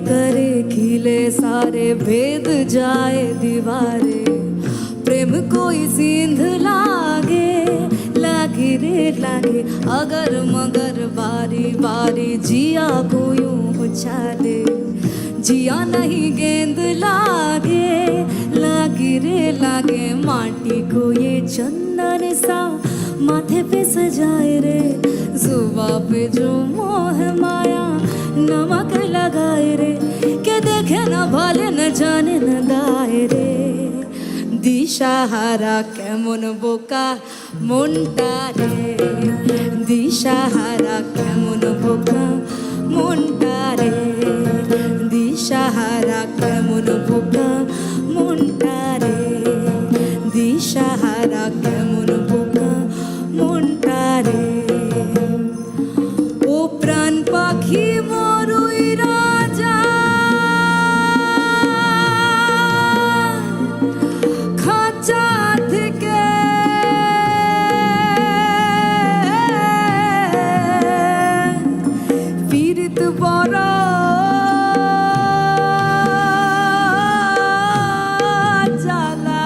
करे खिले सारे भेद जाए दीवारे प्रेम कोई सींध लागे लागे रे लागे अगर मगर बारी बारी जिया को यूं उछाले जिया नहीं गेंद लागे लागे रे लागे माटी को ये चंदन सा माथे पे सजाए रे जुबा पे जो मोह माया नमक लगाए रे के देखे न भले न जाने न दाए रे दिशाहारा केमन बोका मुंटा रे दिशाहारा केमन बोका मुंटा रे दिशाहारा केमन बोका मुंटा रे दिशाहारा केमन बोका मुंटा रे ओ प्राण पाखी मोरुई राजा खाचा থেকে পীড়িত বড় জ্বালা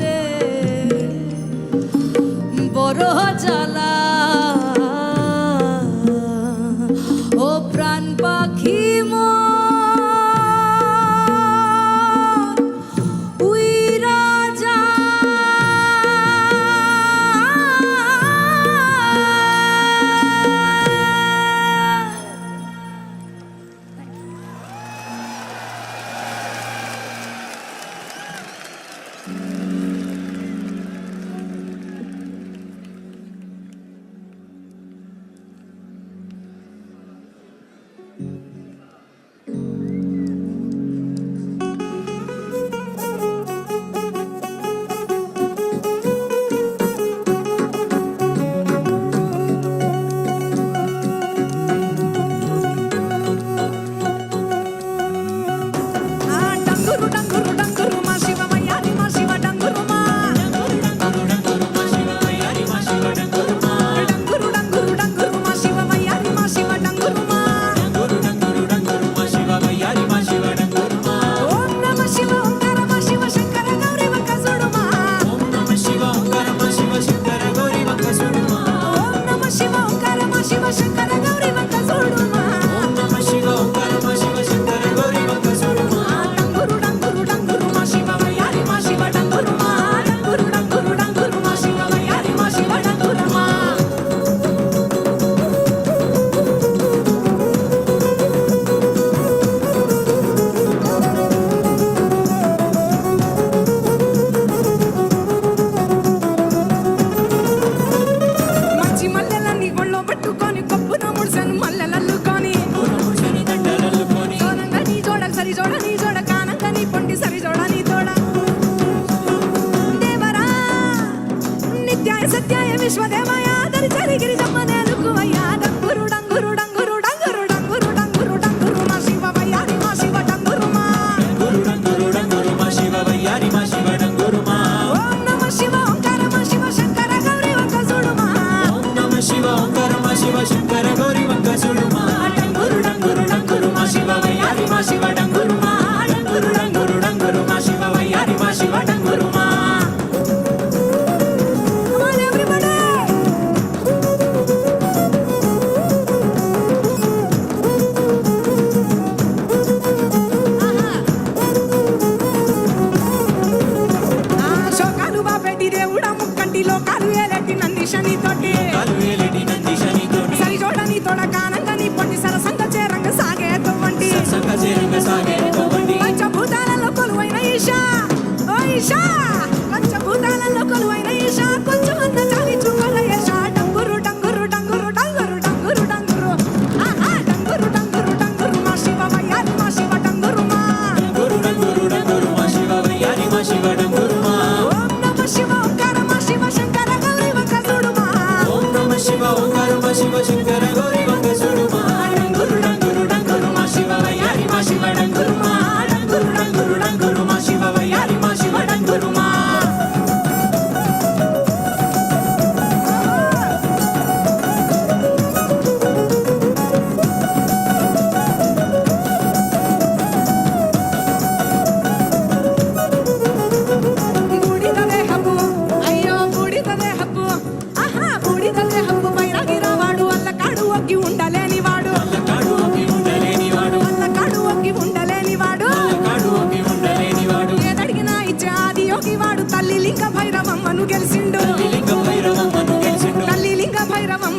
রে বড় জ্বালা ও প্রাণ পাখি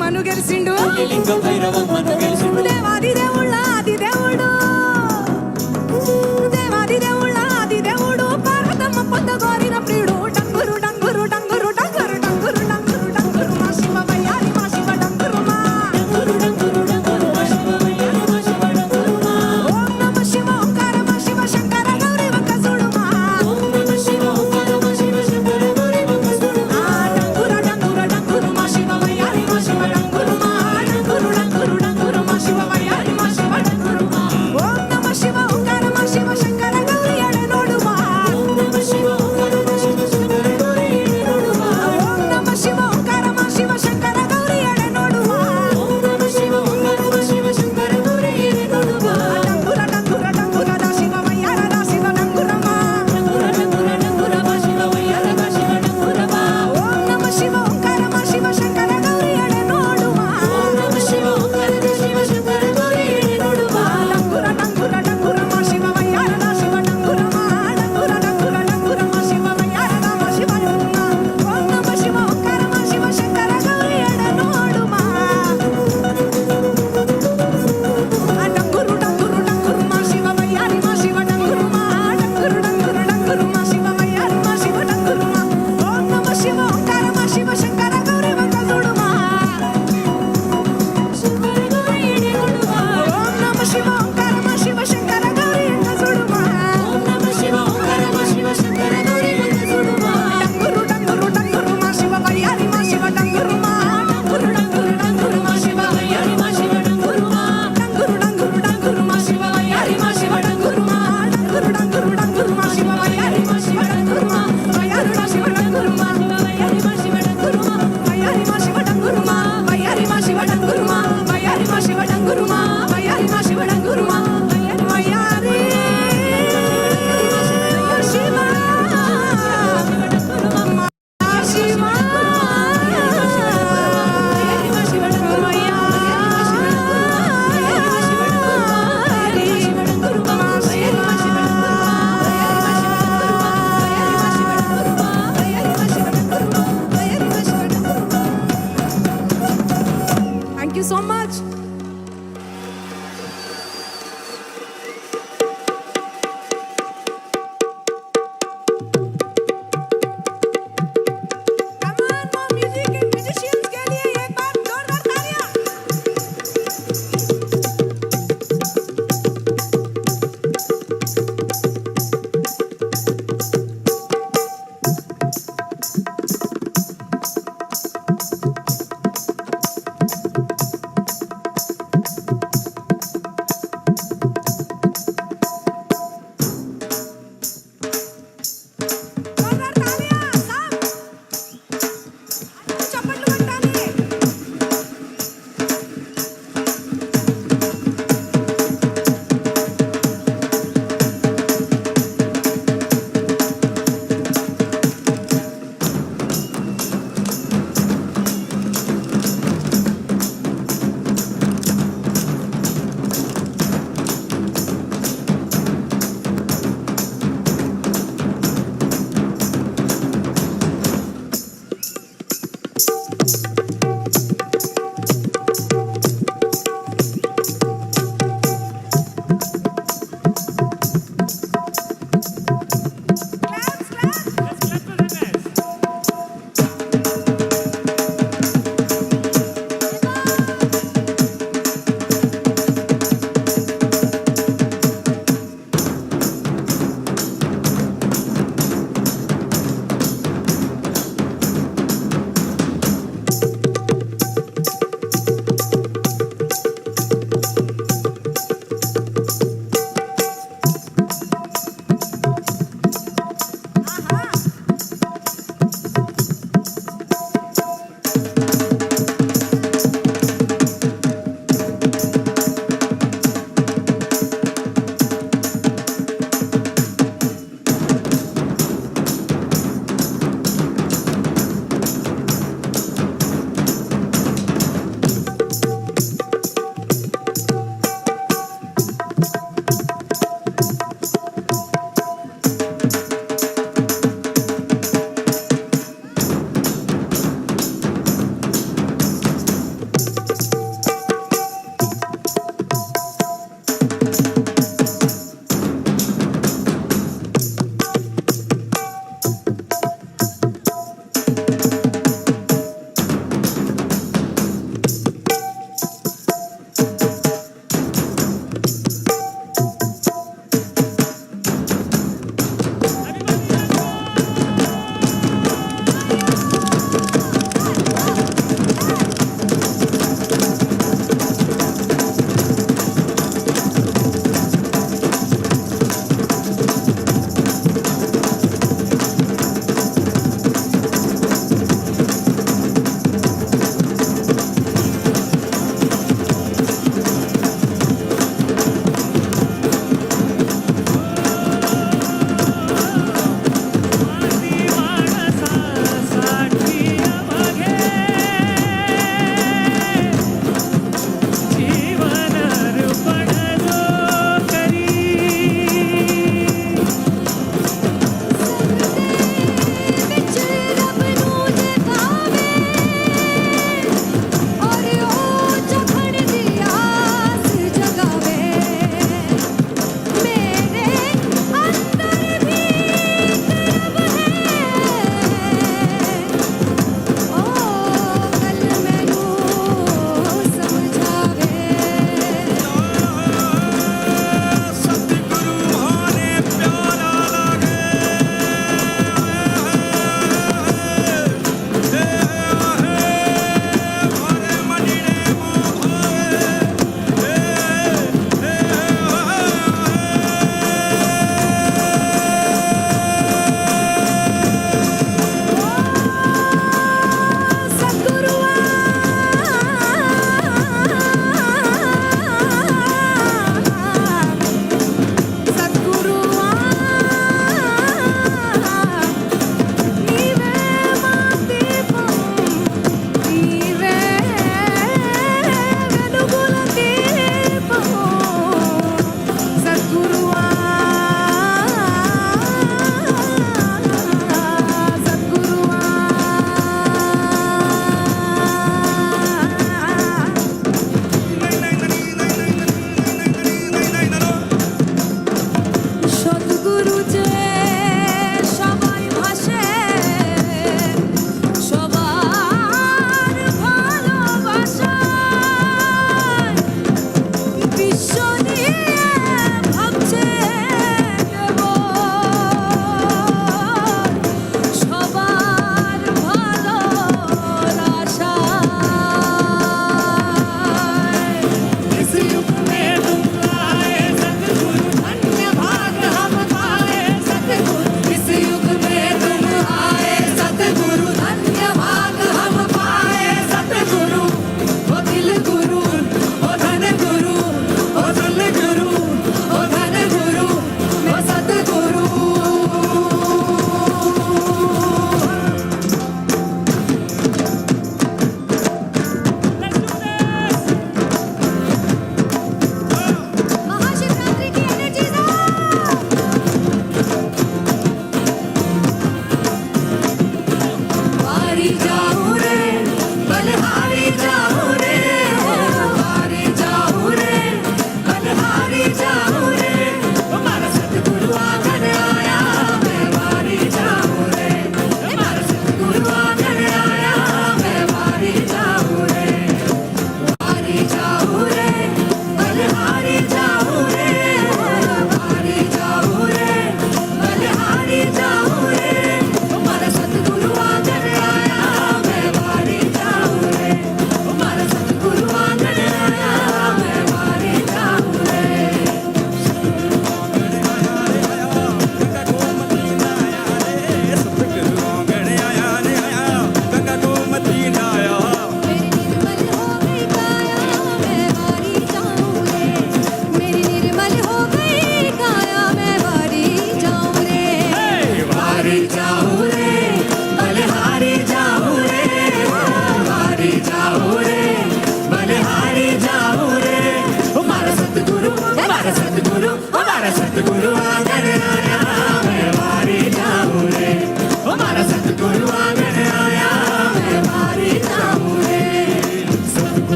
భైరవమ్మను గెలిచిండు లింగ భైరవమ్మను గెలిచిండు దేవాది దేవుళ్ళ ఆది దేవుడు దేవాది దేవుళ్ళ ఆది దేవుడు పార్వతమ్మ పొందగోరిన ప్రియుడు డంగురు డంగురు డంగురు డంగురు డంగురు డంగురు డంగురు మా శివ వయ్యారి మా శివ డంగురు మా డంగురు డంగురు డంగురు మా శివ వయ్యారి మా శివ డంగురు మా ఓం నమ శివ ఓంకార మా శివ శంకర గౌరీ వంక చూడు మా ఓం నమ శివ ఓంకార మా శివ శంకర గౌరీ వంక చూడు మా డంగురు డంగురు డంగురు మా శివ వయ్యారి మా శివ డంగురు మా డంగురు డంగురు డంగురు మా శివ వయ్యారి మా శివ డంగురు మా ఓం నమ శివ ఓంకార మా శివ శంకర గౌరీ ఎడనోడు మా ఓం నమ శివ ఓంకార మా శివ శంకర గౌరీ ఎడనోడు మా ఓం నమ శివ ఓంకార మా శివ శంకర గౌరీ ఎడనోడు మా ఓం నమ శివ ఓంకార మా శివ శంకర గౌరీ ఎడనోడు మా డంగుర డంగుర డంగుర దా శివ వయ్యార దా శివ డంగుర మా డంగుర డంగుర డంగుర మా శివ వయ్యారి మా శివ డంగుర మా ఓం నమ శివ ఓంకార మా శివ శంకర గౌరీ ఎడనోడు మా ఓం నమ శివ ఓంకార మా శివ శంకర గౌరీ ఎడనోడు మా డంగుర డంగుర డంగుర మా శివ వయ్యార దా శివ డంగుర మా డంగుర డంగుర డంగుర మా శివ వయ్యార దా మా శివ డంగుర మా ఓం నమ శివ ఓంకార మా శివ శంకర గౌరీ ఎడనోడు మా డంగురు డంగురు డంగురు మా శివ వయ్యారి మా శివ డంగురు మా డంగురు డంగురు డంగురు మా శివ వయ్యారి మా శివ డంగురు మా ఓం నమ శివ ఓంకార మా శివ శంకర గౌరీ వంక చూడు మా శంకర గౌరీ ఎడనోడు మా ఓం నమ శివ ఓంకార మా శివ శంకర గౌరీ వంక చూడు మా ఓం నమ శివ ఓంకార మా శివ శంకర గౌరీ వంక చూడు మా డంగురు డంగురు డంగురు మా శివ వయ్యారి మా శివ డంగురు మా డంగురు డంగురు డంగురు మా శివ వయ్యారి మా శివ డంగురు మా డంగురు డంగురు డంగురు మా శివ వయ్యారి మా శివ డంగురు మా డంగురు డంగురు డంగురు మా శివ వయ్యారి మా శివ డంగురు మా వయ్యారి మా శివ డంగురు మా వయ్యారి మా శివ డంగురు మా వయ్యారి మా శివ డంగురు మా వయ్యారి మా శివ డంగురు మా వయ్యారి మా శివ డంగురు మా వయ్యారి మా శివ డంగురు మా వయ్యారి Shiva Shiva Thank you so much. Come on, more music and musicians के लिए एक बार जोरदार तालियां.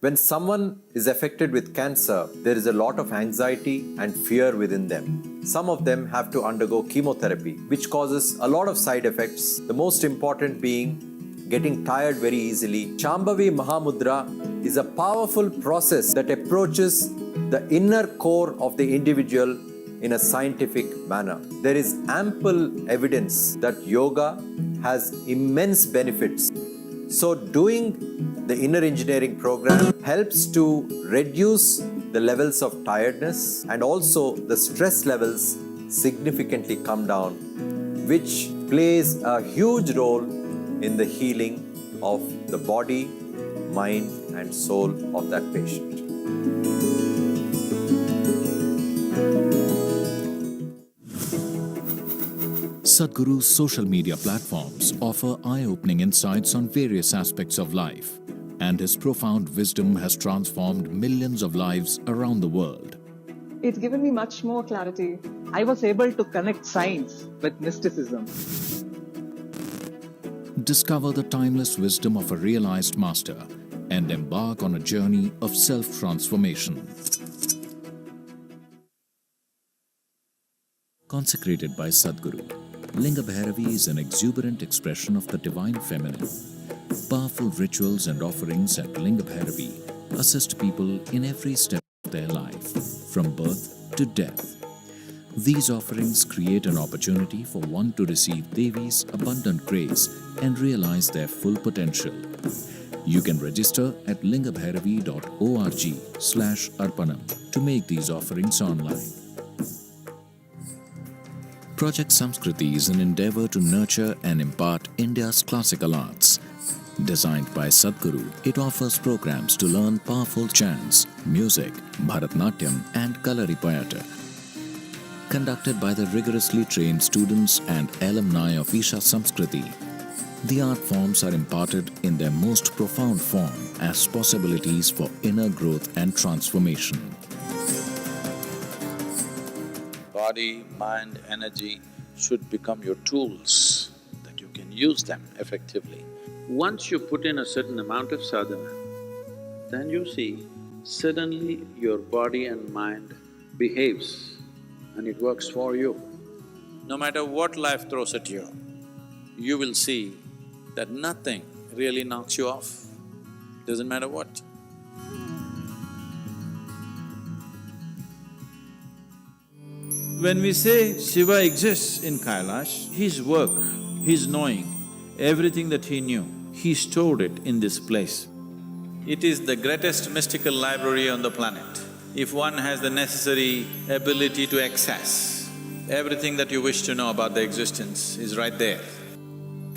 When someone is affected with cancer, there is a lot of anxiety and fear within them. Some of them have to undergo chemotherapy, which causes a lot of side effects, the most important being getting tired very easily. Shambhavi Mahamudra is a powerful process that approaches the inner core of the individual in a scientific manner. There is ample evidence that yoga has immense benefits. So doing the inner engineering program helps to reduce the levels of tiredness, and also the stress levels significantly come down, which plays a huge role in the healing of the body, mind and soul of that patient. Sadhguru's social media platforms offer eye-opening insights on various aspects of life, and his profound wisdom has transformed millions of lives around the world. It's given me much more clarity. I was able to connect science with mysticism. Discover the timeless wisdom of a realized master and embark on a journey of self-transformation. Consecrated by Sadhguru, Linga Bhairavi is an exuberant expression of the divine feminine. Powerful rituals and offerings at Linga Bhairavi assist people in every step of their life, from birth to death. These offerings create an opportunity for one to receive Devi's abundant grace and realize their full potential. You can register at lingabhairavi.org/arpanam to make these offerings online. Project Samskriti is an endeavor to nurture and impart India's classical arts. Designed by Sadhguru, it offers programs to learn powerful chants, music, Bharatnatyam and Kalaripayattu. Conducted by the rigorously trained students and alumni of Isha Samskriti, the art forms are imparted in their most profound form as possibilities for inner growth and transformation. Body, mind, energy should become your tools, that you can use them effectively. Once you put in a certain amount of sadhana, then you see, suddenly your body and mind behaves and it works for you. No matter what life throws at you, you will see that nothing really knocks you off, doesn't matter what. When we say Shiva exists in Kailash, his work, his knowing, everything that he knew, he stored it in this place. It is the greatest mystical library on the planet. If one has the necessary ability to access, everything that you wish to know about the existence is right there.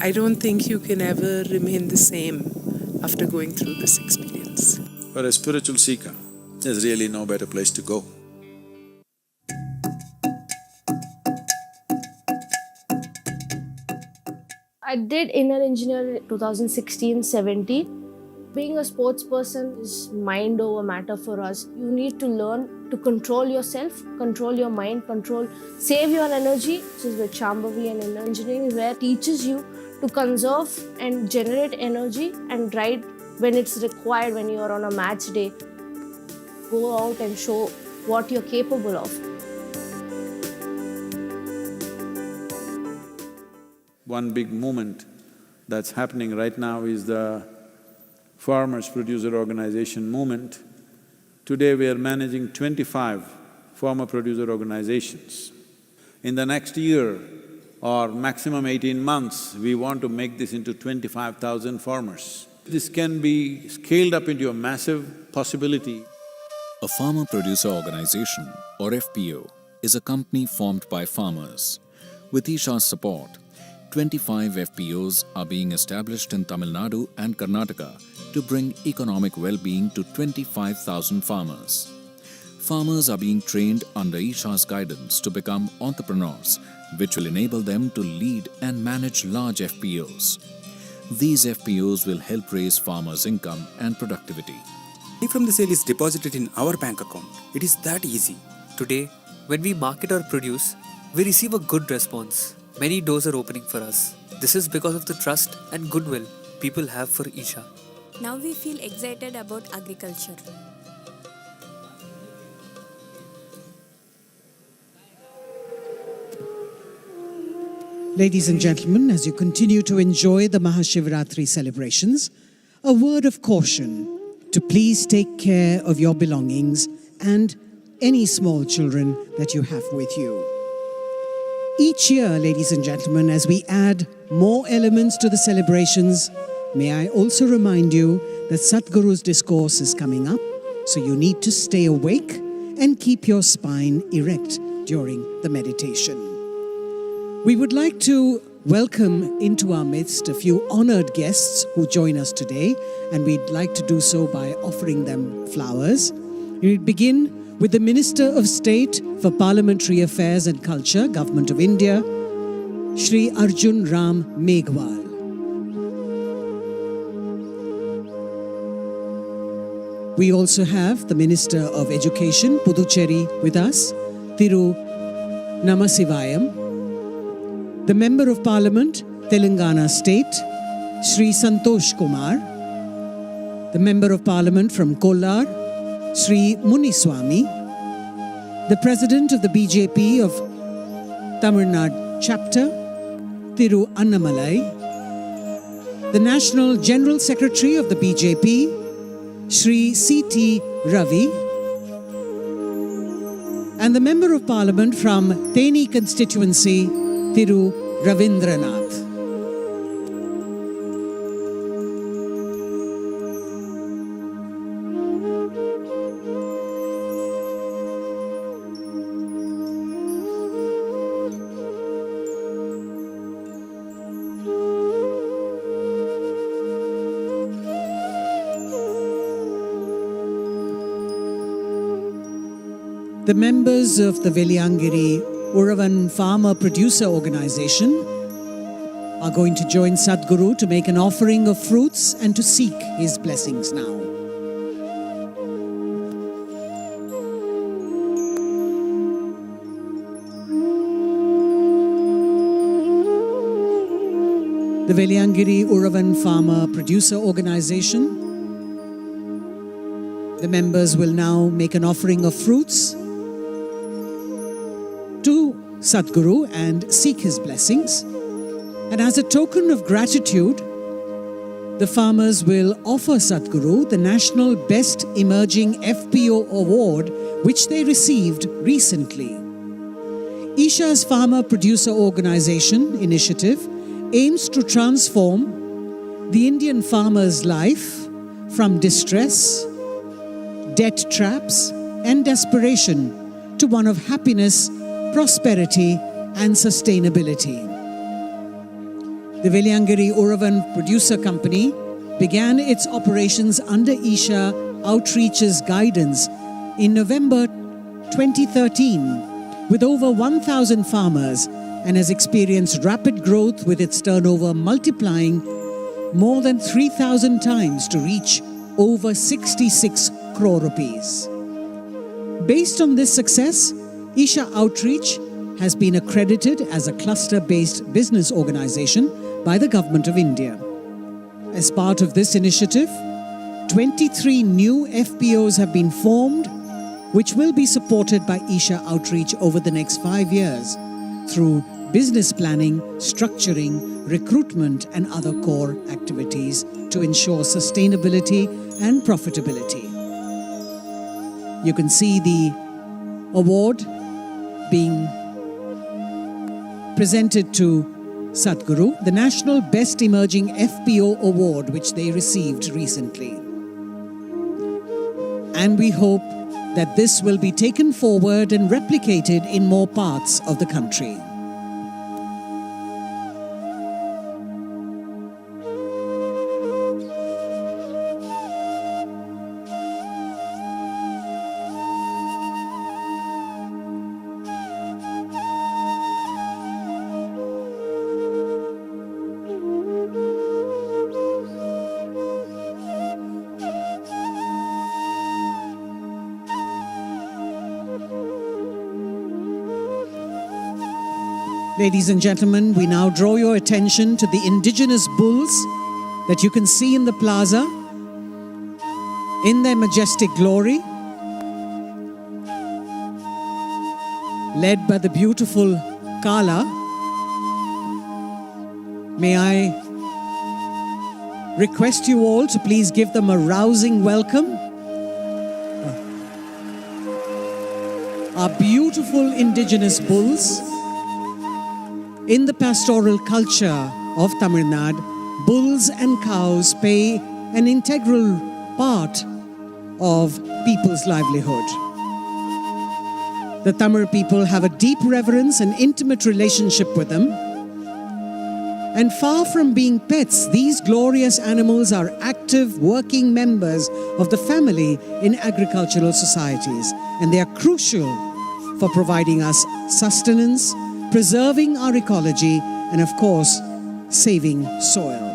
I don't think you can ever remain the same after going through this experience. For a spiritual seeker, there's really no better place to go. I did inner engineer 2016-17. Being a sports person is mind over matter for us. You need to learn to control yourself, control your mind, save your energy, which is with Shambhavi and inner engineering, where it teaches you to conserve and generate energy and ride when it's required, when you are on a match day. Go out and show what you're capable of. One big movement that's happening right now is the Farmers Producer Organization movement. Today we are managing 25 farmer producer organizations. In the next year or maximum 18 months, we want to make this into 25,000 farmers. This can be scaled up into a massive possibility. A farmer producer organization, or FPO, is a company formed by farmers. With Isha's support, 25 FPOs are being established in Tamil Nadu and Karnataka to bring economic well-being to 25,000 farmers. Farmers are being trained under Isha's guidance to become entrepreneurs, which will enable them to lead and manage large FPOs. These FPOs will help raise farmers' income and productivity. Money from the sale is deposited in our bank account. It is that easy. Today, when we market our produce, we receive a good response. Many doors are opening for us. This is because of the trust and goodwill people have for Isha. Now we feel excited about agriculture. Ladies and gentlemen, as you continue to enjoy the MahaShivRatri celebrations, a word of caution to please take care of your belongings and any small children that you have with you. Each year, ladies and gentlemen, as we add more elements to the celebrations, may I also remind you that Sadhguru's discourse is coming up, so you need to stay awake and keep your spine erect during the meditation. We would like to welcome into our midst a few honored guests who join us today, and we'd like to do so by offering them flowers. We begin with the Minister of State for Parliamentary Affairs and Culture, Government of India, Shri Arjun Ram Meghwal. We also have the Minister of Education, Puducherry, with us, Thiru Namasivayam. The Member of Parliament, Telangana State, Shri Santosh Kumar. The Member of Parliament from Kollar, Shri Muniswamy. The President of the BJP of Tamil Nadu Chapter, Thiru Annamalai. The National General Secretary of the BJP, Shri C.T. Ravi. And the Member of Parliament from Theni constituency, Thiru Ravindranath. The members of the Veliangiri Uravan Farmer Producer Organization are going to join Sadhguru to make an offering of fruits and to seek his blessings now. The Veliangiri Uravan Farmer Producer Organization, the members will now make an offering of fruits to Sadhguru and seek his blessings. And as a token of gratitude, the farmers will offer Sadhguru the National Best Emerging FPO Award, which they received recently. Isha's Farmer Producer Organization initiative aims to transform the Indian farmer's life from distress, debt traps, and desperation to one of happiness, prosperity, and sustainability. The Veliangiri Uravan Producer Company began its operations under Isha Outreach's guidance in November 2013 with over 1,000 farmers and has experienced rapid growth with its turnover multiplying more than 3,000 times to reach over 66 crore rupees. Based on this success, Isha Outreach has been accredited as a cluster-based business organization by the Government of India. As part of this initiative, 23 new FPOs have been formed, which will be supported by Isha Outreach over the next 5 years through business planning, structuring, recruitment, and other core activities to ensure sustainability and profitability. You can see the award being presented to Sadhguru, the National Best Emerging FPO Award, which they received recently. And we hope that this will be taken forward and replicated in more parts of the country. Ladies and gentlemen, we now draw your attention to the indigenous bulls that you can see in the plaza, in their majestic glory, led by the beautiful Kala, may I request you all to please give them a rousing welcome. Our beautiful indigenous bulls. In the pastoral culture of Tamil Nadu, bulls and cows play an integral part of people's livelihood. The Tamil people have a deep reverence and intimate relationship with them. And far from being pets, these glorious animals are active working members of the family in agricultural societies. And they are crucial for providing us sustenance, preserving our ecology, and of course, saving soil.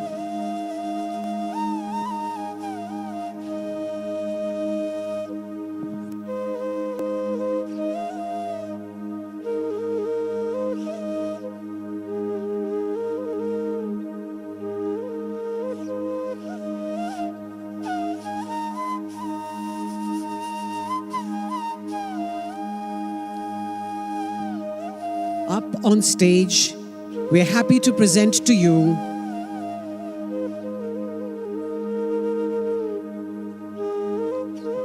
Up on stage, we're happy to present to you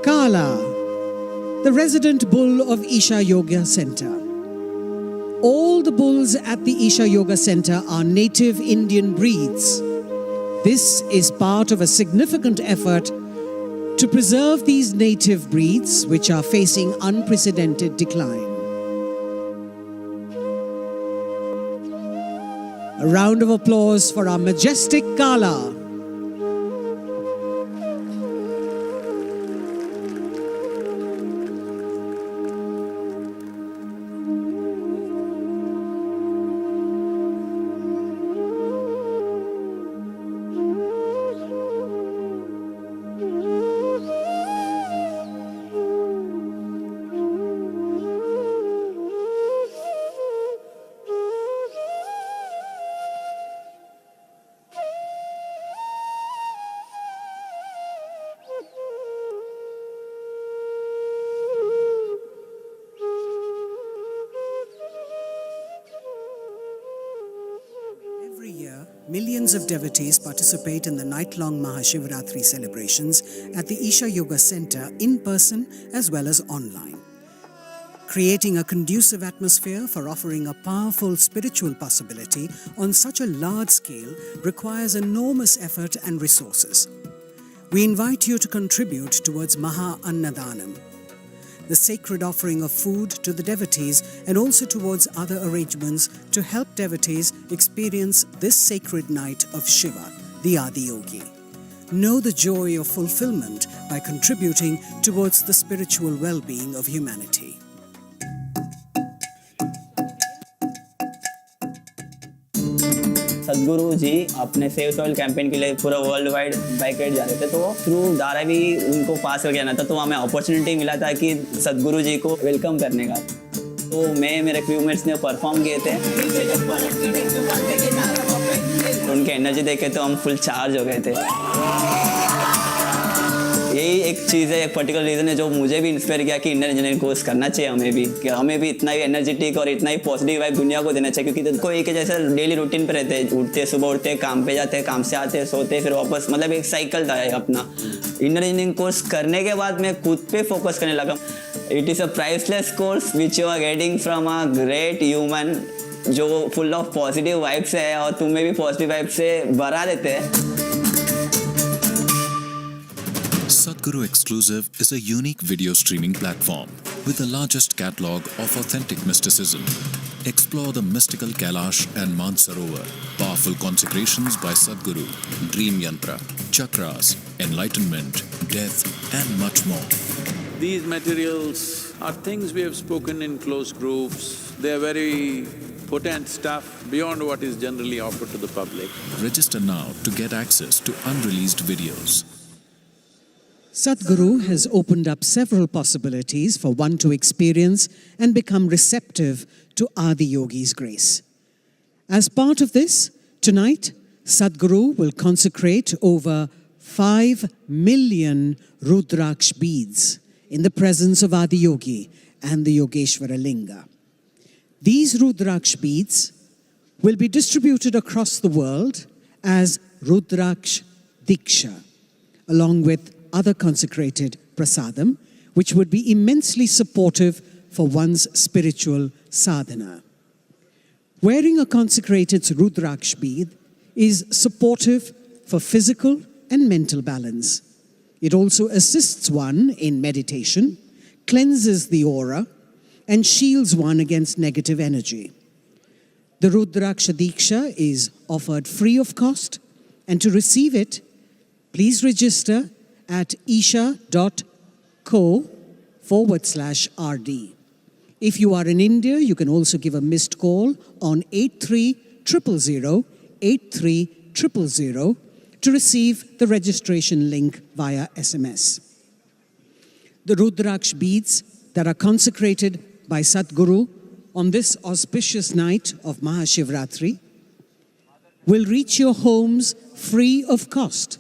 Kala, the resident bull of Isha Yoga Center. All the bulls at the Isha Yoga Center are native Indian breeds. This is part of a significant effort to preserve these native breeds, which are facing unprecedented decline. A round of applause for our majestic Kala. Every year, millions of devotees participate in the night-long MahaShivRatri celebrations at the Isha Yoga Center in person as well as online. Creating a conducive atmosphere for offering a powerful spiritual possibility on such a large scale requires enormous effort and resources. We invite you to contribute towards Maha Annadanam, the sacred offering of food to the devotees, and also towards other arrangements to help devotees experience this sacred night of Shiva, the Adiyogi. Know the joy of fulfillment by contributing towards the spiritual well-being of humanity. सदगुरु जी अपने save soil campaign के लिए पूरा world wide bike ride जा रहे थे, तो through Dharavi उनको पास करके आना था, तो हमें अपॉर्चुनिटी मिला था कि सदगुरु जी को वेलकम करने का। तो मैं मेरे क्रूमेट्स ने परफॉर्म किए थे, तो उनके एनर्जी देखे तो हम फुल चार्ज हो गए थे। यही एक चीज़ है, एक पर्टिकुलर रीज़न है जो मुझे भी इंस्पायर किया कि इंडियन इंजीनियरिंग कोर्स करना चाहिए हमें भी, कि हमें भी इतना ही एनर्जेटिक और इतना ही पॉजिटिव वाइब दुनिया को देना चाहिए। क्योंकि कोई एक जैसा डेली रूटीन पे रहते हैं, उठते सुबह उठते काम पे जाते, काम से आते सोते फिर वापस, मतलब एक साइकिल था अपना। इंडियन इंजीनियरिंग कोर्स करने के बाद मैं खुद पे फोकस करने लगा। It is a priceless course which you are getting from a great human जो फुल ऑफ पॉजिटिव वाइब्स है और तुम्हें भी पॉजिटिव वाइब से भरा देते हैं। Sadhguru Exclusive is a unique video streaming platform with the largest catalogue of authentic mysticism. Explore the mystical Kailash and Mansarovar, powerful consecrations by Sadhguru, Dream Yantra, Chakras, Enlightenment, Death, and much more. These materials are things we have spoken in close groups. They are very potent stuff beyond what is generally offered to the public. Register now to get access to unreleased videos. Sadhguru has opened up several possibilities for one to experience and become receptive to Adi Yogi's grace. As part of this, tonight, Sadhguru will consecrate over 5 million Rudraksh beads in the presence of Adiyogi and the Yogeshwara Linga. These Rudraksh beads will be distributed across the world as Rudraksh Diksha, along with other consecrated prasadam, which would be immensely supportive for one's spiritual sadhana. Wearing a consecrated Rudraksh bead is supportive for physical and mental balance. It also assists one in meditation, cleanses the aura, and shields one against negative energy. The Rudraksha Diksha is offered free of cost, and to receive it, please register at isha.co/RD. If you are in India, you can also give a missed call on 8300 8300 to receive the registration link via SMS. The Rudraksh beads that are consecrated by Sadhguru on this auspicious night of MahaShivRatri will reach your homes free of cost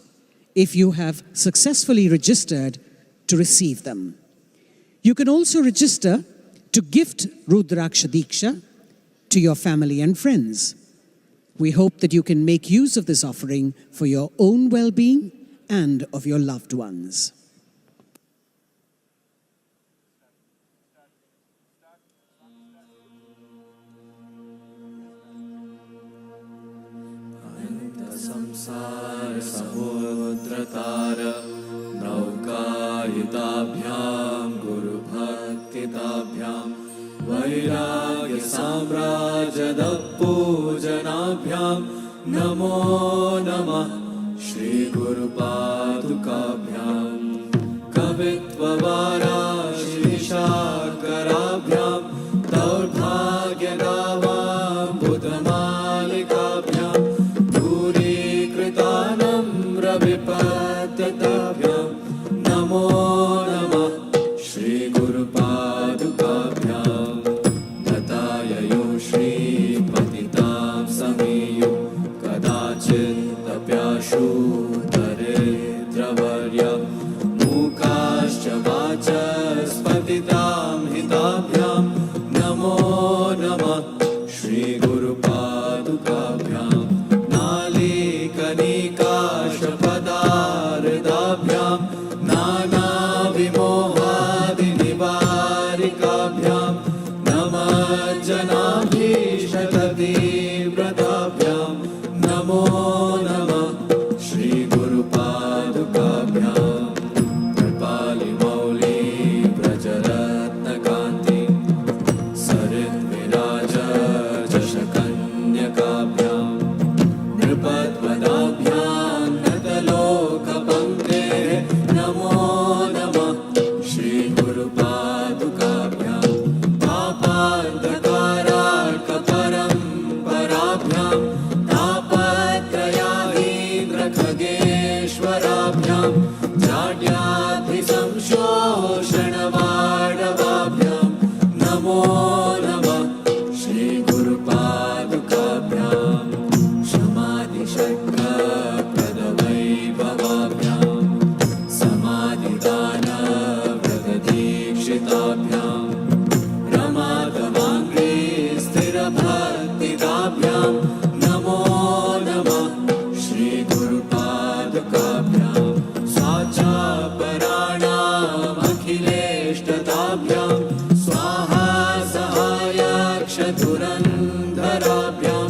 if you have successfully registered to receive them. You can also register to gift Rudraksha Diksha to your family and friends. We hope that you can make use of this offering for your own well-being and of your loved ones. संसार समुद्रतार नौकायिताभ्यां गुरुभक्तिताभ्यां वैराग्य साम्राज्यदपूजनाभ्यां नमो नमः श्री गुरुपादुकाभ्यां कवित्ववाराशिशाकराभ्यां दौर्भाग्यदावां बुधमालिकाभ्यां विपद्यताभ्यां नमो नमः श्री गुरुपादुकाभ्यां दताययो श्रीपतितां समेयो कदाचिदप्याशु दरिद्रवर्य मूकाश्च वाचस्पतितां हिताभ्यां नमो नमः श्री गुरुपादुकाभ्यां नालीकनिकाशपदार्दाभ्यां नानाविमोहादिनिवारिकाभ्यां नमज्जनाभीशततीव्रताभ्यां नमो नमः श्री गुरुपादुकाभ्यां कृपालिमौली व्रजरत्नकान्ति सरिद्विराजशकन्यकाभ्यां नृपद्वदाभ्यां नतलोकपङ्क्तेः नमो नमः श्री गुरुपादुकाभ्यां पापान्धकारार्कपरम्पराभ्यां तापत्रयाहीन्द्रखगेश्वराभ्यां जाड्याद्रिसंशोषणवाडवाभ्यां नमो नमः श्री गुरुपादुकाभ्यां समाधिषट्कप्रदवैभवाभ्यां समाधिदानव्रतदीक्षिताभ्यां रमादमाङ्गे स्थिरभक्तिदाभ्यां नमो नमः श्री गुरुपादुकाभ्यां स्वाचापराणामखिलेष्टताभ्यां स्वाहा सहायाक्षधुरन्धराभ्यां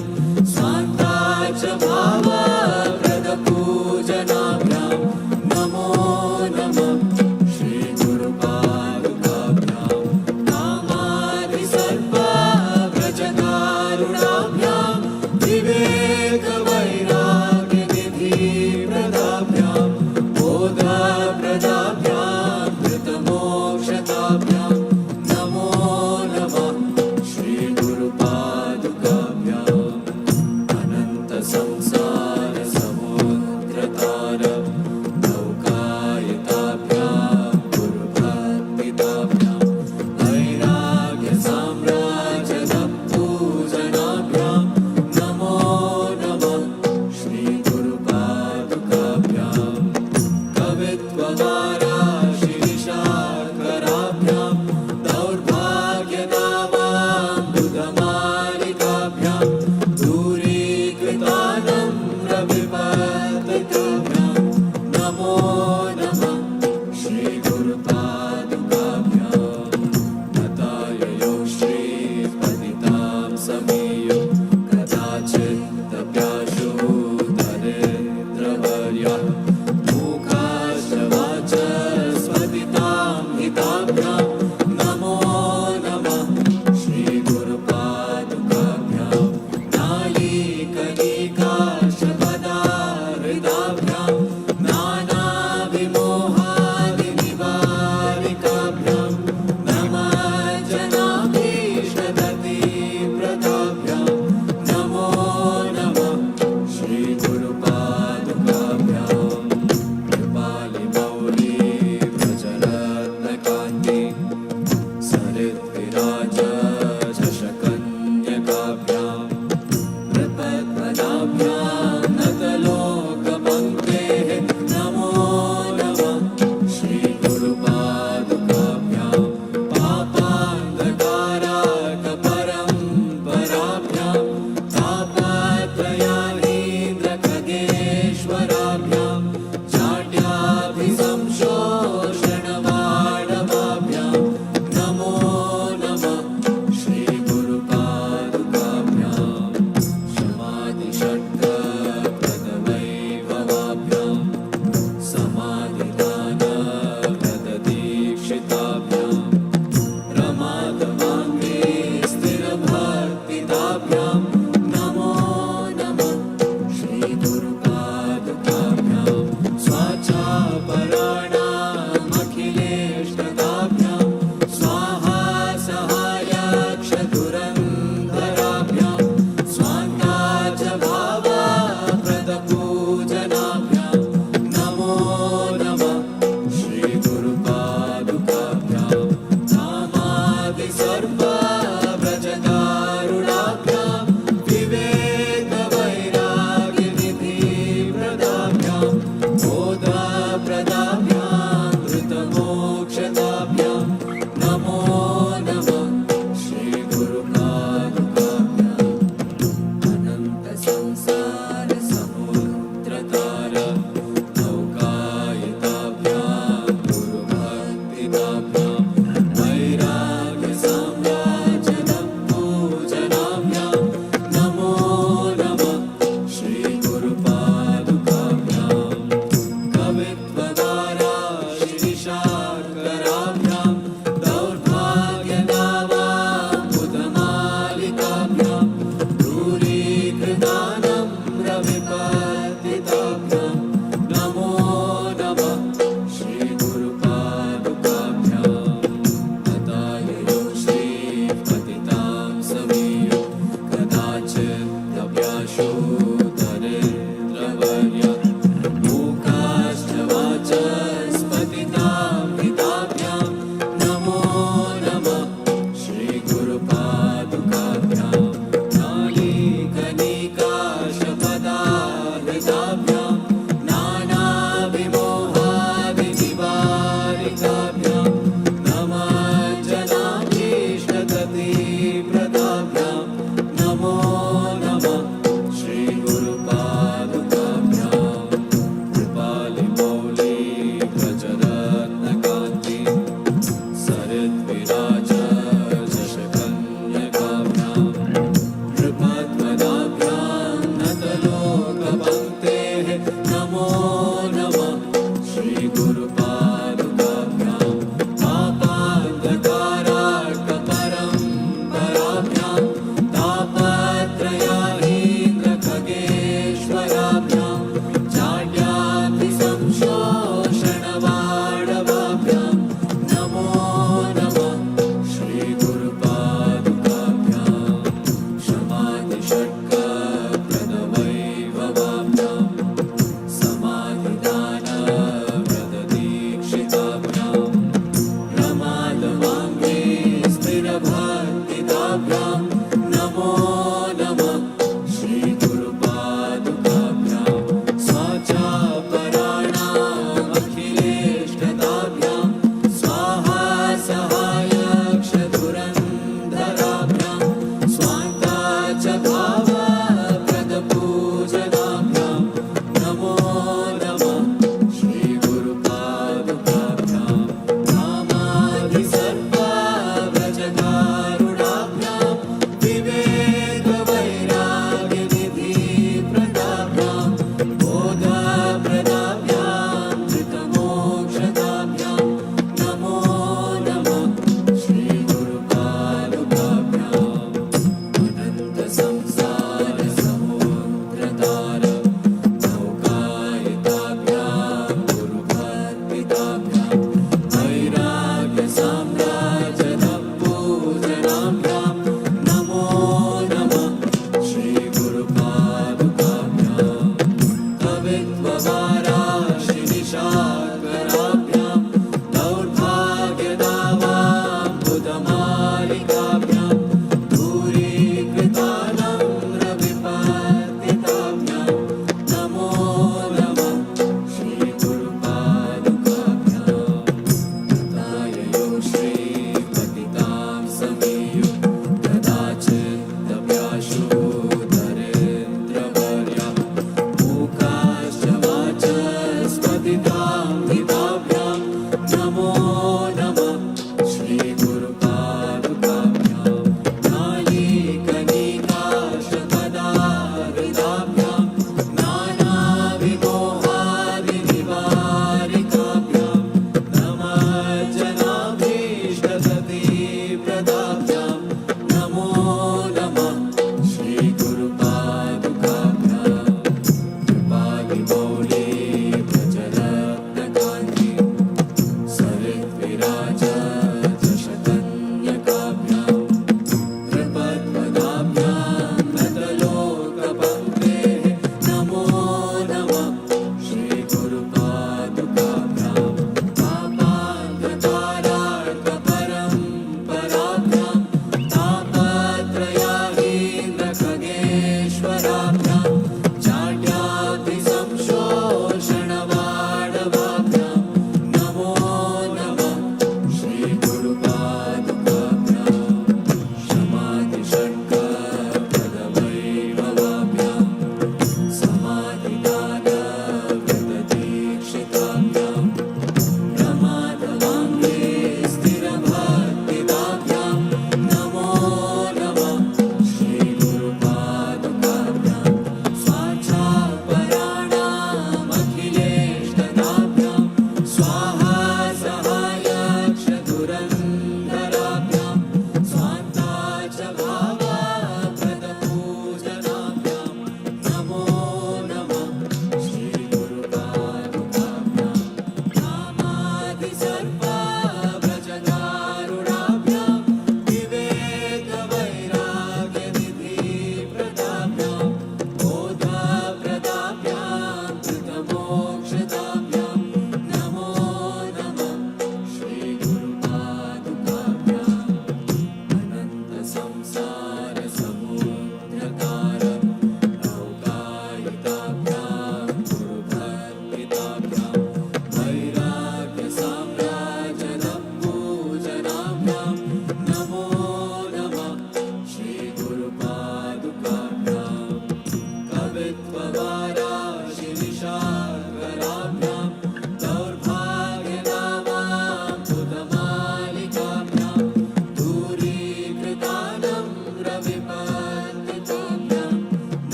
स्वान्ता च भावप्रदपूजनाभ्यां नमो नमः श्री गुरुपादुकाभ्यां रक्षिताभ्यां रमादवाङ्गे स्थिरभक्तिदाभ्यां नमो नमः श्रीगुरुपादुकाभ्यां स्वाचापराणामखिलेष्टदाभ्यां स्वाहा सहायक्षधुरन्धराभ्यां स्वान्ता च भावाप्रदपूजनाभ्यां नमो नमः श्रीगुरुपादुकाभ्यां नामादिसर्वव्रजदारुणाभ्यां विवेकवैराग्यनिधिप्रदाभ्यां बोधप्रदाभ्यां धृतमोक्षदाभ्यां नमो नमः श्रीगुरुपादुकाभ्याम् अनन्तसंसारसमुद्रतार नौकायिताभ्यां गुरुभक्तिदाभ्यां वैराग्यसाम्राज्यदपूजनाभ्यां नमो नमः श्रीगुरुपादुकाभ्यां कवित्वदाराशिशाकराभ्यां दौर्भाग्यनावाम्बुधमालिकाभ्यां दूरीकृतानं रविपतिताभ्यां नमो नमः श्रीगुरुपादुकाभ्यां तथाययो श्रीपतितां समीयो कदाचिदभ्यासो दरिद्रवर्य मूकाश्च वाचस्पतितां हिताभ्यां नमो नमः श्रीगुरुपादुकाभ्यां नालीकनिकाशपदाहिताभ्यां नानाविमोहादिनिवारिकाभ्यां नमः जनाभीष्टगतिप्रदाभ्यां नमो नमः श्रीगुरुपादुकाभ्यां कृपालिमौली व्रजरत्नकान्ति सरिद्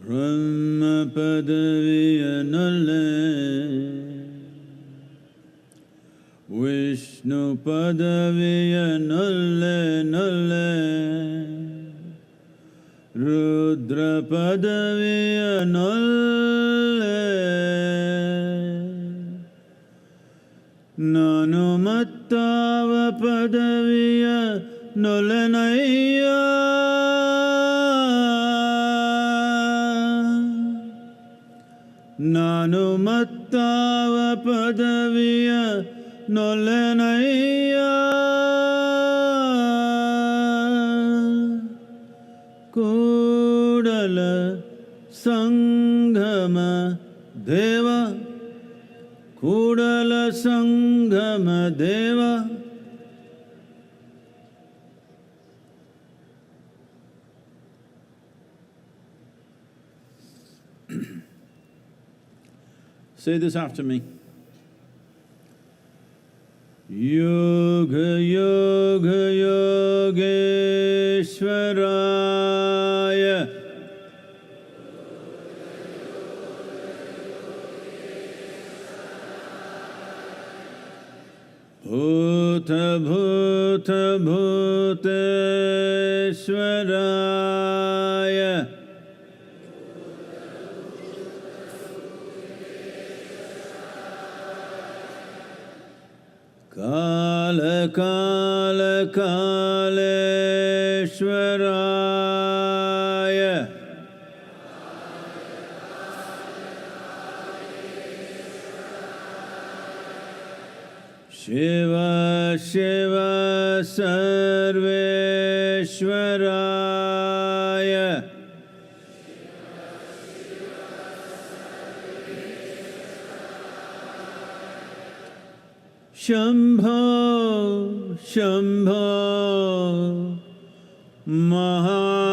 Brahma padaviyanale, Vishnu padaviyanale, nale, Rudra padaviyanale, Nanumattava padaviya nolanaya. Nanumattava padaviya nolanaya. Kudala sanghama deva, Kudala sanghama deva. Say this after me. Yoga Yoga Yogeshwaraya, Bhuta Bhuta Bhuteshwaraya, Kala Kala Kaleshwaraya, Shiva Shiva Sarveshwaraya, Shambho Shambho Mahadevaya.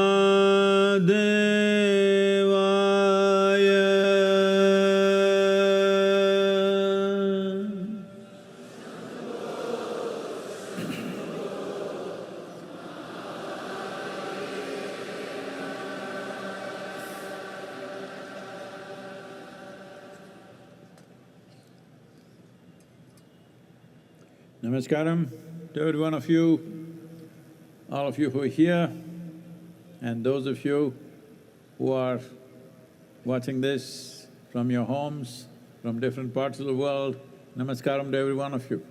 Namaskaram to every one of you, all of you who are here, and those of you who are watching this from your homes, from different parts of the world. Namaskaram to every one of you.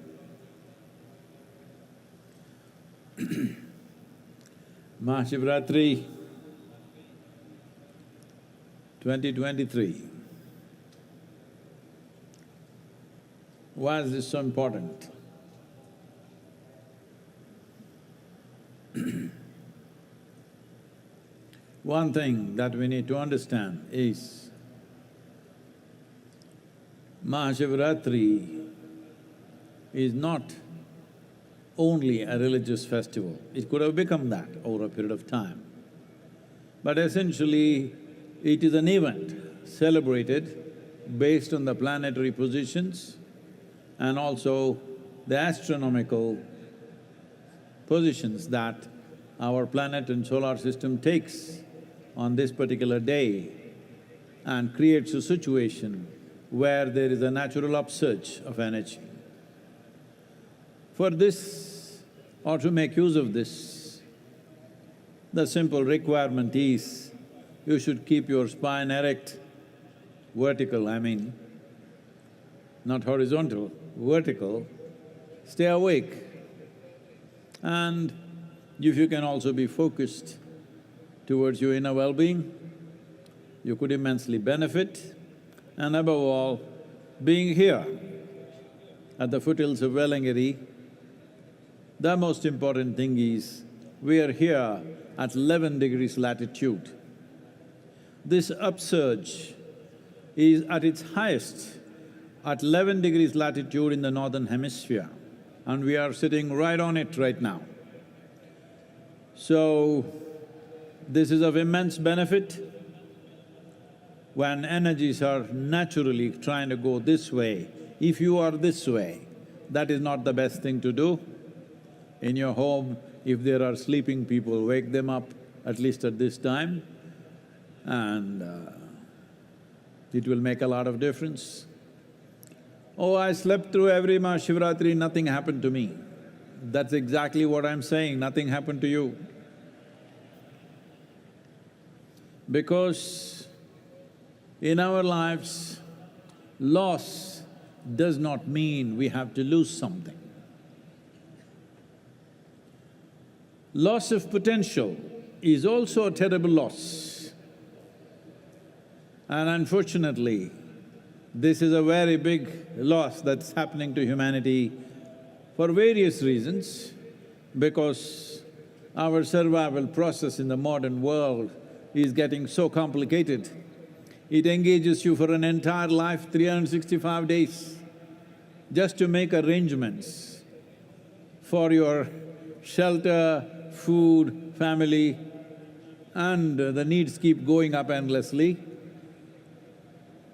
MahaShivRatri 2023. Why is this so important? One thing that we need to understand is MahaShivRatri is not only a religious festival. It could have become that over a period of time. But essentially, it is an event celebrated based on the planetary positions and also the astronomical positions that our planet and solar system takes on this particular day and creates a situation where there is a natural upsurge of energy. For this, or to make use of this, the simple requirement is you should keep your spine erect, vertical, I mean, not horizontal, vertical, stay awake. And if you can also be focused towards your inner well-being, you could immensely benefit. And above all, being here at the foothills of Velangiri, the most important thing is we are here at 11 degrees latitude. This upsurge is at its highest at 11 degrees latitude in the northern hemisphere, and we are sitting right on it right now. So, this is of immense benefit. When energies are naturally trying to go this way, if you are this way, that is not the best thing to do. In your home, if there are sleeping people, wake them up at least at this time, and it will make a lot of difference. Oh, I slept through every MahaShivRatri, nothing happened to me. That's exactly what I'm saying, nothing happened to you. Because in our lives, loss does not mean we have to lose something. Loss of potential is also a terrible loss. And unfortunately, this is a very big loss that's happening to humanity for various reasons, because our survival process in the modern world is getting so complicated. It engages you for an entire life, 365 days, just to make arrangements for your shelter, food, family, and the needs keep going up endlessly.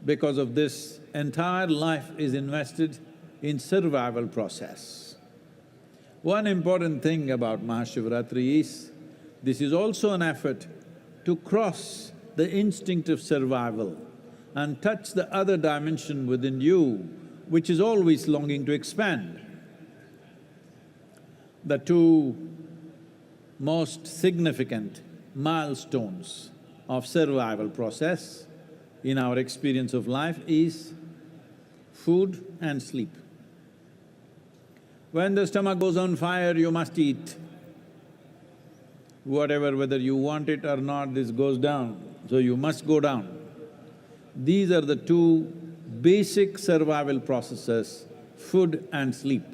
Because of this, entire life is invested in survival process. One important thing about MahaShivRatri is, this is also an effort to cross the instinct of survival and touch the other dimension within you, which is always longing to expand. The two most significant milestones of survival process in our experience of life is food and sleep. When the stomach goes on fire, you must eat. Whatever, whether you want it or not, this goes down, so you must go down. These are the two basic survival processes, food and sleep.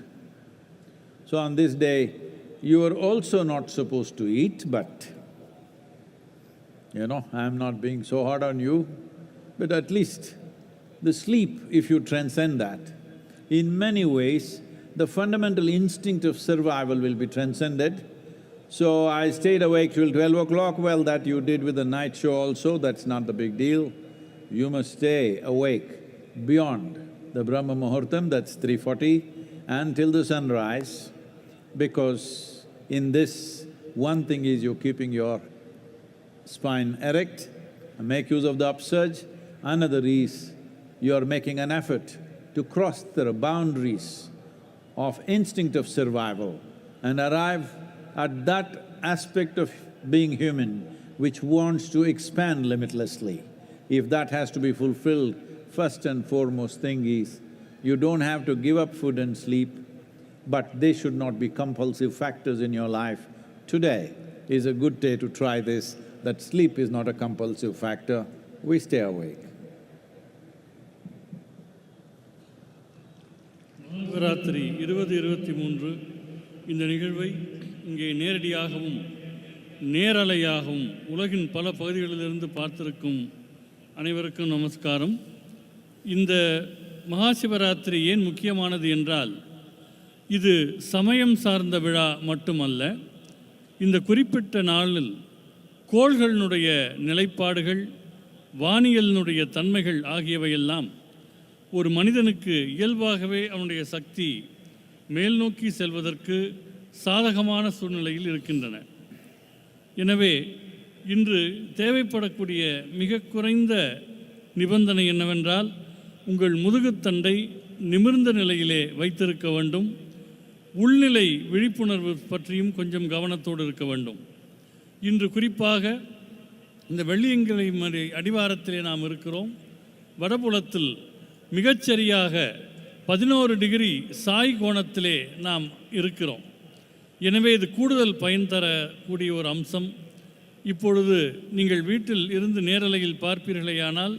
So on this day, you are also not supposed to eat, but I'm not being so hard on you, but at least the sleep, if you transcend that, in many ways, the fundamental instinct of survival will be transcended. So I stayed awake till 12 o'clock, well, that you did with the night show also, that's not the big deal. You must stay awake beyond the Brahma Muhurtam, that's 3:40, until the sunrise, because in this, one thing is you're keeping your spine erect, make use of the upsurge. Another is you're making an effort to cross the boundaries of instinct of survival and arrive at that aspect of being human which wants to expand limitlessly. If that has to be fulfilled, first and foremost thing is, you don't have to give up food and sleep, but they should not be compulsive factors in your life. Today is a good day to try this, that sleep is not a compulsive factor, we stay awake. Mahashivratri 2023 இந்த நிகழ்வை இங்கே நேரடியாகவும் நேரலையாகவும் உலகின் பல பகுதிகளிலிருந்து பார்த்திருக்கும் அனைவருக்கும் நமஸ்காரம். இந்த மகாசிவராத்திரி ஏன் முக்கியமானது என்றால், இது சமயம் சார்ந்த விழா மட்டுமல்ல. இந்த குறிப்பிட்ட நாளில் கோள்களினுடைய நிலைப்பாடுகள், வானியலினுடைய தன்மைகள் ஆகியவையெல்லாம் ஒரு மனிதனுக்கு இயல்பாகவே அவனுடைய சக்தி மேல் நோக்கி செல்வதற்கு சாதகமான சூழ்நிலையில் இருக்கின்றன. எனவே இன்று தேவைப்படக்கூடிய மிக குறைந்த நிபந்தனை என்னவென்றால், உங்கள் முதுகுத்தண்டை நிமிர்ந்த நிலையிலே வைத்திருக்க வேண்டும். உள்நிலை விழிப்புணர்வு பற்றியும் கொஞ்சம் கவனத்தோடு இருக்க வேண்டும். இன்று குறிப்பாக இந்த வெள்ளியங்கிரி மலை அடிவாரத்திலே நாம் இருக்கிறோம். வடபுலத்தில் மிகச்சரியாக 11 டிகிரி சாய் கோணத்திலே நாம் இருக்கிறோம். எனவே இது கூடுதல் பயன் தரக்கூடிய ஒரு அம்சம். இப்பொழுது நீங்கள் வீட்டில் இருந்து நேரலையில் பார்ப்பீர்களேயானால்,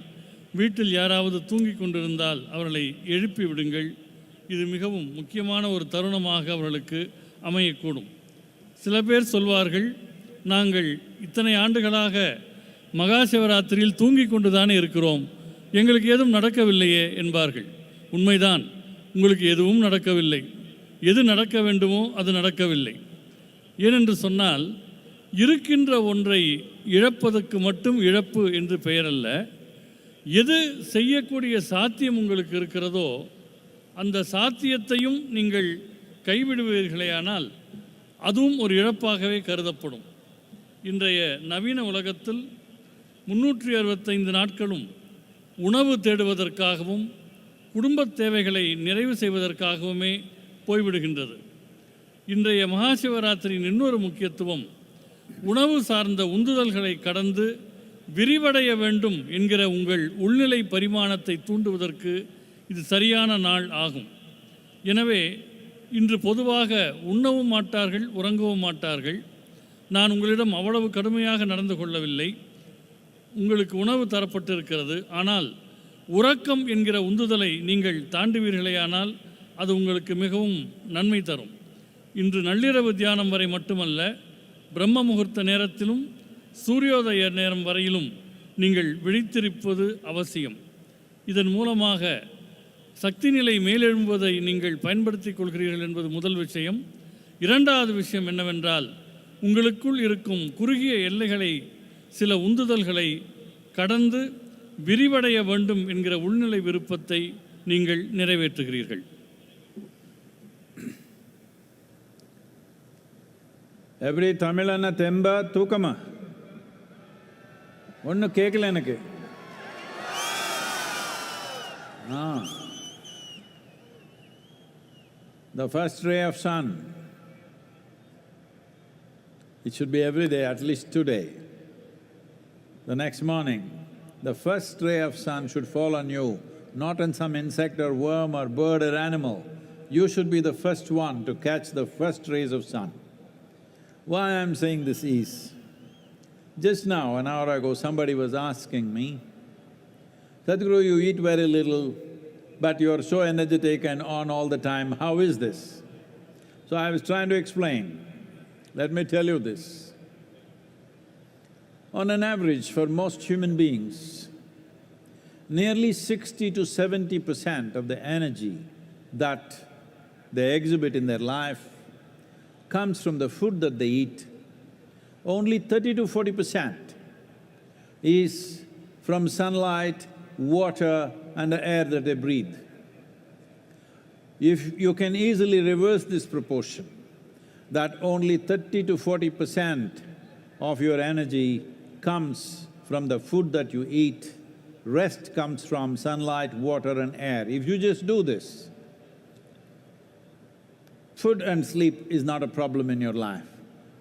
வீட்டில் யாராவது தூங்கிக் கொண்டிருந்தால் அவர்களை எழுப்பி விடுங்கள். இது மிகவும் முக்கியமான ஒரு தருணமாக அவர்களுக்கு அமையக்கூடும். சில பேர் சொல்வார்கள், நாங்கள் இத்தனை ஆண்டுகளாக மகாசிவராத்திரியில் தூங்கிக் கொண்டு தானே இருக்கிறோம், எங்களுக்கு எதுவும் நடக்கவில்லையே என்பார்கள். உண்மைதான், உங்களுக்கு எதுவும் நடக்கவில்லை. எது நடக்க வேண்டுமோ அது நடக்கவில்லை. ஏனென்று சொன்னால், இருக்கின்ற ஒன்றை இழப்பதற்கு மட்டும் இழப்பு என்று பெயரல்ல. எது செய்யக்கூடிய சாத்தியம் உங்களுக்கு இருக்கிறதோ அந்த சாத்தியத்தையும் நீங்கள் கைவிடுவீர்களேயானால் அதுவும் ஒரு இழப்பாகவே கருதப்படும். இன்றைய நவீன உலகத்தில் 365 நாட்களும் உணவு தேடுவதற்காகவும் குடும்பத் தேவைகளை நிறைவு செய்வதற்காகவுமே போய்விடுகின்றது. இன்றைய மகாசிவராத்திரியின் இன்னொரு முக்கியத்துவம் உணவு சார்ந்த உந்துதல்களை கடந்து விரிவடைய வேண்டும் என்கிற உங்கள் உள்நிலை பரிமாணத்தை தூண்டுவதற்கு இது சரியான நாள் ஆகும். எனவே இன்று பொதுவாக உண்ணவும் மாட்டார்கள், உறங்கவும் மாட்டார்கள். நான் உங்களிடம் அவ்வளவு கடுமையாக நடந்து கொள்ளவில்லை. உங்களுக்கு உணவு தரப்பட்டிருக்கிறது. ஆனால் உறக்கம் என்கிற உந்துதலை நீங்கள் தாண்டுவீர்களேயானால் அது உங்களுக்கு மிகவும் நன்மை தரும். இன்று நள்ளிரவு தியானம் வரை மட்டுமல்ல, பிரம்ம முகூர்த்த நேரத்திலும் சூரியோதய நேரம் வரையிலும் நீங்கள் விழித்திருப்பது அவசியம். இதன் மூலமாக சக்தி நிலை மேலெழும்புவதை நீங்கள் பயன்படுத்திக் கொள்கிறீர்கள் என்பது முதல் விஷயம். இரண்டாவது விஷயம் என்னவென்றால், உங்களுக்குள் இருக்கும் குறுகிய எல்லைகளை, சில உந்துதல்களை கடந்து விரிவடைய வேண்டும் என்கிற உள்நிலை விருப்பத்தை நீங்கள் நிறைவேற்றுகிறீர்கள். எப்படி தமிழன தெம்பா தூக்கமா? ஒன்றும் கேட்கல எனக்கு. The first ray of sun, it should be every day, at least today. The next morning, the first ray of sun should fall on you, not on some insect or worm or bird or animal. You should be the first one to catch the first rays of sun. Why I'm saying this is, just now, an hour ago, somebody was asking me, Sadhguru, you eat very little, but you're so energetic and on all the time, how is this? So I was trying to explain. Let me tell you this. On an average, for most human beings, nearly 60 to 70% of the energy that they exhibit in their life comes from the food that they eat. Only 30 to 40% is from sunlight, water and the air that they breathe. If you can easily reverse this proportion, that only 30 to 40% of your energy comes from the food that you eat, rest comes from sunlight, water and air. If you just do this, food and sleep is not a problem in your life.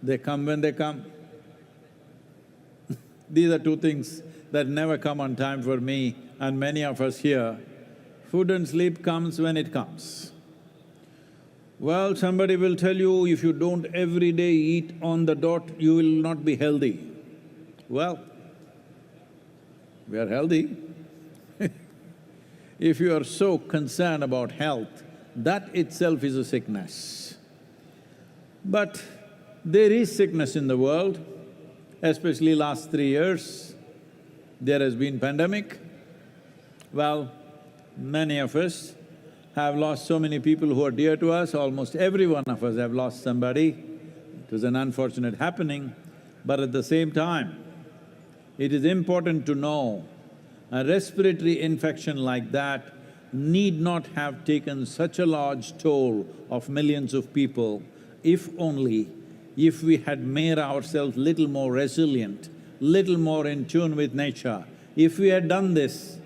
They come when they come. These are two things that never come on time for me and many of us here. Food and sleep comes when it comes. Well, somebody will tell you, if you don't every day eat on the dot, you will not be healthy. Well, we are healthy. If you are so concerned about health, that itself is a sickness. But there is sickness in the world, especially last 3 years. There has been pandemic. Well, many of us have lost so many people who are dear to us. Almost every one of us have lost somebody. It was an unfortunate happening, but at the same time, it is important to know a respiratory infection like that need not have taken such a large toll of millions of people if only if we had made ourselves little more resilient, little more in tune with nature. If we had done this,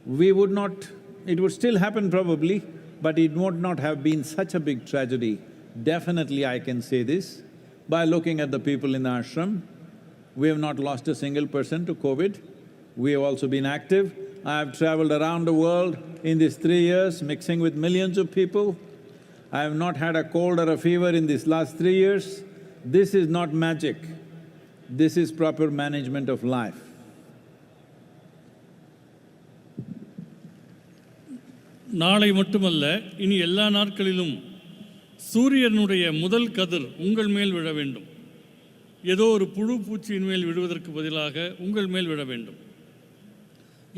we would not… it would still happen probably, but it would not have been such a big tragedy. Definitely I can say this, by looking at the people in the ashram, we have not lost a single person to COVID. We have also been active. I have travelled around the world in these 3 years, mixing with millions of people. I have not had a cold or a fever in these last 3 years. This is not magic. This is proper management of life. நாளை மட்டுமல்ல, இனி எல்லா நாட்களிலும் சூரியனுடைய முதல் கதிர் உங்கள் மேல் விழ வேண்டும். ஏதோ ஒரு புழு பூச்சியின் மேல் விடுவதற்கு பதிலாக உங்கள் மேல் விழ வேண்டும்.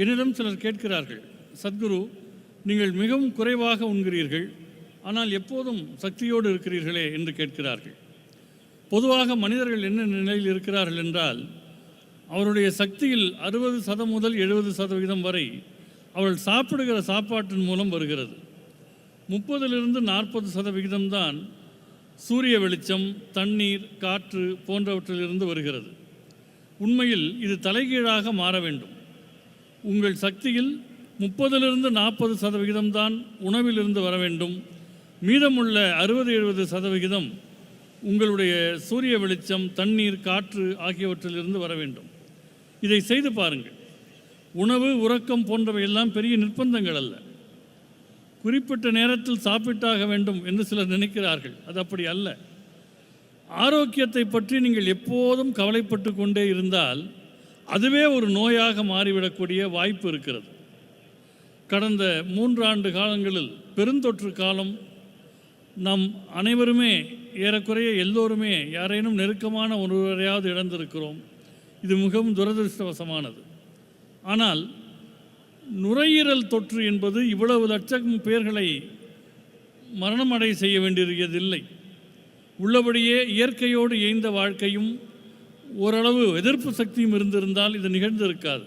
என்னிடம் சிலர் கேட்கிறார்கள், சத்குரு, நீங்கள் மிகவும் குறைவாக உண்கிறீர்கள், ஆனால் எப்போதும் சக்தியோடு இருக்கிறீர்களே என்று கேட்கிறார்கள். பொதுவாக மனிதர்கள் என்ன நிலையில் இருக்கிறார்கள் என்றால், அவருடைய சக்தியில் 60% முதல் 70% வரை அவள் சாப்பிடுகிற சாப்பாட்டின் மூலம் வருகிறது. 30லிருந்து 40% தான் சூரிய வெளிச்சம், தண்ணீர், காற்று போன்றவற்றிலிருந்து வருகிறது. உண்மையில் இது தலைகீழாக மாற வேண்டும். உங்கள் சக்தியில் 30லிருந்து 40% தான் உணவிலிருந்து வர வேண்டும். மீதமுள்ள 60-70% உங்களுடைய சூரிய வெளிச்சம், தண்ணீர், காற்று ஆகியவற்றிலிருந்து வர வேண்டும். இதை செய்து பாருங்கள். உணவு, உறக்கம் போன்றவையெல்லாம் பெரிய நிர்பந்தங்கள் அல்ல. குறிப்பிட்ட நேரத்தில் சாப்பிட்டாக வேண்டும் என்று சிலர் நினைக்கிறார்கள். அது அப்படி அல்ல. ஆரோக்கியத்தை பற்றி நீங்கள் எப்போதும் கவலைப்பட்டு கொண்டே இருந்தால் அதுவே ஒரு நோயாக மாறிவிடக்கூடிய வாய்ப்பு இருக்கிறது. கடந்த 3 ஆண்டு காலங்களில் பெருந்தொற்று காலம், நாம் அனைவருமே ஏறக்குறைய எல்லோருமே யாரேனும் நெருக்கமான ஒருவரையாவது இழந்திருக்கிறோம். இது மிகவும் துரதிருஷ்டவசமானது. ஆனால் நுரையீரல் தொற்று என்பது இவ்வளவு லட்சம் பேர்களை மரணமடை செய்ய வேண்டியதில்லை. உள்ளபடியே இயற்கையோடு இயைந்த வாழ்க்கையும் ஓரளவு எதிர்ப்பு சக்தியும் இருந்திருந்தால் இது நிகழ்ந்திருக்காது.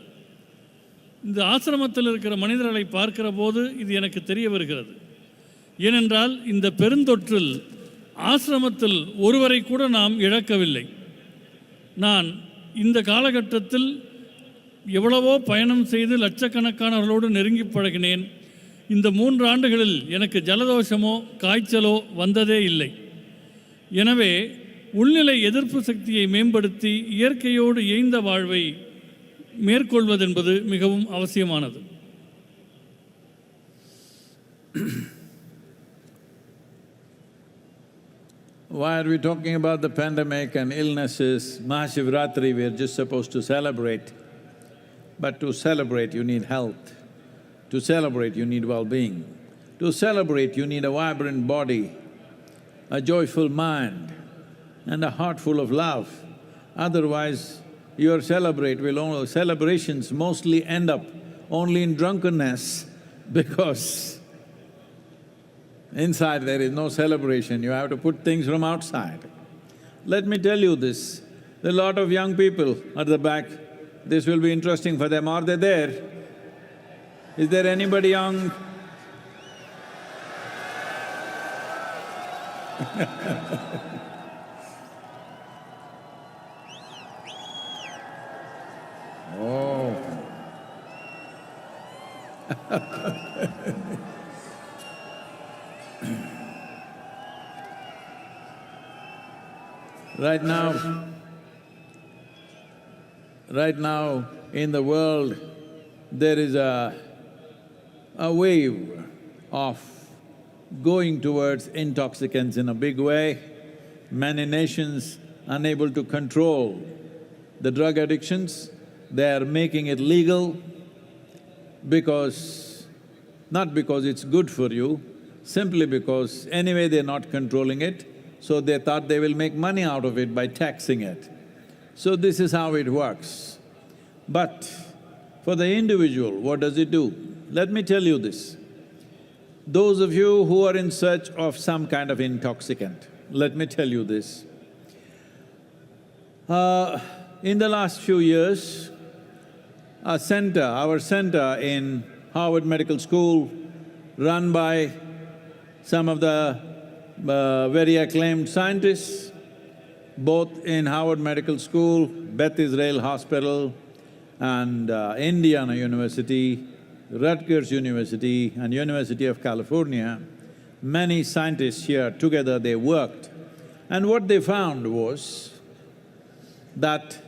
இந்த ஆசிரமத்தில் இருக்கிற மனிதர்களை பார்க்கிற போது இது எனக்கு தெரிய வருகிறது. ஏனென்றால் இந்த பெருந்தொற்றில் ஆசிரமத்தில் ஒருவரை கூட நாம் இழக்கவில்லை. நான் இந்த காலகட்டத்தில் எவ்வளவோ பயணம் செய்து லட்சக்கணக்கானவர்களோடு நெருங்கி பழகினேன். இந்த 3 ஆண்டுகளில் எனக்கு ஜலதோஷமோ காய்ச்சலோ வந்ததே இல்லை. எனவே உள்நிலை எதிர்ப்பு சக்தியை மேம்படுத்தி இயற்கையோடு இயைந்த வாழ்வை மேற்கொள்வதென்பது மிகவும் அவசியமானது. Why are we talking about the pandemic and illnesses? MahaShivRatri we are just supposed to celebrate. But to celebrate you need health. To celebrate you need well-being. To celebrate you need a vibrant body, a joyful mind and a heart full of love. Otherwise, your celebrations mostly end up only in drunkenness because inside there is no celebration, you have to put things from outside. Let me tell you this, there are a lot of young people at the back. This will be interesting for them. Are they there? Is there anybody young? Oh. Right now in the world, there is a wave of going towards intoxicants in a big way. Many nations unable to control the drug addictions, they are making it legal not because it's good for you, simply because anyway they're not controlling it, so they thought they will make money out of it by taxing it. So this is how it works. But for the individual, what does it do? Let me tell you this. Those of you who are in search of some kind of intoxicant, let me tell you this. In the last few years, our center in Harvard Medical School, run by some of the very acclaimed scientists, both in Harvard Medical School, Beth Israel Hospital and Indiana University, Rutgers University and University of California, many scientists here together they worked. And what they found was that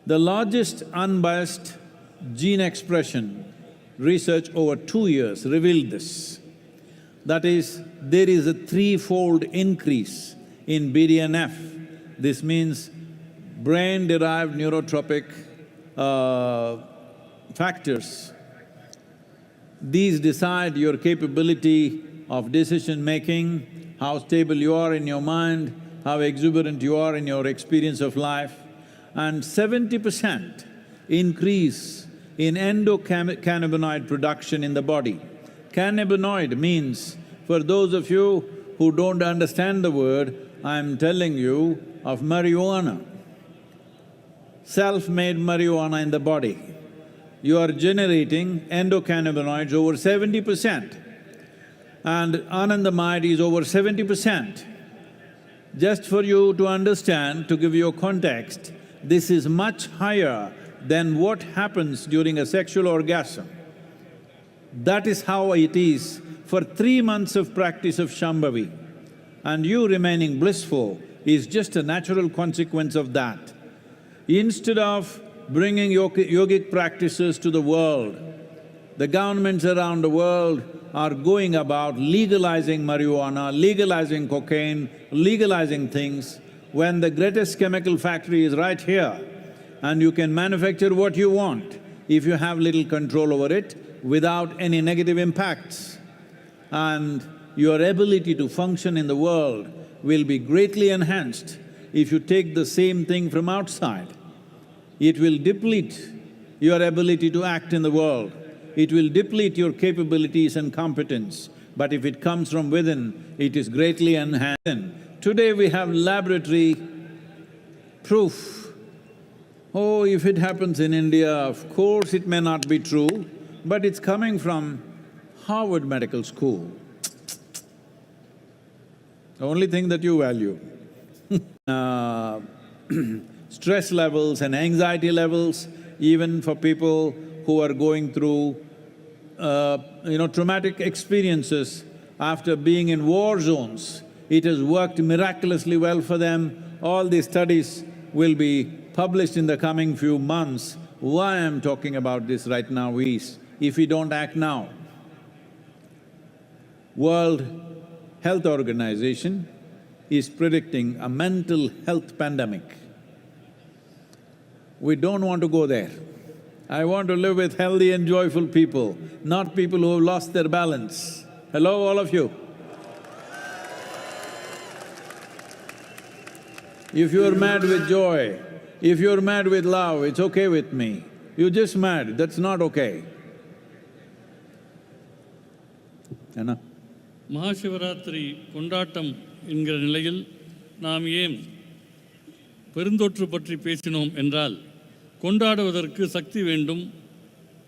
the largest unbiased gene expression research over 2 years revealed this. That is, there is a 3-fold increase in BDNF. This means brain-derived neurotropic factors. These decide your capability of decision-making, how stable you are in your mind, how exuberant you are in your experience of life, and 70% increase in endocannabinoid production in the body. Cannabinoid means, for those of you who don't understand the word, I'm telling you of marijuana. Self-made marijuana in the body. You are generating endocannabinoids over 70%, and anandamide is over 70%. Just for you to understand, to give you a context, this is much higher than what happens during a sexual orgasm. That is how it is for 3 months of practice of Shambhavi. And you remaining blissful is just a natural consequence of that. Instead of bringing yogic practices to the world, the governments around the world are going about legalizing marijuana, legalizing cocaine, legalizing things, when the greatest chemical factory is right here, and you can manufacture what you want if you have little control over it without any negative impacts. And your ability to function in the world will be greatly enhanced if you take the same thing from outside. It will deplete your ability to act in the world. It will deplete your capabilities and competence. But if it comes from within, it is greatly enhanced. Today we have laboratory proof. Oh, if it happens in India, of course it may not be true, but it's coming from Harvard Medical School. The only thing that you value. Stress levels and anxiety levels, even for people who are going through traumatic experiences after being in war zones, it has worked miraculously well for them. All these studies will be published in the coming few months. Why I'm talking about this right now is, if we don't act now, World Health Organization is predicting a mental health pandemic. We don't want to go there. I want to live with healthy and joyful people, not people who have lost their balance. Hello, all of you. If you're mad with joy, if you're mad with love, it's okay with me. You're just mad, that's not okay. Anna? Mahashivratri கொண்டாட்டம் என்கிற நிலையில் நாம் ஏன் பெருந்தொற்று பற்றி பேசினோம் என்றால், கொண்டாடுவதற்கு சக்தி வேண்டும்,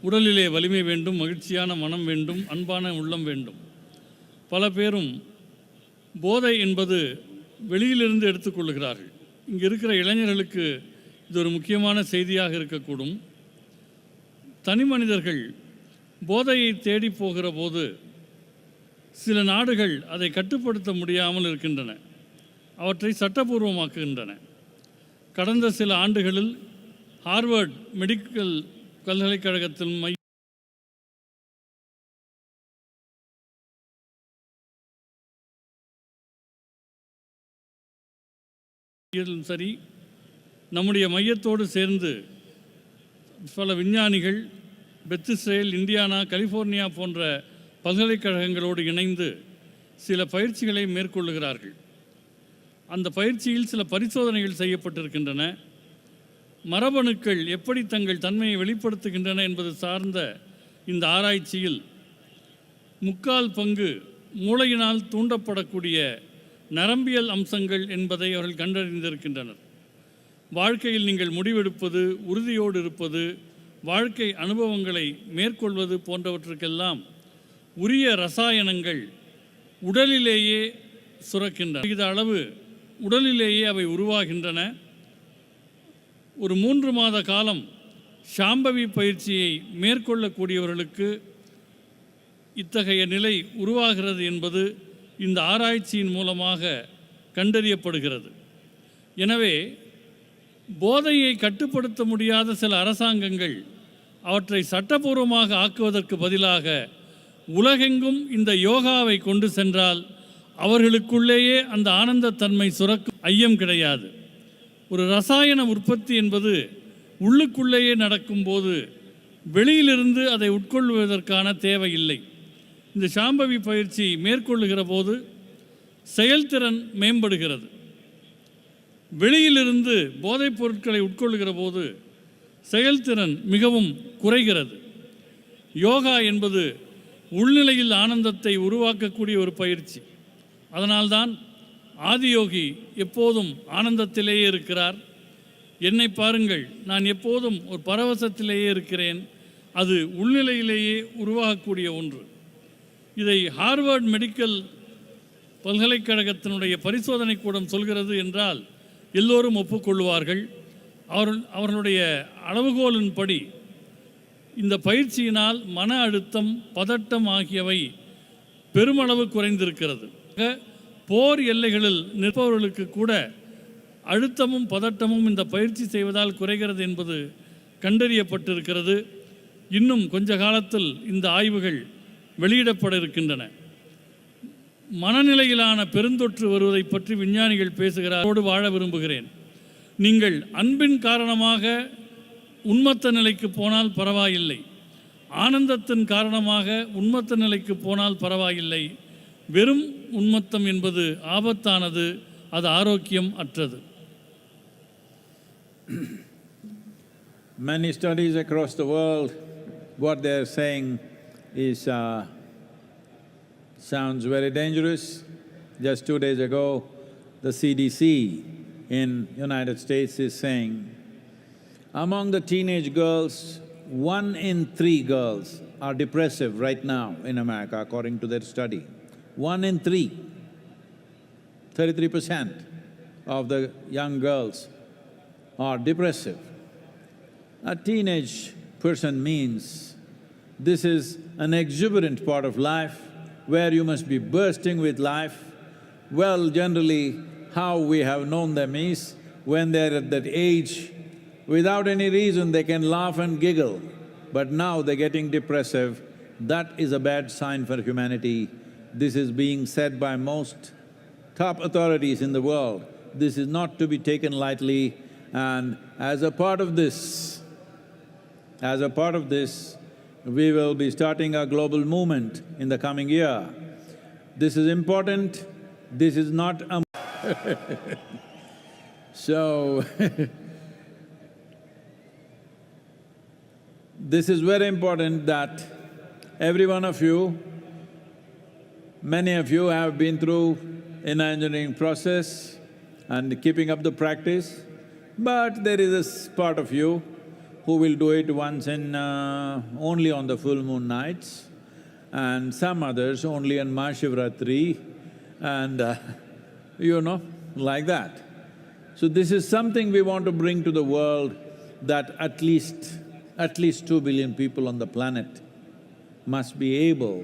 உடலிலே வலிமை வேண்டும், மகிழ்ச்சியான மனம் வேண்டும், அன்பான உள்ளம் வேண்டும். பல பேரும் போதை என்பது வெளியிலிருந்து எடுத்துக்கொள்கிறார்கள். இங்கே இருக்கிற இளைஞர்களுக்கு இது ஒரு முக்கியமான செய்தியாக இருக்கக்கூடும். தனி மனிதர்கள் போதையை தேடி போகிற போது சில நாடுகள் அதை கட்டுப்படுத்த முடியாமல் இருக்கின்றன, அவற்றை சட்டபூர்வமாக்குகின்றன. கடந்த சில ஆண்டுகளில் ஹார்வர்ட் மெடிக்கல் பல்கலைக்கழகத்தில் சரி, நம்முடைய மையத்தோடு சேர்ந்து பல விஞ்ஞானிகள் பெத் இஸ்ரேல், இந்தியானா, கலிஃபோர்னியா போன்ற பல்கலைக்கழகங்களோடு இணைந்து சில பயிற்சிகளை மேற்கொள்ளுகிறார்கள். அந்த பயிற்சியில் சில பரிசோதனைகள் செய்யப்பட்டிருக்கின்றன. மரபணுக்கள் எப்படி தங்கள் தன்மையை வெளிப்படுத்துகின்றன என்பது சார்ந்த இந்த ஆராய்ச்சியில் 3/4 பங்கு மூளையினால் தூண்டப்படக்கூடிய நரம்பியல் அம்சங்கள் என்பதை அவர்கள் கண்டறிந்திருக்கின்றனர். வாழ்க்கையில் நீங்கள் முடிவெடுப்பது, உறுதியோடு இருப்பது, வாழ்க்கை அனுபவங்களை மேற்கொள்வது போன்றவற்றுக்கெல்லாம் உரிய ரசாயனங்கள் உடலிலேயே சுரக்கின்றன. இந்த அளவு உடலிலேயே அவை உருவாகின்றன. ஒரு 3 மாத காலம் ஷாம்பவி பயிற்சியை மேற்கொள்ளக்கூடியவர்களுக்கு இத்தகைய நிலை உருவாகிறது என்பது இந்த ஆராய்ச்சியின் மூலமாக கண்டறியப்படுகிறது. எனவே போதையை கட்டுப்படுத்த முடியாத சில அரசாங்கங்கள் அவற்றை சட்டபூர்வமாக ஆக்குவதற்கு பதிலாக உலகெங்கும் இந்த யோகாவை கொண்டு சென்றால் அவர்களுக்குள்ளேயே அந்த ஆனந்தத்தன்மை சுரக்கும் ஐயம் கிடையாது. ஒரு ரசாயன உற்பத்தி என்பது உள்ளுக்குள்ளேயே நடக்கும்போது வெளியிலிருந்து அதை உட்கொள்வதற்கான தேவை இல்லை. இந்த சாம்பவி பயிற்சி மேற்கொள்ளுகிற போது செயல்திறன் மேம்படுகிறது. வெளியிலிருந்து போதைப் பொருட்களை உட்கொள்ளுகிற போது செயல்திறன் மிகவும் குறைகிறது. யோகா என்பது உள்நிலையில் ஆனந்தத்தை உருவாக்கக்கூடிய ஒரு பயிற்சி. அதனால்தான் ஆதியோகி எப்போதும் ஆனந்தத்திலேயே இருக்கிறார். என்னை பாருங்கள், நான் எப்போதும் ஒரு பரவசத்திலேயே இருக்கிறேன். அது உள்நிலையிலேயே உருவாகக்கூடிய ஒன்று. இதை ஹார்வர்ட் மெடிக்கல் பல்கலைக்கழகத்தினுடைய பரிசோதனை கூடம் சொல்கிறது என்றால் எல்லோரும் ஒப்புக்கொள்வார்கள். அவர்களுடைய அளவுகோலின்படி இந்த பயிற்சியினால் மன அழுத்தம், பதட்டம் ஆகியவை பெருமளவு குறைந்திருக்கிறது. போர் எல்லைகளில் நிற்பவர்களுக்கு கூட அழுத்தமும் பதட்டமும் இந்த பயிற்சி செய்வதால் குறைகிறது என்பது கண்டறியப்பட்டிருக்கிறது. இன்னும் கொஞ்ச காலத்தில் இந்த ஆய்வுகள் வெளியிடப்பட இருக்கின்றன. மனநிலையிலான பெருந்தொற்று வருவதை பற்றி விஞ்ஞானிகள் பேசுகிறாரோடு வாழ விரும்புகிறேன். நீங்கள் அன்பின் காரணமாக உன்மத்த நிலைக்கு போனால் பரவாயில்லை, ஆனந்தத்தின் காரணமாக உன்மத்த நிலைக்கு போனால் பரவாயில்லை. வெறும் உன்மத்தம் என்பது ஆபத்தானது, அது ஆரோக்கியம் அற்றது. Many studies across the world, what they are saying is sounds very dangerous. Just 2 days ago, the CDC in United States is saying, among the teenage girls, 1 in 3 girls are depressive right now in America, according to their study. 1 in 3, 33% of the young girls are depressive. A teenage person means this is an exuberant part of life where you must be bursting with life. Well, generally, how we have known them is when they're at that age, without any reason they can laugh and giggle, but now they're getting depressive. That is a bad sign for humanity. This is being said by most top authorities in the world. This is not to be taken lightly, and as a part of this, we will be starting a global movement in the coming year. This is important, this is not a so this is very important that every one of you, many of you have been through an engineering process and keeping up the practice, but there is a part of you who will do it once in… only on the full moon nights, and some others only on MahaShivRatri, and like that. So this is something we want to bring to the world, that at least 2 billion people on the planet must be able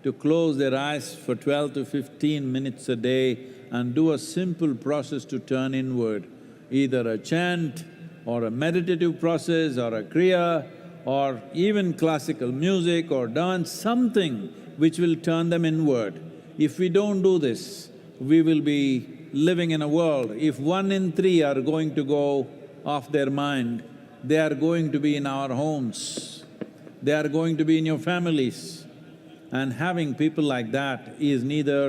to close their eyes for 12 to 15 minutes a day and do a simple process to turn inward, either a chant or a meditative process or a kriya or even classical music or dance, something which will turn them inward. If we don't do this, we will be living in a world… if 1 in 3 are going to go off their mind, they are going to be in our homes, they are going to be in your families. And having people like that is neither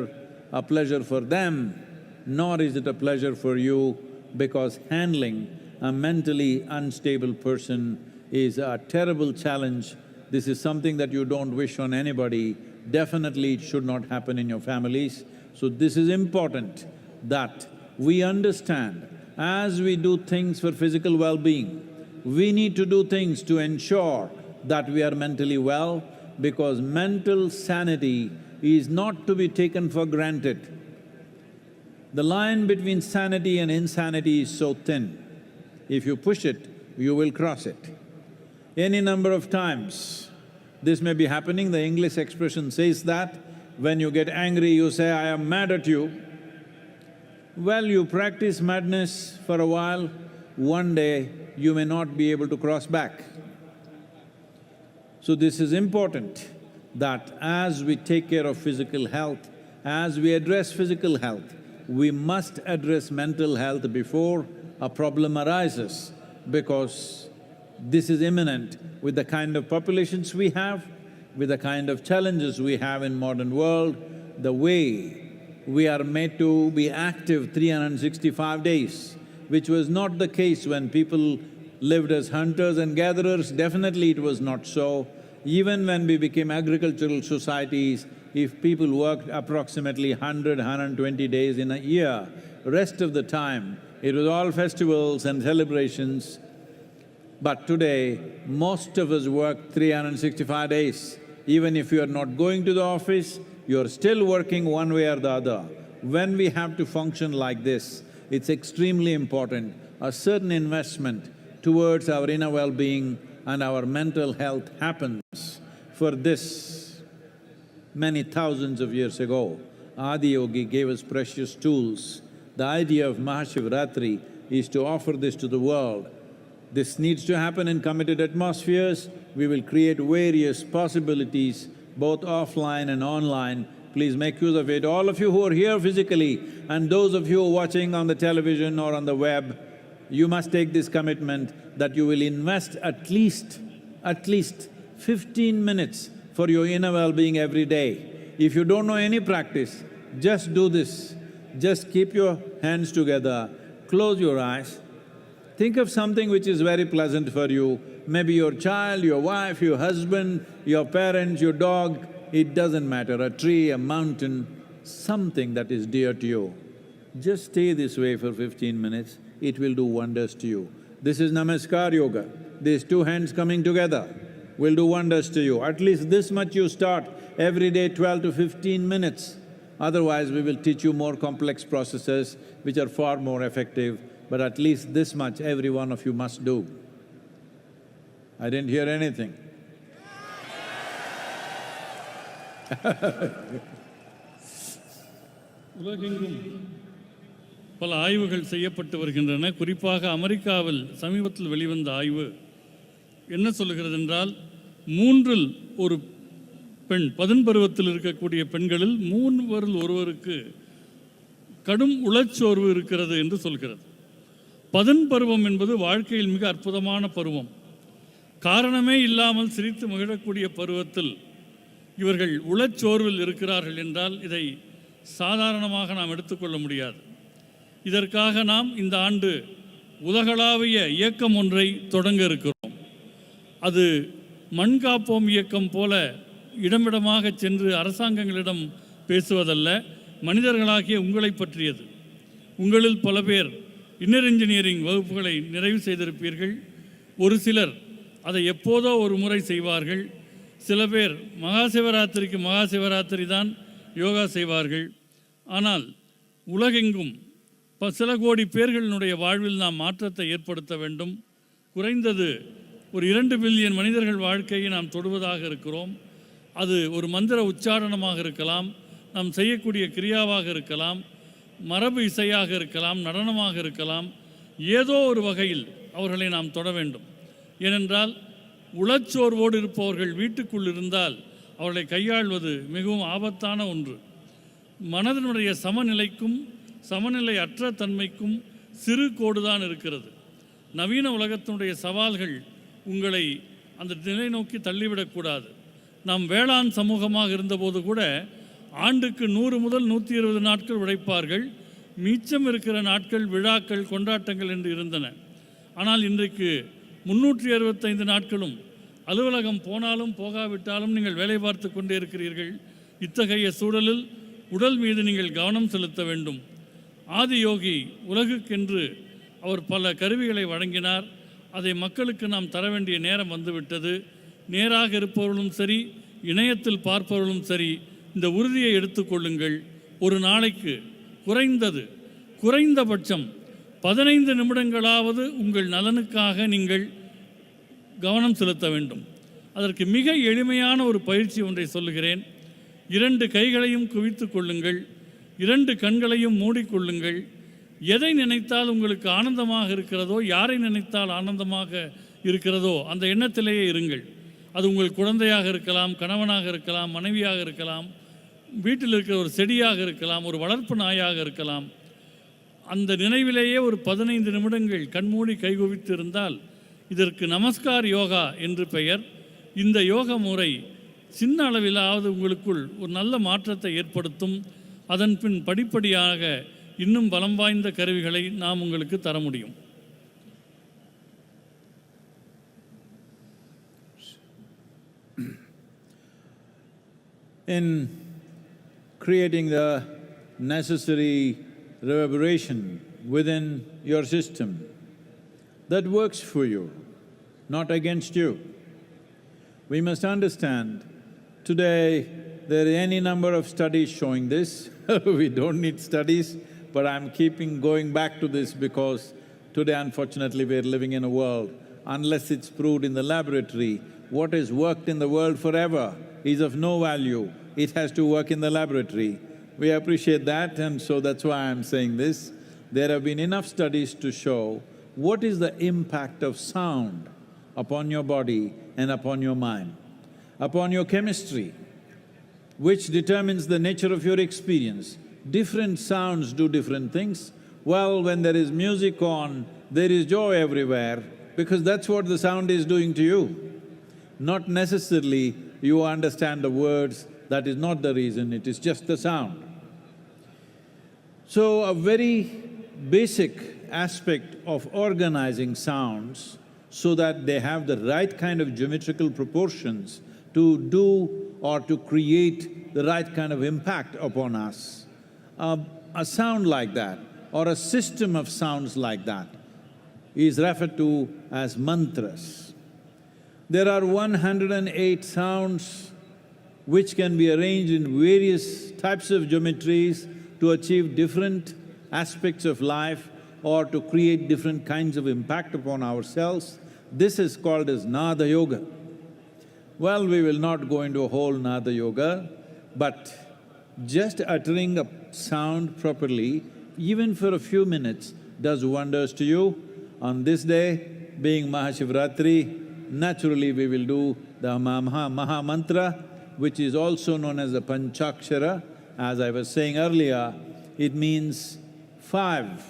a pleasure for them, nor is it a pleasure for you, because handling a mentally unstable person is a terrible challenge. This is something that you don't wish on anybody. Definitely it should not happen in your families. So this is important that we understand, as we do things for physical well-being, we need to do things to ensure that we are mentally well, because mental sanity is not to be taken for granted. The line between sanity and insanity is so thin. If you push it, you will cross it. Any number of times this may be happening. The English expression says that when you get angry, you say, "I am mad at you." Well, you practice madness for a while, one day you may not be able to cross back. So this is important, that as we take care of physical health, as we address physical health, we must address mental health before a problem arises, because this is imminent with the kind of populations we have, with the kind of challenges we have in modern world, the way we are made to be active 365 days, which was not the case when people lived as hunters and gatherers? Definitely it was not so. Even when we became agricultural societies, if people worked approximately 100, 120 days in a year, rest of the time it was all festivals and celebrations. But today, most of us work 365 days. Even if you are not going to the office, you're still working one way or the other. When we have to function like this, it's extremely important, a certain investment towards our inner well-being and our mental health happens. For this, many thousands of years ago, Adi Yogi gave us precious tools. The idea of MahaShivRatri is to offer this to the world. This needs to happen in committed atmospheres. We will create various possibilities, both offline and online. Please make use of it. All of you who are here physically and those of you who are watching on the television or on the web, you must take this commitment that you will invest at least 15 minutes for your inner well-being every day. If you don't know any practice, just do this. Just keep your hands together, close your eyes, think of something which is very pleasant for you, maybe your child, your wife, your husband, your parents, your dog, it doesn't matter, a tree, a mountain, something that is dear to you. Just stay this way for 15 minutes, it will do wonders to you. This is Namaskar Yoga. These two hands coming together will do wonders to you. At least this much you start, every day 12 to 15 minutes. Otherwise, we will teach you more complex processes which are far more effective, but at least this much every one of you must do. I didn't hear anything. உலகெங்கும் பல ஆய்வுகள் செய்யப்பட்டு வருகின்றன. குறிப்பாக அமெரிக்காவில் சமீபத்தில் வெளிவந்த ஆய்வு என்ன சொல்லுகிறது என்றால், 3இல் ஒரு பெண், 10 பருவத்தில் இருக்கக்கூடிய பெண்களில் 3 ஒருவருக்கு கடும் உளச்சோர்வு இருக்கிறது என்று சொல்கிறது. 10 பருவம் என்பது வாழ்க்கையில் மிக அற்புதமான பருவம். காரணமே இல்லாமல் சிரித்து மகிழக்கூடிய பருவத்தில் இவர்கள் உளச்சோர்வில் இருக்கிறார்கள் என்றால் இதை சாதாரணமாக நாம் எடுத்துக்கொள்ள முடியாது. இதற்காக நாம் இந்த ஆண்டு உலகளாவிய இயக்கம் ஒன்றை தொடங்க இருக்கிறோம். அது மண்காப்போம் இயக்கம் போல இடமிடமாக சென்று அரசாங்கங்களிடம் பேசுவதல்ல, மனிதர்களாகிய உங்களை பற்றியது. உங்களில் பல பேர் இன்னர் இன்ஜினியரிங் வகுப்புகளை நிறைவு செய்திருப்பீர்கள். ஒரு சிலர் அதை எப்போதோ ஒரு முறை செய்வார்கள். சில பேர் மகாசிவராத்திரிக்கு மகாசிவராத்திரி தான் யோகா செய்வார்கள். ஆனால் உலகெங்கும் சில கோடி பேர்களினுடைய வாழ்வில் நாம் மாற்றத்தை ஏற்படுத்த வேண்டும். குறைந்தது ஒரு 2 பில்லியன் மனிதர்கள் வாழ்க்கையை நாம் தொடுவதாக இருக்கிறோம். அது ஒரு மந்திர உச்சாரணமாக இருக்கலாம், நாம் செய்யக்கூடிய கிரியாவாக இருக்கலாம், மரபு இசையாக இருக்கலாம், நடனமாக இருக்கலாம். ஏதோ ஒரு வகையில் அவர்களை நாம் தொட வேண்டும். ஏனென்றால் உளச்சோர்வோடு இருப்பவர்கள் வீட்டுக்குள் இருந்தால் அவர்களை கையாள்வது மிகவும் ஆபத்தான ஒன்று. மனதினுடைய சமநிலைக்கும் சமநிலை அற்ற தன்மைக்கும் சிறு கோடுதான் இருக்கிறது. நவீன உலகத்தினுடைய சவால்கள் உங்களை அந்த நிலை நோக்கி தள்ளிவிடக்கூடாது. நாம் வேளாண் சமூகமாக இருந்தபோது கூட ஆண்டுக்கு 100 முதல் 120 நாட்கள் உழைப்பார்கள். மிச்சம் இருக்கிற நாட்கள் விழாக்கள், கொண்டாட்டங்கள் என்று இருந்தன. ஆனால் இன்றைக்கு 365 நாட்களும் அலுவலகம் போனாலும் போகாவிட்டாலும் நீங்கள் வேலை பார்த்து கொண்டே இருக்கிறீர்கள். இத்தகைய சூழலில் உடல் மீது நீங்கள் கவனம் செலுத்த வேண்டும். ஆதி யோகி உலகுக்கென்று அவர் பல கருவிகளை வழங்கினார். அதை மக்களுக்கு நாம் தர வேண்டிய நேரம் வந்துவிட்டது. நேராக இருப்பவர்களும் சரி, இணையத்தில் பார்ப்பவர்களும் சரி, இந்த உறுதியை எடுத்துக்கொள்ளுங்கள். ஒரு நாளைக்கு குறைந்தபட்சம் 15 நிமிடங்களாவது உங்கள் நலனுக்காக நீங்கள் கவனம் செலுத்த வேண்டும். அதற்கு மிக எளிமையான ஒரு பயிற்சி ஒன்றை சொல்லுகிறேன். 2 கைகளையும் குவித்து கொள்ளுங்கள், 2 கண்களையும் மூடிக்கொள்ளுங்கள். எதை நினைத்தால் உங்களுக்கு ஆனந்தமாக இருக்கிறதோ, யாரை நினைத்தால் ஆனந்தமாக இருக்கிறதோ அந்த எண்ணத்திலேயே இருங்கள். அது உங்கள் குழந்தையாக இருக்கலாம், கணவனாக இருக்கலாம், மனைவியாக இருக்கலாம், வீட்டில் இருக்கிற ஒரு செடியாக இருக்கலாம், ஒரு வளர்ப்பு நாயாக இருக்கலாம். அந்த நினைவிலேயே ஒரு 15 நிமிடங்கள் கண்மூடி கைகுவித்து இருந்தால் இதற்கு நமஸ்கார் யோகா என்று பெயர். இந்த யோக முறை சின்ன அளவிலாவது உங்களுக்குள் ஒரு நல்ல மாற்றத்தை ஏற்படுத்தும். அதன் பின் படிப்படியாக இன்னும் பலம் வாய்ந்த கருவிகளை நாம் உங்களுக்கு தர முடியும். in creating the necessary reverberation within your system that works for you, not against you. We must understand, today there are any number of studies showing this. We don't need studies, but I'm going back to this because today unfortunately we're living in a world, unless it's proved in the laboratory, what has worked in the world forever is of no value. It has to work in the laboratory. We appreciate that, and so that's why I'm saying this. There have been enough studies to show what is the impact of sound upon your body and upon your mind, upon your chemistry, which determines the nature of your experience. Different sounds do different things. Well, when there is music on, there is joy everywhere because that's what the sound is doing to you. Not necessarily you understand the words, that is not the reason, it is just the sound. So, a very basic aspect of organizing sounds so that they have the right kind of geometrical proportions to do or to create the right kind of impact upon us. A sound like that or a system of sounds like that is referred to as mantras. There are 108 sounds which can be arranged in various types of geometries to achieve different aspects of life or to create different kinds of impact upon ourselves. This is called as Nada Yoga. Well, we will not go into a whole Nada Yoga, but just uttering a sound properly, even for a few minutes, does wonders to you. On this day, being MahaShivRatri, naturally we will do the Maha Mantra, which is also known as the Panchakshara. As I was saying earlier, it means 5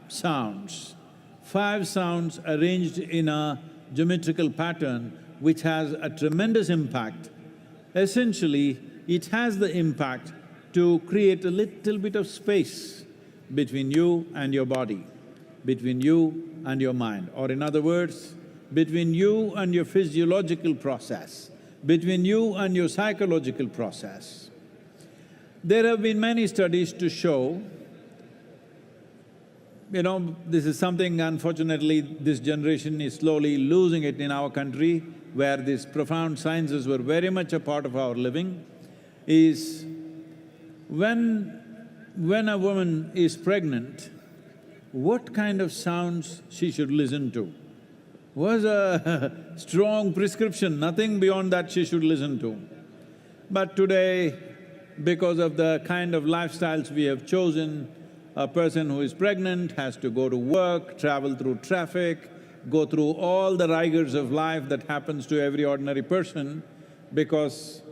sounds. 5 sounds arranged in a geometrical pattern which has a tremendous impact. Essentially, it has the impact to create a little bit of space between you and your body, between you and your mind, or in other words, between you and your physiological process, between you and your psychological process. There have been many studies to show, this is something unfortunately this generation is slowly losing it in our country, where these profound sciences were very much a part of our living, is when a woman is pregnant, what kind of sounds she should listen to was a strong prescription, nothing beyond that she should listen to. But today, because of the kind of lifestyles we have chosen, a person who is pregnant has to go to work, travel through traffic, go through all the rigors of life that happens to every ordinary person, because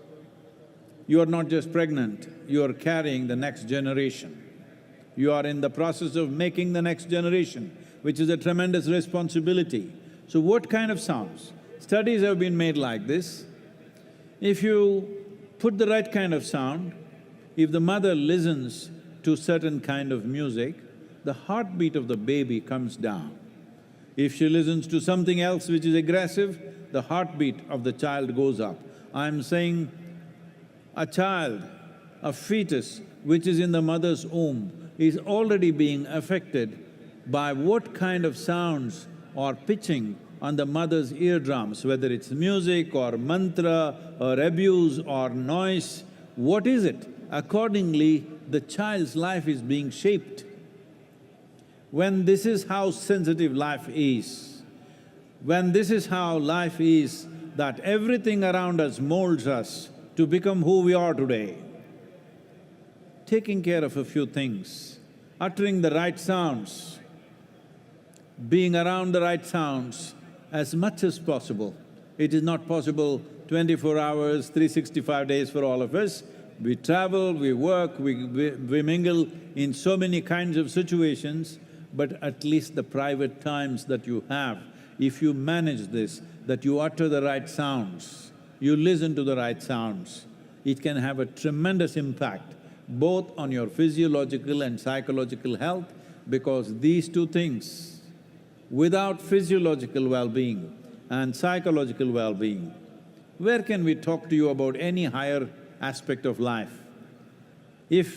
you are not just pregnant, you are carrying the next generation. You are in the process of making the next generation, which is a tremendous responsibility. So what kind of sounds? Studies have been made like this. If you put the right kind of sound, if the mother listens to certain kind of music, the heartbeat of the baby comes down. If she listens to something else which is aggressive, the heartbeat of the child goes up. I'm saying a child, a fetus which is in the mother's womb is already being affected by what kind of sounds or pitching on the mother's eardrums, whether it's music or mantra or abuse or noise, what is it? Accordingly, the child's life is being shaped. When this is how sensitive life is, when this is how life is, that everything around us molds us to become who we are today, taking care of a few things, uttering the right sounds, being around the right sounds as much as possible. It is not possible 24 hours, 365 days for all of us. We travel, we work, we mingle in so many kinds of situations, but at least the private times that you have, if you manage this, that you utter the right sounds, you listen to the right sounds, it can have a tremendous impact both on your physiological and psychological health, because these two things, without physiological well-being and psychological well-being, where can we talk to you about any higher aspect of life. If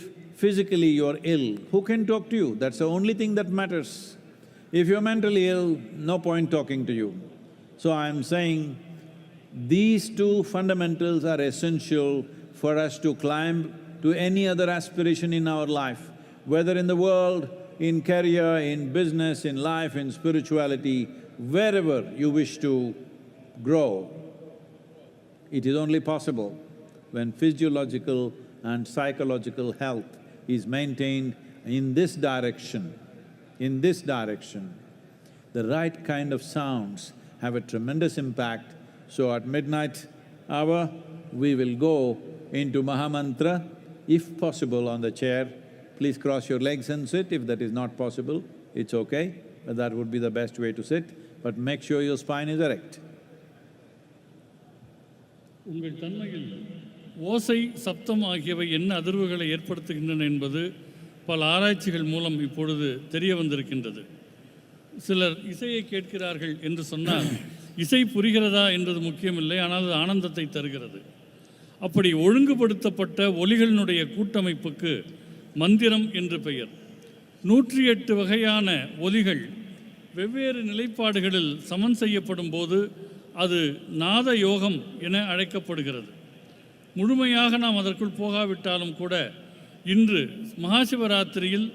physically you're ill, who can talk to you? That's the only thing that matters. If you're mentally ill, no point talking to you. So I'm saying these two fundamentals are essential for us to climb to any other aspiration in our life, whether in the world, in career, in business, in life, in spirituality, wherever you wish to grow. It is only possible when physiological and psychological health is maintained in this direction. In this direction, the right kind of sounds have a tremendous impact. So at midnight hour, we will go into Mahamantra, if possible on the chair. Please cross your legs and sit. If that is not possible, it's okay, but that would be the best way to sit. But make sure your spine is erect. உங்கள் தன்மையில் ஓசை, சப்தம் ஆகியவை என்ன அதிர்வுகளை ஏற்படுத்துகின்றன என்பது பல ஆராய்ச்சிகள் மூலம் இப்பொழுது தெரிய வந்திருக்கின்றது. சிலர் இசையை கேட்கிறார்கள் என்று சொன்னால் இசை புரிகிறதா என்பது முக்கியமில்லை, ஆனால் அது ஆனந்தத்தை தருகிறது. அப்படி ஒழுங்குபடுத்தப்பட்ட ஒலிகளினுடைய கூட்டமைப்புக்கு மந்திரம் என்று பெயர். 108 வகையான ஒலிகள் வெவ்வேறு நிலைப்பாடுகளில் சமன் செய்யப்படும் போது அது நாத யோகம் என அழைக்கப்படுகிறது. முழுமையாக நாம் அதற்குள் போகாவிட்டாலும் கூட இன்று மகாசிவராத்திரியில்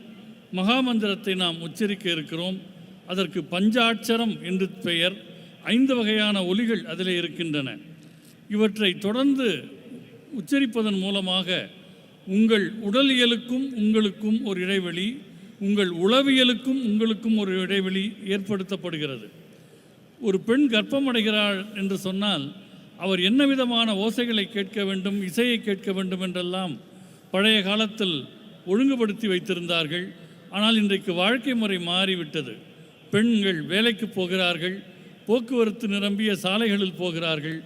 மகாமந்திரத்தை நாம் உச்சரிக்க இருக்கிறோம். அதற்கு பஞ்சாட்சரம் என்று பெயர். 5 வகையான ஒலிகள் அதில் இருக்கின்றன. இவற்றை தொடர்ந்து உச்சரிப்பதன் மூலமாக உங்கள் உடலியலுக்கும் உங்களுக்கும் ஒரு இடைவெளி, உங்கள் உளவியலுக்கும் உங்களுக்கும் ஒரு இடைவெளி ஏற்படுத்தப்படுகிறது. ஒரு பெண் கர்ப்பமடைகிறாள் என்று சொன்னால் அவர் என்ன விதமான ஓசைகளை கேட்க வேண்டும், இசையை கேட்க வேண்டும் என்றெல்லாம் பழைய காலத்தில் ஒழுங்குபடுத்தி வைத்திருந்தார்கள். ஆனால் இன்றைக்கு வாழ்க்கை முறை மாறிவிட்டது. பெண்கள் வேலைக்கு போகிறார்கள், போக்குவரத்து நிரம்பிய சாலைகளில் போகிறார்கள்.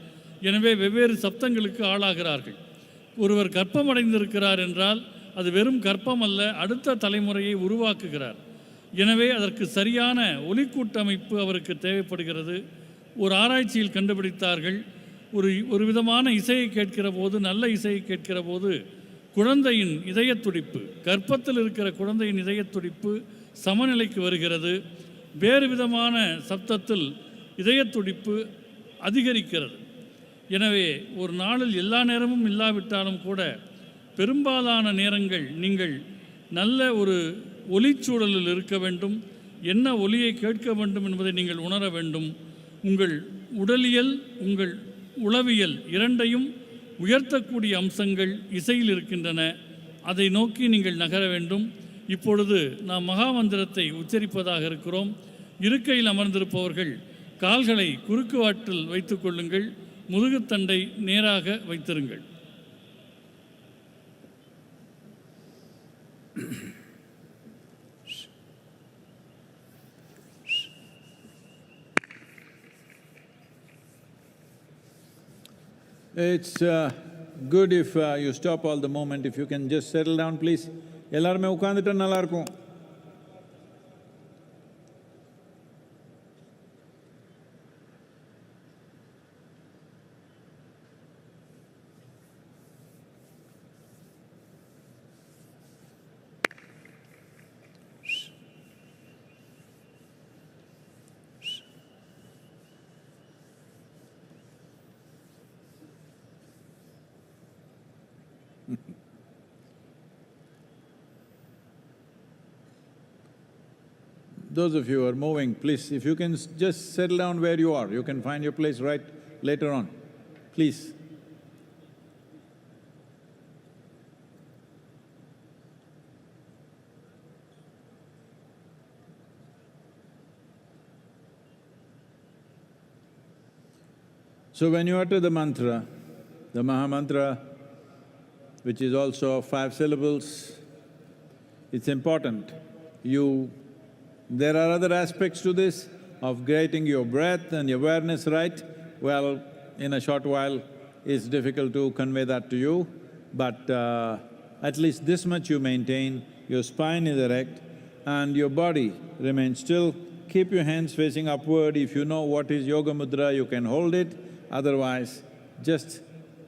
எனவே வெவ்வேறு சப்தங்களுக்கு ஆளாகிறார்கள். ஒருவர் கர்ப்பமடைந்திருக்கிறார் என்றால் அது வெறும் கர்ப்பம் அல்ல, அடுத்த தலைமுறையை உருவாக்குகிறார். எனவே அதற்கு சரியான ஒலிக்கூட்டமைப்பு அவருக்கு தேவைப்படுகிறது. ஒரு ஆராய்ச்சியில் கண்டுபிடித்தார்கள், ஒரு விதமான இசையை கேட்கிற போது, நல்ல இசையை கேட்கிற போது குழந்தையின் இதயத் துடிப்பு, கர்ப்பத்தில் இருக்கிற குழந்தையின் இதயத் துடிப்பு சமநிலைக்கு வருகிறது. வேறு விதமான சப்தத்தில் இதயத் துடிப்பு அதிகரிக்கிறது. எனவே ஒரு நாளில் எல்லா நேரமும் இல்லாவிட்டாலும் கூட பெரும்பாலான நேரங்கள் நீங்கள் நல்ல ஒரு ஒலிச்சூழலில் இருக்க வேண்டும். என்ன ஒலியை கேட்க வேண்டும் என்பதை நீங்கள் உணர வேண்டும். உங்கள் உடலியல், உங்கள் உளவியல் இரண்டையும் உயர்த்தக்கூடிய அம்சங்கள் இசையில் இருக்கின்றன. அதை நோக்கி நீங்கள் நகர வேண்டும். இப்பொழுது நாம் மகாமந்திரத்தை உச்சரிப்பதாக இருக்கிறோம். இருக்கையில் அமர்ந்திருப்பவர்கள் கால்களை குறுக்கு வாட்டில் வைத்து கொள்ளுங்கள். முதுகுத்தண்டை நேராக வைத்திருங்கள். It's good if you stop all the movement. If you can just settle down, please. எல்லாருமே உட்கார்ந்துட்டா நல்லா இருக்கும். Those of you who are moving, please, if you can just settle down where you are, you can find your place right later on, please. So when you utter the mantra, the Mahamantra, which is also 5 syllables, it's important. There are other aspects to this of getting your breath and your awareness right. Well, in a short while, it's difficult to convey that to you, but at least this much you maintain, your spine is erect and your body remains still. Keep your hands facing upward. If you know what is Yoga Mudra, you can hold it. Otherwise, just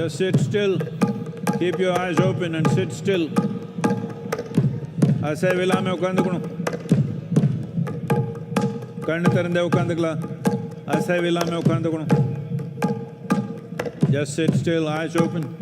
Just sit still. Keep your eyes open and sit still. அசைவில்லாம உட்காந்துக்கணும். கண்ணு திறந்தே உட்காந்துக்கலாம். அசைவில்லாம உட்காந்துக்கணும். Just sit still, eyes open.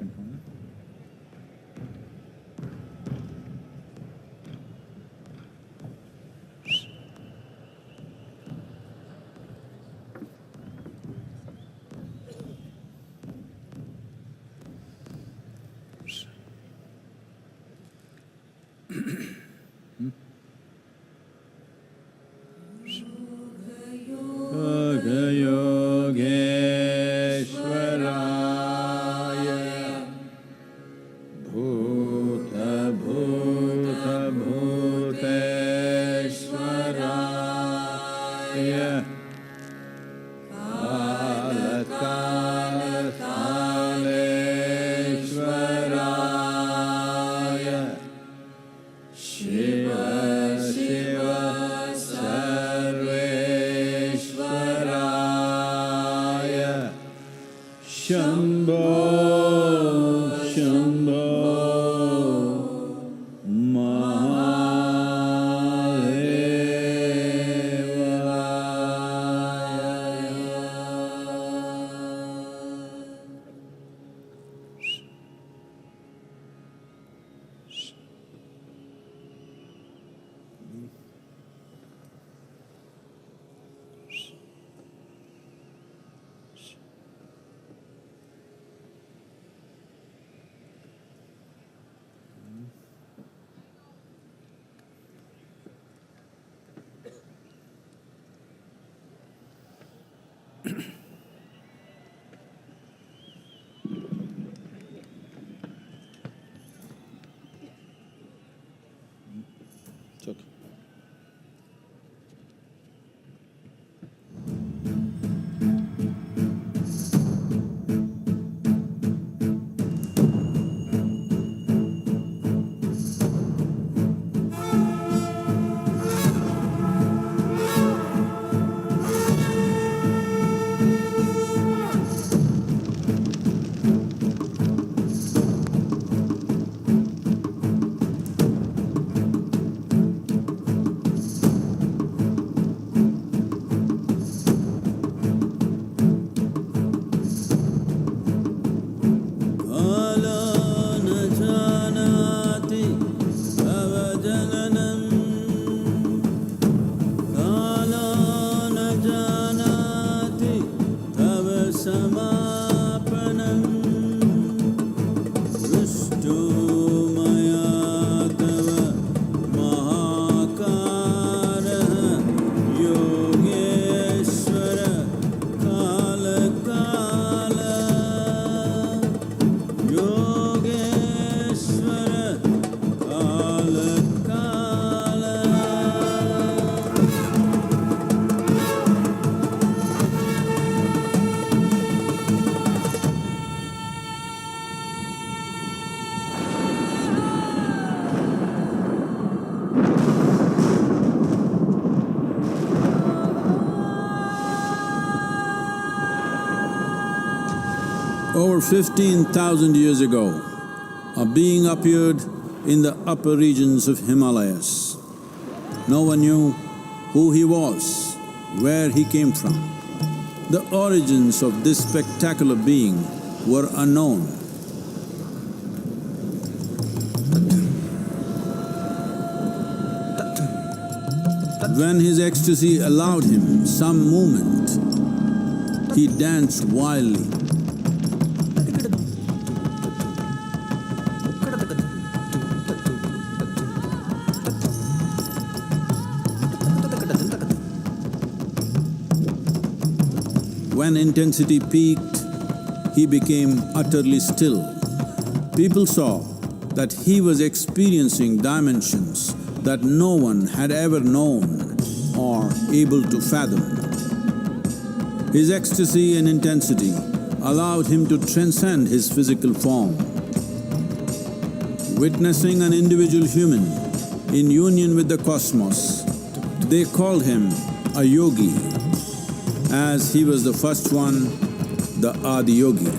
second one. Yogeshwaraya Bhuta Bhuta Bhuteshwaraya Kala Kala Kaleshwaraya Shiva Shiva Sarveshwaraya Shambho Shambho It's okay. Over 15,000 years ago, a being appeared in the upper regions of Himalayas. No one knew who he was, where he came from. The origins of this spectacular being were unknown. When his ecstasy allowed him some movement, he danced wildly. When intensity peaked, he became utterly still. People saw that he was experiencing dimensions that no one had ever known or able to fathom. His ecstasy and intensity allowed him to transcend his physical form. Witnessing an individual human in union with the cosmos, they called him a yogi, as he was the first one, the Adi Yogi.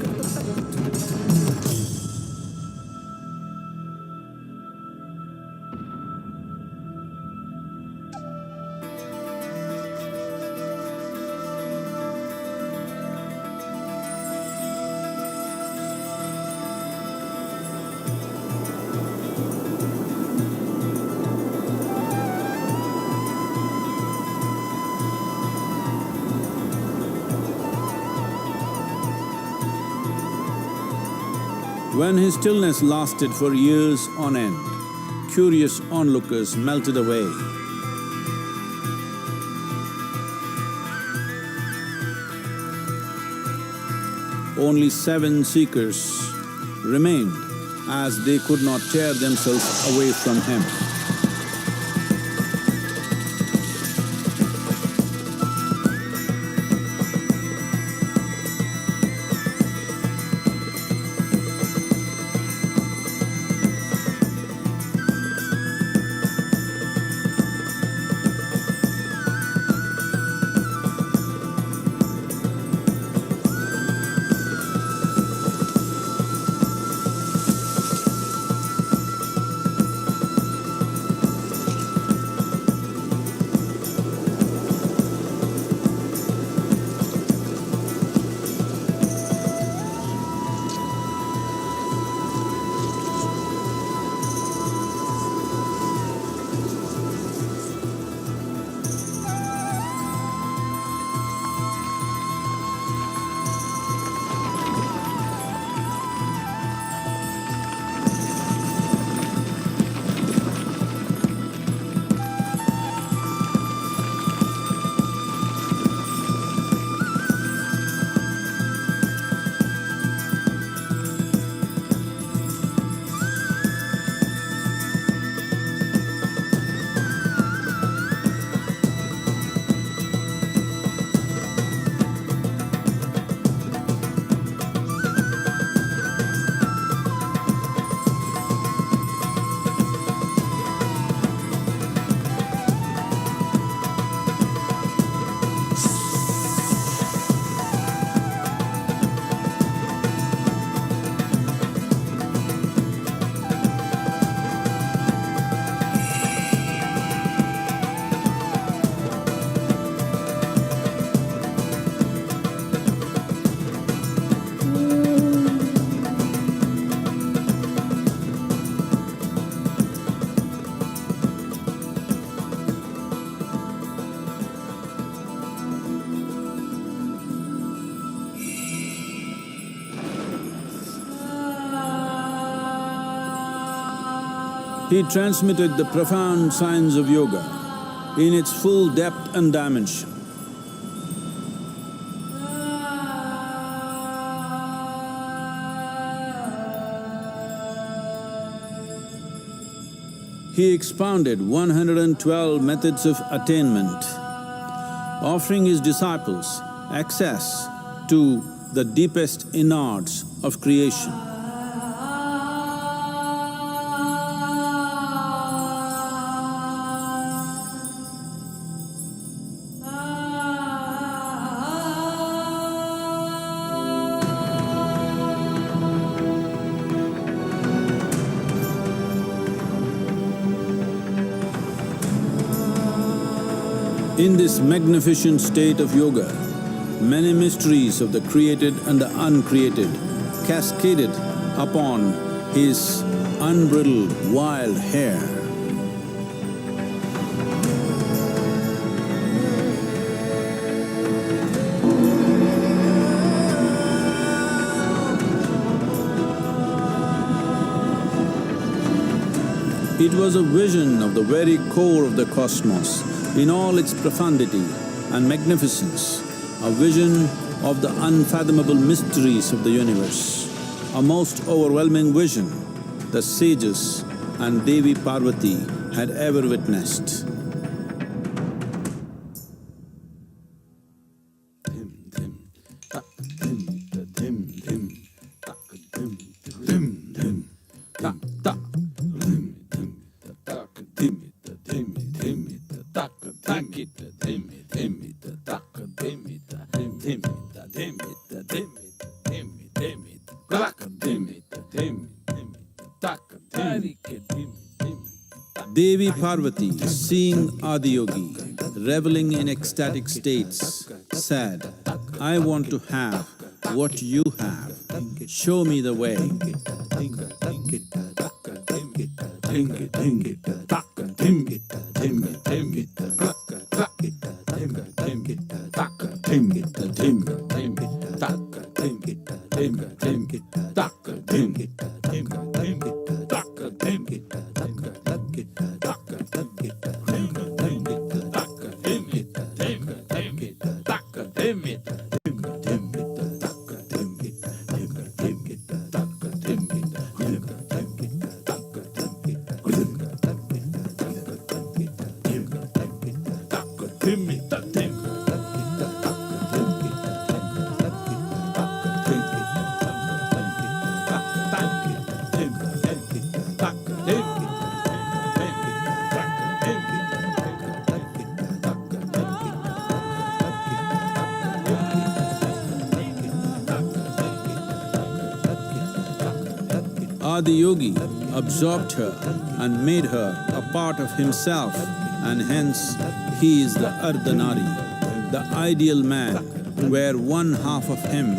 When his stillness lasted for years on end, curious onlookers melted away. Only 7 seekers remained, as they could not tear themselves away from him. He transmitted the profound science of yoga in its full depth and dimension. He expounded 112 methods of attainment, offering his disciples access to the deepest innards of creation. In this magnificent state of yoga, many mysteries of the created and the uncreated cascaded upon his unbridled wild hair. It was a vision of the very core of the cosmos in all its profundity and magnificence, a vision of the unfathomable mysteries of the universe, a most overwhelming vision the sages and Devi Parvati had ever witnessed. Devi Parvati, seeing Adiyogi reveling in ecstatic states, said, "I want to have what you have. Show me the way." Adiyogi absorbed her and made her a part of himself, and hence he is the Ardhanari, the ideal man, where one half of him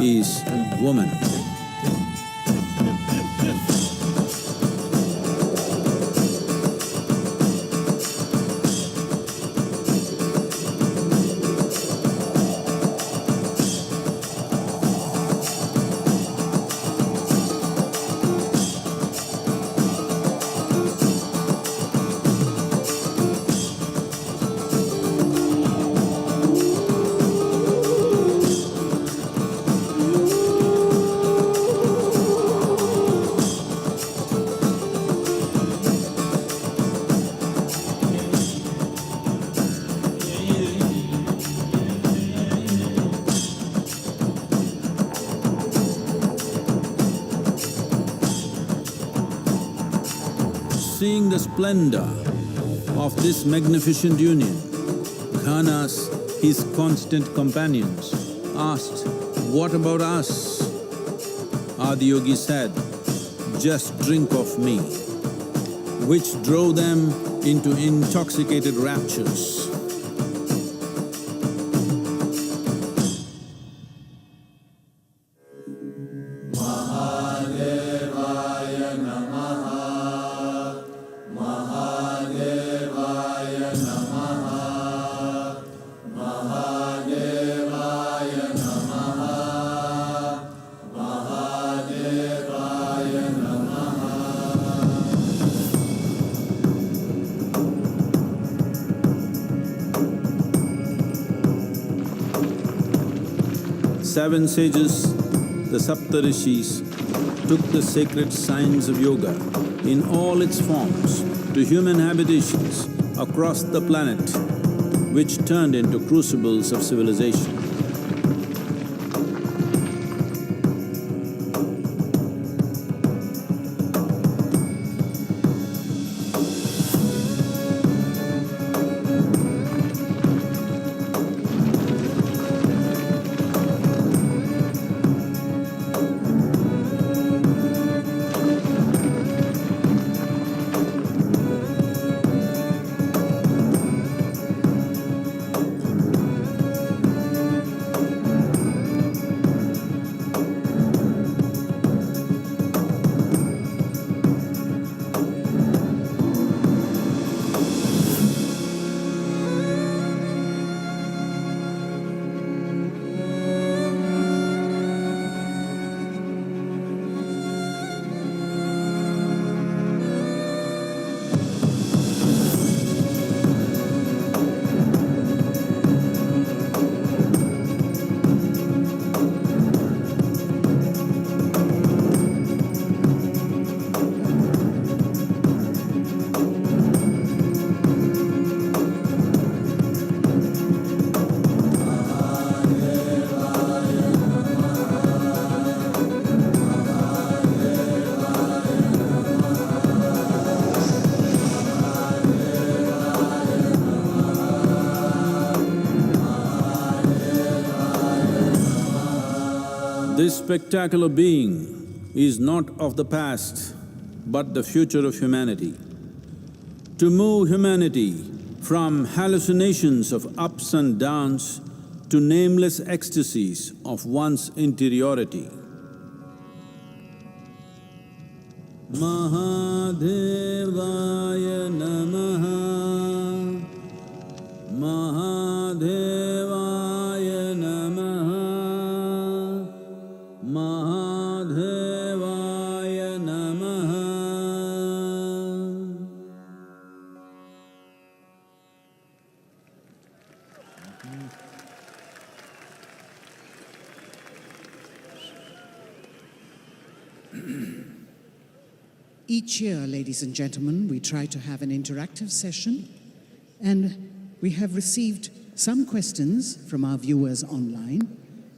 is woman. Seeing the splendor of this magnificent union, Ghanas, his constant companions, asked, "What about us?" Adiyogi said, "Just drink of me," which drove them into intoxicated raptures. Seven sages, the Saptarishis, took the sacred science of yoga in all its forms to human habitations across the planet, which turned into crucibles of civilization. This spectacular being is not of the past, but the future of humanity. To move humanity from hallucinations of ups and downs to nameless ecstasies of one's interiority. Mahadevaya Namaha, Mahadevaya Namaha, Mahadevaya Namaha. Each year, ladies and gentlemen, we try to have an interactive session, and we have received some questions from our viewers online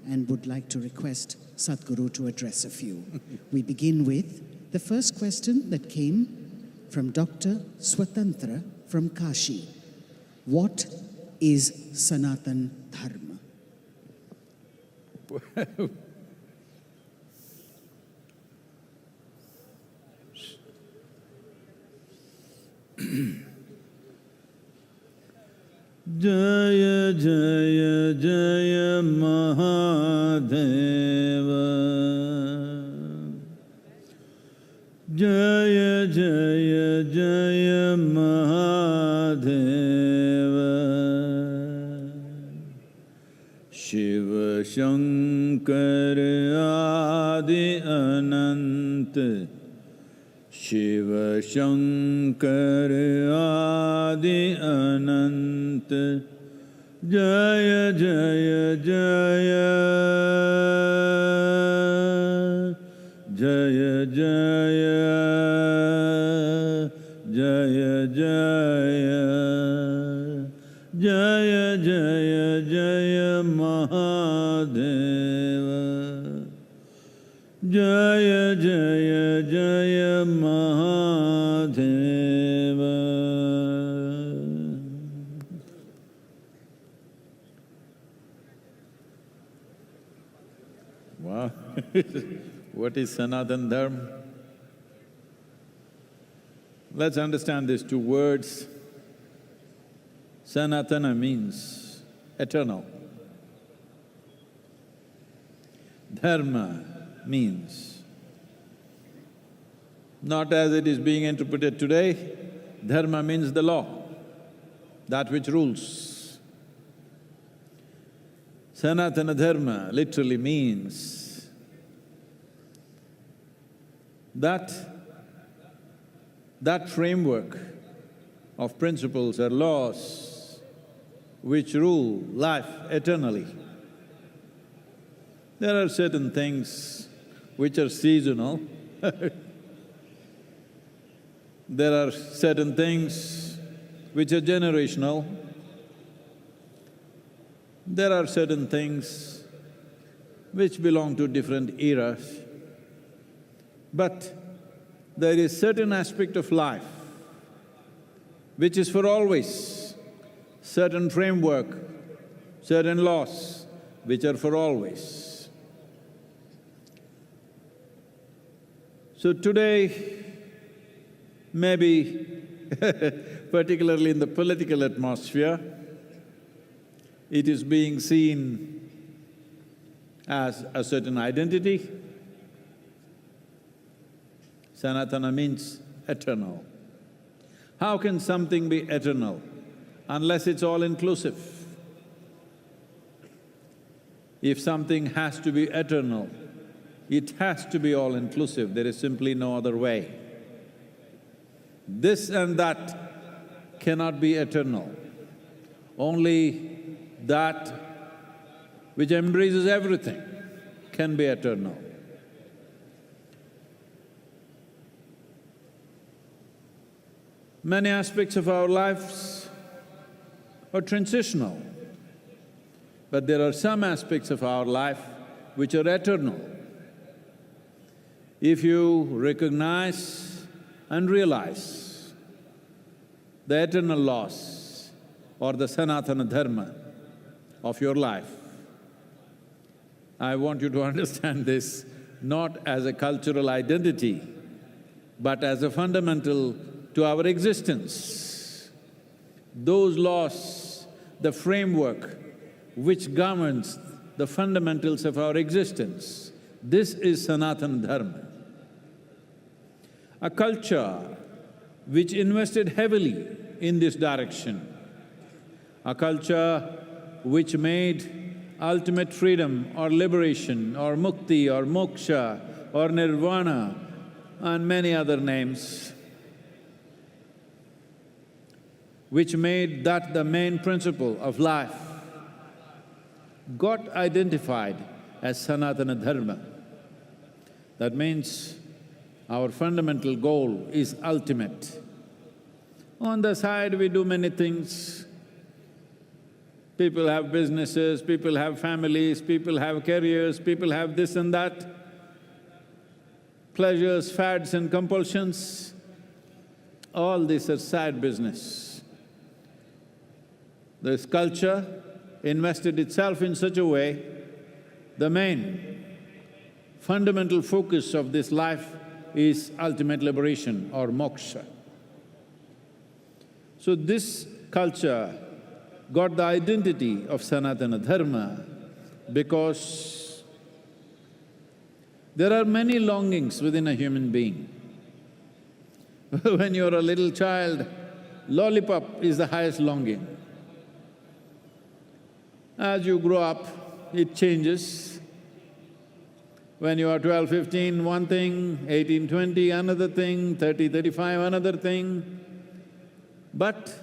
and would like to request Sadhguru to address a few. We begin with the first question that came from Dr. Swatantra from Kashi. What is Sanatan Dharma? Jaya Jaya Jaya Mahadeva, Jaya Jaya Jaya Mahadeva, Shiva Shankara Adi Anant, Shiva Shankara Adi Anant, Jaya Jaya Jaya, Jaya Jaya, Jaya Jaya, Jaya Jaya Jaya Mahadeva, Jaya Jaya Jaya Mahadeva. Wow. What is Sanatan Dharma? Let's understand these two words. Sanatana means eternal. Dharma means, not as it is being interpreted today, dharma means the law, that which rules. Sanatana Dharma literally means that framework of principles or laws which rule life eternally. There are certain things which are seasonal. There are certain things which are generational. There are certain things which belong to different eras. But there is certain aspect of life which is for always, certain framework, certain laws which are for always. So today, maybe particularly in the political atmosphere, it is being seen as a certain identity. Sanatana means eternal. How can something be eternal unless it's all-inclusive? If something has to be eternal, it has to be all-inclusive, there is simply no other way. This and that cannot be eternal. Only that which embraces everything can be eternal. Many aspects of our lives are transitional, but there are some aspects of our life which are eternal. If you recognize and realize the eternal laws or the Sanatana Dharma of your life, I want you to understand this not as a cultural identity, but as a fundamental to our existence. Those laws, the framework which governs the fundamentals of our existence, this is Sanatana Dharma. A culture which invested heavily in this direction, a culture which made ultimate freedom or liberation or mukti or moksha or nirvana and many other names, which made that the main principle of life, got identified as Sanatana Dharma. That means our fundamental goal is ultimate. On the side, we do many things. People have businesses, people have families, people have careers, people have this and that, pleasures, fads and compulsions. All this is sad business. This culture invested itself in such a way, the main fundamental focus of this life is ultimate liberation or moksha. So this culture got the identity of Sanatana Dharma because there are many longings within a human being. When you're a little child, lollipop is the highest longing. As you grow up, it changes. When you are 12, 15, one thing, 18, 20, another thing, 30, 35, another thing. But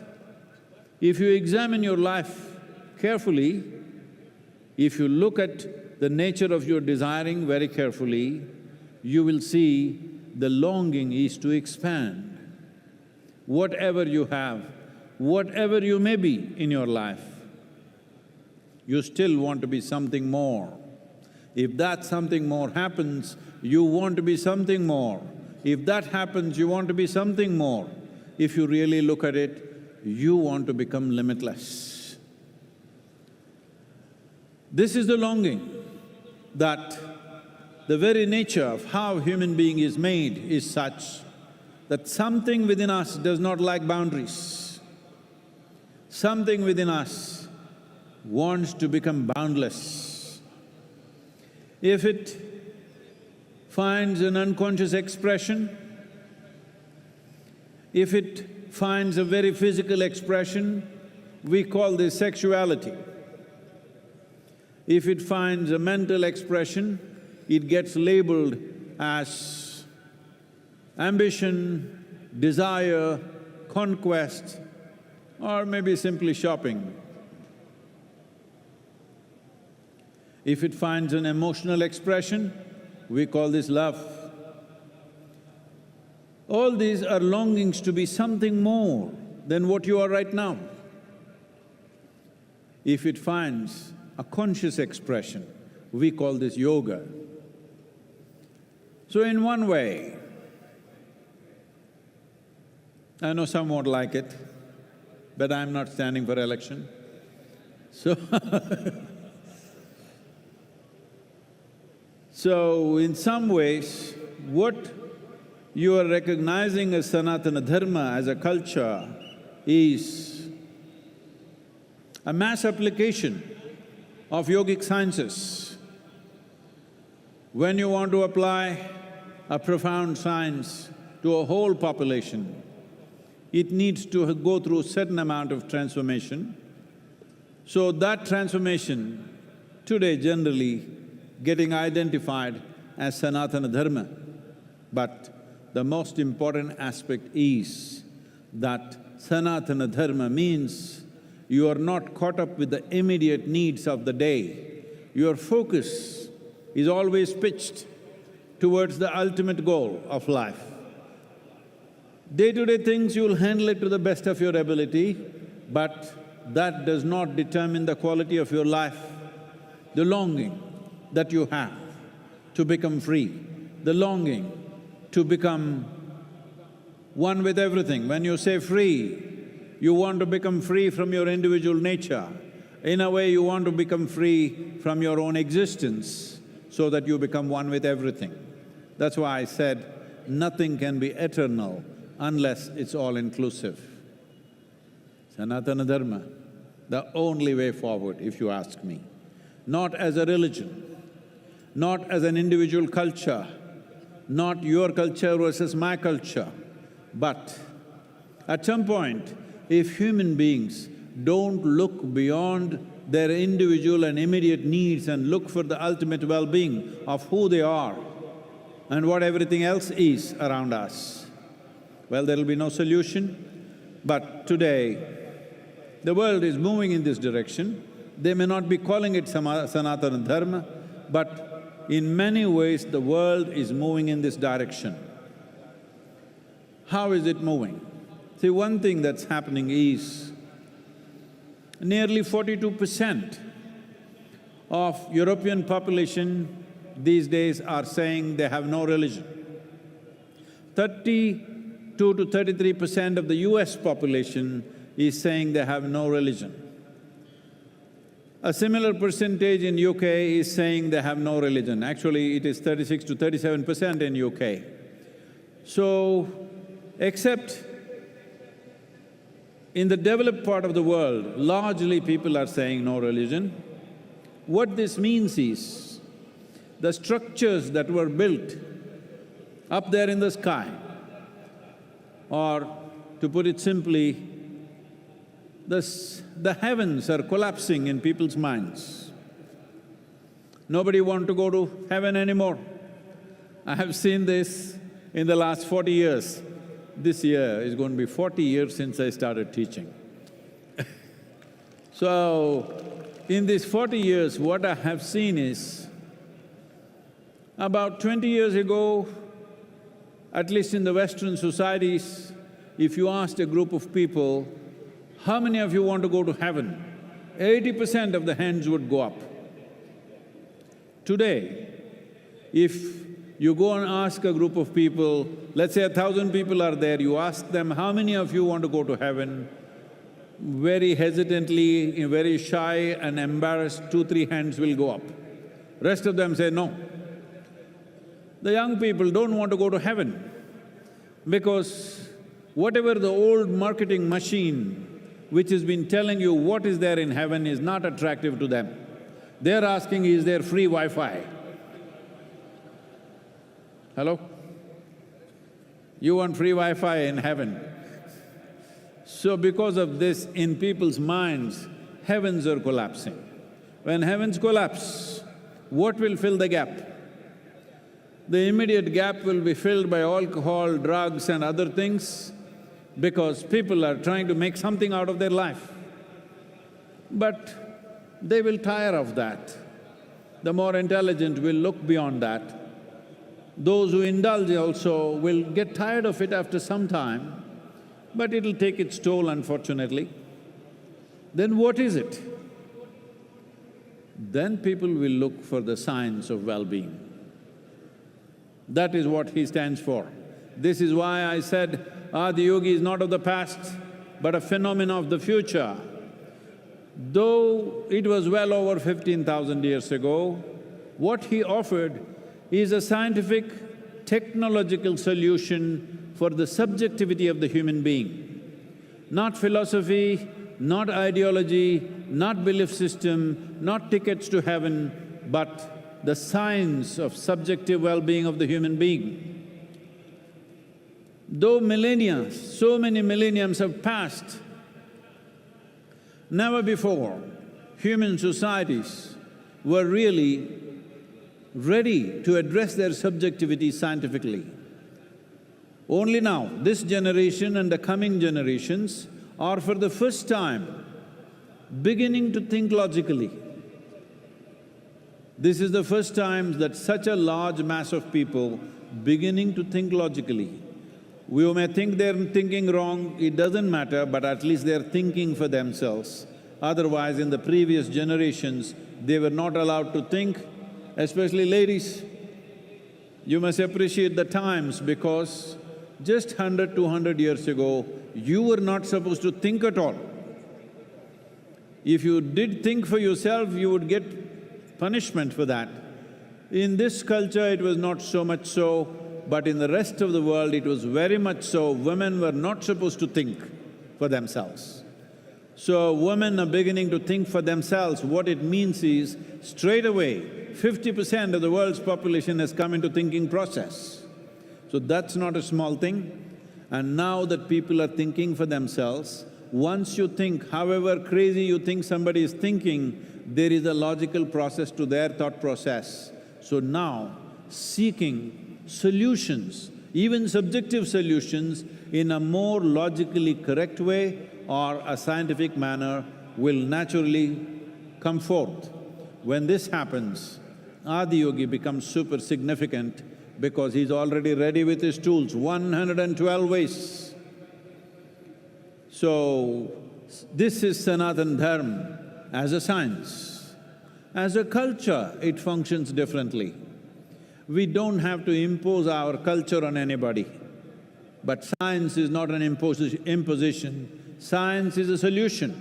if you examine your life carefully, if you look at the nature of your desiring very carefully, you will see the longing is to expand. Whatever you have, whatever you may be in your life, you still want to be something more. If that something more happens, you want to be something more. If that happens, you want to be something more. If you really look at it, you want to become limitless. This is the longing that the very nature of how human being is made is such that something within us does not like boundaries. Something within us wants to become boundless. If it finds an unconscious expression, if it finds a very physical expression, we call this sexuality. If it finds a mental expression, it gets labeled as ambition, desire, conquest, or maybe simply shopping. If it finds an emotional expression, we call this love. All these are longings to be something more than what you are right now. If it finds a conscious expression, we call this yoga. So in one way, I know some won't like it, but I'm not standing for election, so So in some ways, what you are recognizing as Sanatana Dharma, as a culture, is a mass application of yogic sciences. When you want to apply a profound science to a whole population, it needs to go through a certain amount of transformation. So that transformation today generally getting identified as Sanatana Dharma. But the most important aspect is that Sanatana Dharma means you are not caught up with the immediate needs of the day. Your focus is always pitched towards the ultimate goal of life. Day-to-day things you'll handle it to the best of your ability, but that does not determine the quality of your life. The longing that you have to become free, the longing to become one with everything. When you say free, you want to become free from your individual nature. In a way, you want to become free from your own existence so that you become one with everything. That's why I said, nothing can be eternal unless it's all-inclusive. Sanatana Dharma, the only way forward, if you ask me. Not as a religion, not as an individual culture, not your culture versus my culture, but at some point, if human beings don't look beyond their individual and immediate needs and look for the ultimate well-being of who they are and what everything else is around us, well, there'll be no solution. But today, the world is moving in this direction. They may not be calling it Sanatana Dharma, but in many ways, the world is moving in this direction. How is it moving? See, one thing that's happening is nearly 42% of European population these days are saying they have no religion. 30 2 to 33% of the US population is saying they have no religion. A similar percentage in UK is saying they have no religion. Actually, it is 36 to 37% in UK. So, except in the developed part of the world, largely people are saying no religion. What this means is, the structures that were built up there in the sky, or to put it simply, the heavens are collapsing in people's minds. Nobody wants to go to heaven anymore. I have seen this in the last 40 years. This year is going to be 40 years since I started teaching. So, in these 40 years, what I have seen is, about 20 years ago, at least in the Western societies, if you asked a group of people, how many of you want to go to heaven? 80% of the hands would go up. Today, if you go and ask a group of people, let's say 1,000 people are there, you ask them, how many of you want to go to heaven? Very hesitantly, very shy and embarrassed, 2-3 hands will go up. Rest of them say no. The young people don't want to go to heaven because whatever the old marketing machine which has been telling you what is there in heaven is not attractive to them. They're asking, is there free Wi-Fi? Hello? You want free Wi-Fi in heaven? So because of this, in people's minds, heavens are collapsing. When heavens collapse, what will fill the gap? The immediate gap will be filled by alcohol, drugs and other things, because people are trying to make something out of their life. But they will tire of that. The more intelligent will look beyond that. Those who indulge also will get tired of it after some time, but it'll take its toll, unfortunately. Then what is it? Then people will look for the science of well-being. That is what he stands for. This is why I said, Adiyogi is not of the past, but a phenomenon of the future. Though it was well over 15,000 years ago, what he offered is a scientific, technological solution for the subjectivity of the human being. Not philosophy, not ideology, not belief system, not tickets to heaven, but the science of subjective well-being of the human being. Though millennia, so many millenniums have passed, never before human societies were really ready to address their subjectivity scientifically. Only now, this generation and the coming generations are for the first time beginning to think logically. This is the first time that such a large mass of people beginning to think logically. We may think they're thinking wrong, it doesn't matter, but at least they're thinking for themselves. Otherwise, in the previous generations, they were not allowed to think, especially ladies. You must appreciate the times because just 100, 200 years ago, you were not supposed to think at all. If you did think for yourself, you would get punishment for that. In this culture, it was not so much so, but in the rest of the world, it was very much so. Women were not supposed to think for themselves. So women are beginning to think for themselves. What it means is, straight away, 50% of the world's population has come into thinking process. So that's not a small thing. And now that people are thinking for themselves, once you think, however crazy you think somebody is thinking, there is a logical process to their thought process. So now, seeking solutions, even subjective solutions, in a more logically correct way or a scientific manner will naturally come forth. When this happens, Adiyogi becomes super significant because he's already ready with his tools, 112 ways. So, this is Sanatan Dharma as a science. As a culture, it functions differently. We don't have to impose our culture on anybody. But science is not an imposition, science is a solution.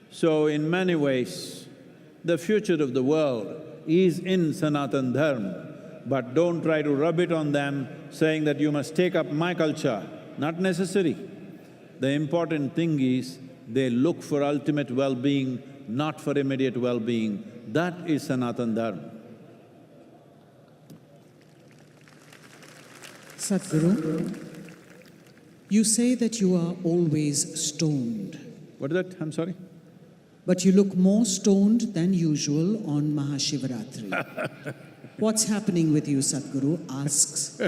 So in many ways, the future of the world is in Sanatan Dharma, but don't try to rub it on them saying that you must take up my culture. Not necessary. The important thing is they look for ultimate well-being, not for immediate well-being. That is Sanatan Dharma. Sadhguru, you say that you are always stoned. What is that? I'm sorry? But you look more stoned than usual on MahaShivRatri. What's happening with you, Sadhguru? Asks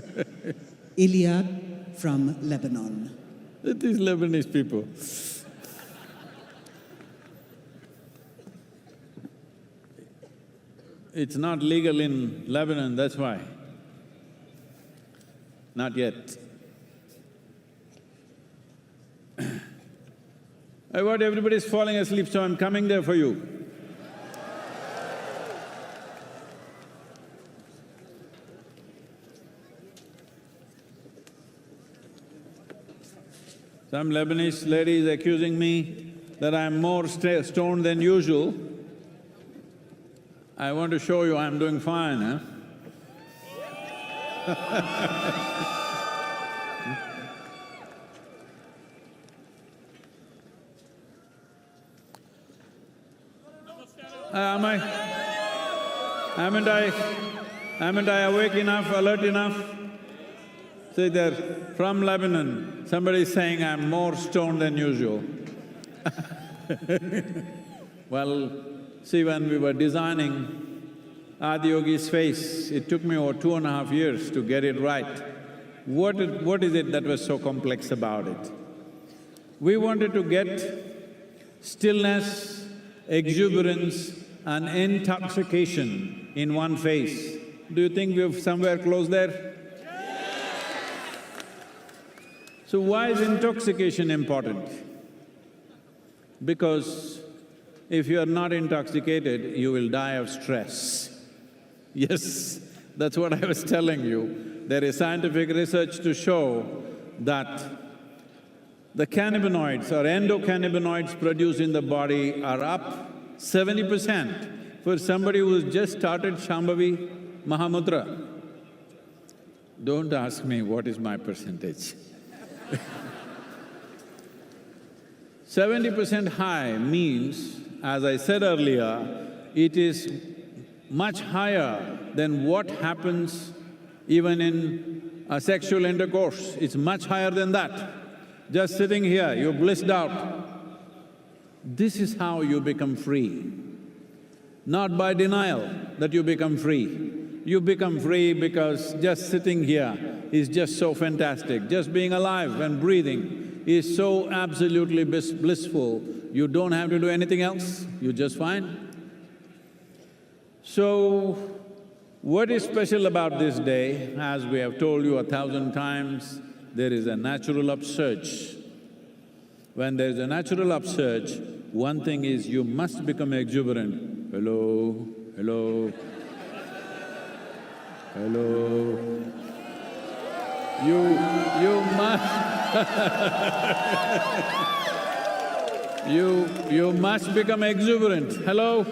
Iliad from Lebanon. These Lebanese people. It's not legal in Lebanon, that's why. Not yet. What, everybody's falling asleep, so I'm coming there for you. Some Lebanese lady is accusing me that I'm more stoned than usual. I want to show you I'm doing fine, huh? Haven't I awake enough, alert enough? See there, from Lebanon, somebody is saying I'm more stoned than usual. Well, see, when we were designing Adiyogi's face, it took me over 2.5 years to get it right. What is it that was so complex about it? We wanted to get stillness, exuberance and intoxication in one face. Do you think we've somewhere close there? So why is intoxication important? Because if you are not intoxicated, you will die of stress. Yes, that's what I was telling you. There is scientific research to show that the cannabinoids or endocannabinoids produced in the body are up 70% for somebody who's just started Shambhavi Mahamudra. Don't ask me what is my percentage. 70% high means, as I said earlier, it is much higher than what happens even in a sexual intercourse. It's much higher than that. Just sitting here, you're blissed out. This is how you become free. Not by denial that you become free. You become free because just sitting here is just so fantastic. Just being alive and breathing is so absolutely blissful, you don't have to do anything else, you're just fine. So, what is special about this day? As we have told you 1,000 times, there is a natural upsurge. When there is a natural upsurge, one thing is you must become exuberant. Hello, hello, hello. You must you must become exuberant. Hello?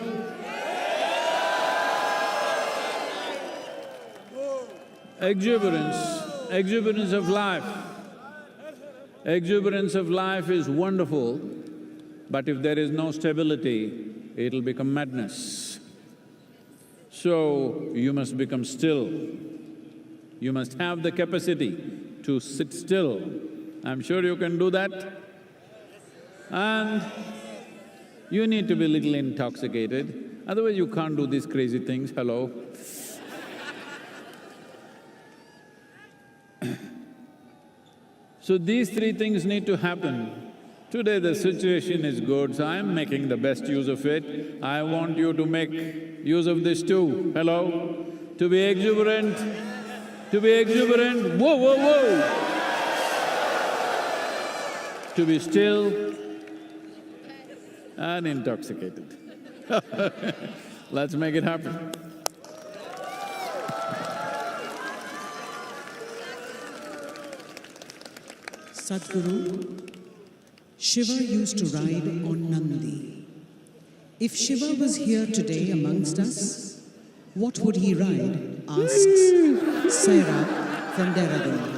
Exuberance of life. Exuberance of life is wonderful, but if there is no stability, it'll become madness. So, you must become still. You must have the capacity to sit still. I'm sure you can do that. And you need to be a little intoxicated, otherwise you can't do these crazy things, hello. So these three things need to happen. Today the situation is good, so I'm making the best use of it. I want you to make use of this too, hello? To be exuberant, whoa, whoa, whoa! To be still and intoxicated. Let's make it happen. Sadhguru, Shiva used to ride on Nandi. If Shiva was here today amongst us, what would he ride? Asks Saira from Dehradun.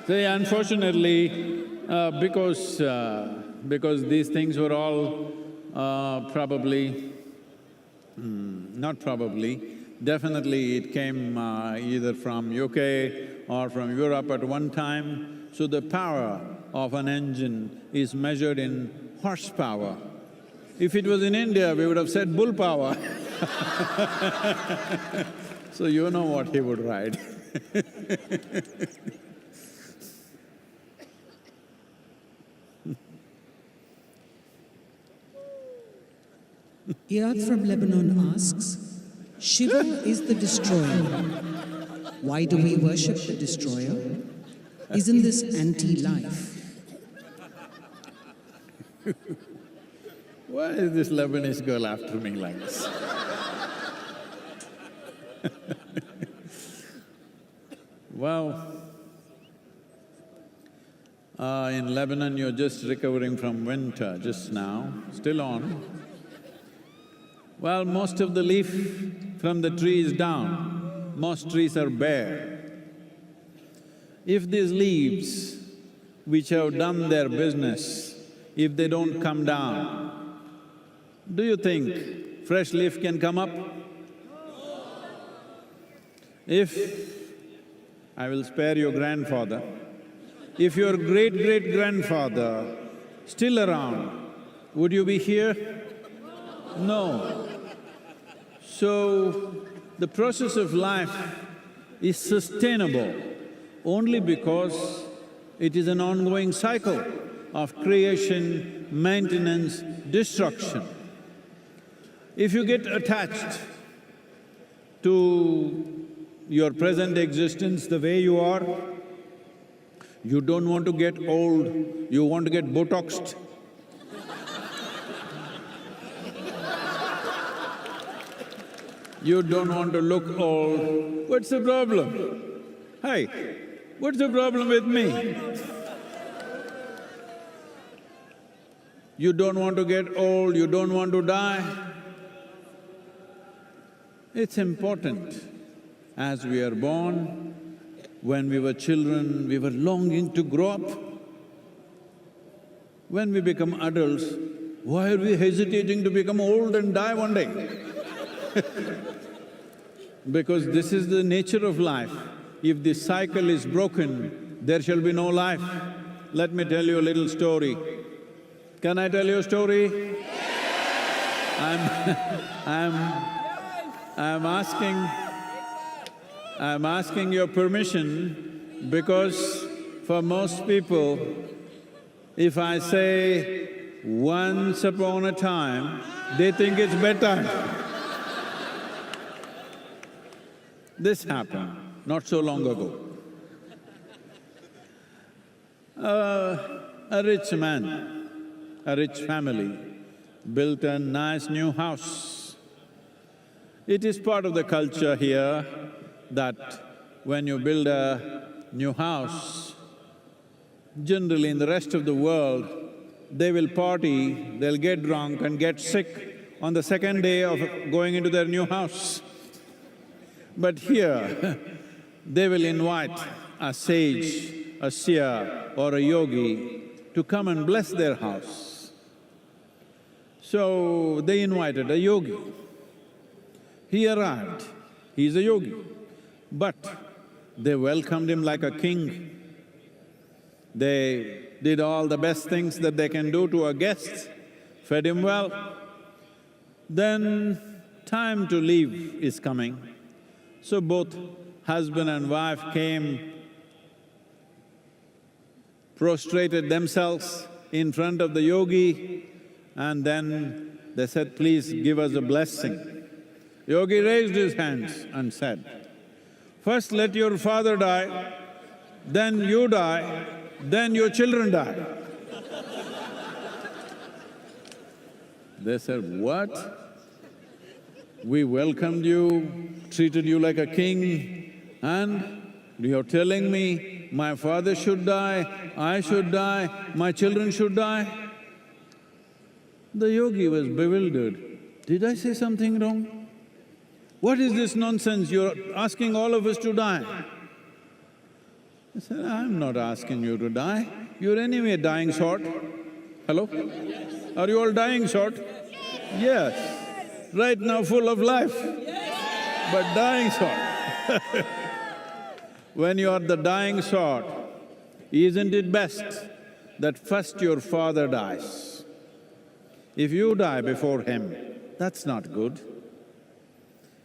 See, unfortunately, because these things were all definitely it came either from UK or from Europe at one time. So the power of an engine is measured in horsepower. If it was in India, we would have said bull power. So you know what he would ride. Iyad from Lebanon asks, Shiva is the destroyer. Why do we worship the destroyer? Isn't this anti-life? Why is this Lebanese girl after me like this? Well, in Lebanon you're just recovering from winter just now, still on. Well, most of the leaf from the tree is down, most trees are bare. If these leaves, which have done their business, if they don't come down, do you think fresh leaf can come up? If… I will spare your grandfather, if your great-great-grandfather still around, would you be here? No. So, the process of life is sustainable only because it is an ongoing cycle of creation, maintenance, destruction. If you get attached to your present existence the way you are, you don't want to get old, you want to get Botoxed. You don't want to look old, what's the problem? Hey, what's the problem with me? You don't want to get old, you don't want to die. It's important. As we are born, when we were children, we were longing to grow up. When we become adults, why are we hesitating to become old and die one day? Because this is the nature of life. If this cycle is broken, there shall be no life. Let me tell you a little story. Can I tell you a story? I'm asking your permission because for most people, if I say once upon a time, they think it's bedtime. This happened not so long ago. A rich man, a rich family built a nice new house. It is part of the culture here that when you build a new house, generally in the rest of the world, they will party, they'll get drunk and get sick on the second day of going into their new house. But here, they will invite a sage, a seer or a yogi to come and bless their house. So, they invited a yogi. He arrived, he's a yogi, but they welcomed him like a king. They did all the best things that they can do to a guest, fed him well. Then time to leave is coming. So both husband and wife came, prostrated themselves in front of the yogi, and then they said, please give us a blessing. Yogi raised his hands and said, first let your father die, then you die, then your children die. They said, what? We welcomed you, treated you like a king, and you're telling me my father should die, I should die, my children should die? The yogi was bewildered. Did I say something wrong? What is this nonsense? You're asking all of us to die. I said, I'm not asking you to die. You're anyway dying short. Hello? Are you all dying short? Yes. Right now full of life, but dying sort. When you are the dying sort, isn't it best that first your father dies? If you die before him, that's not good.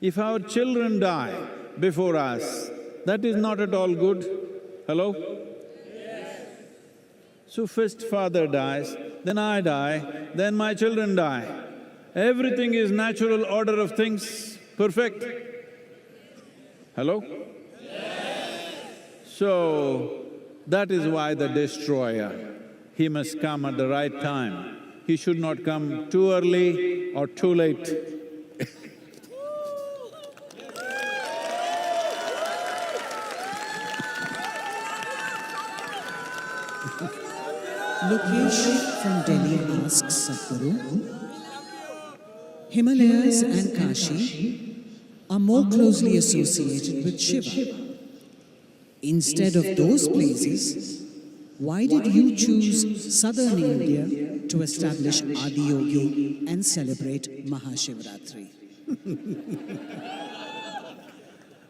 If our children die before us, that is not at all good. Hello? So first father dies, then I die, then my children die. Everything is natural order of things, perfect. Hello? So, that is why the destroyer, he must come at the right time. He should not come too early or too late. Lokesh from Delhi asks Sadhguru, Himalayas and Kashi are more closely associated with Shiva. Instead of those places, why did you choose southern India to establish Adiyogi and celebrate MahaShivRatri?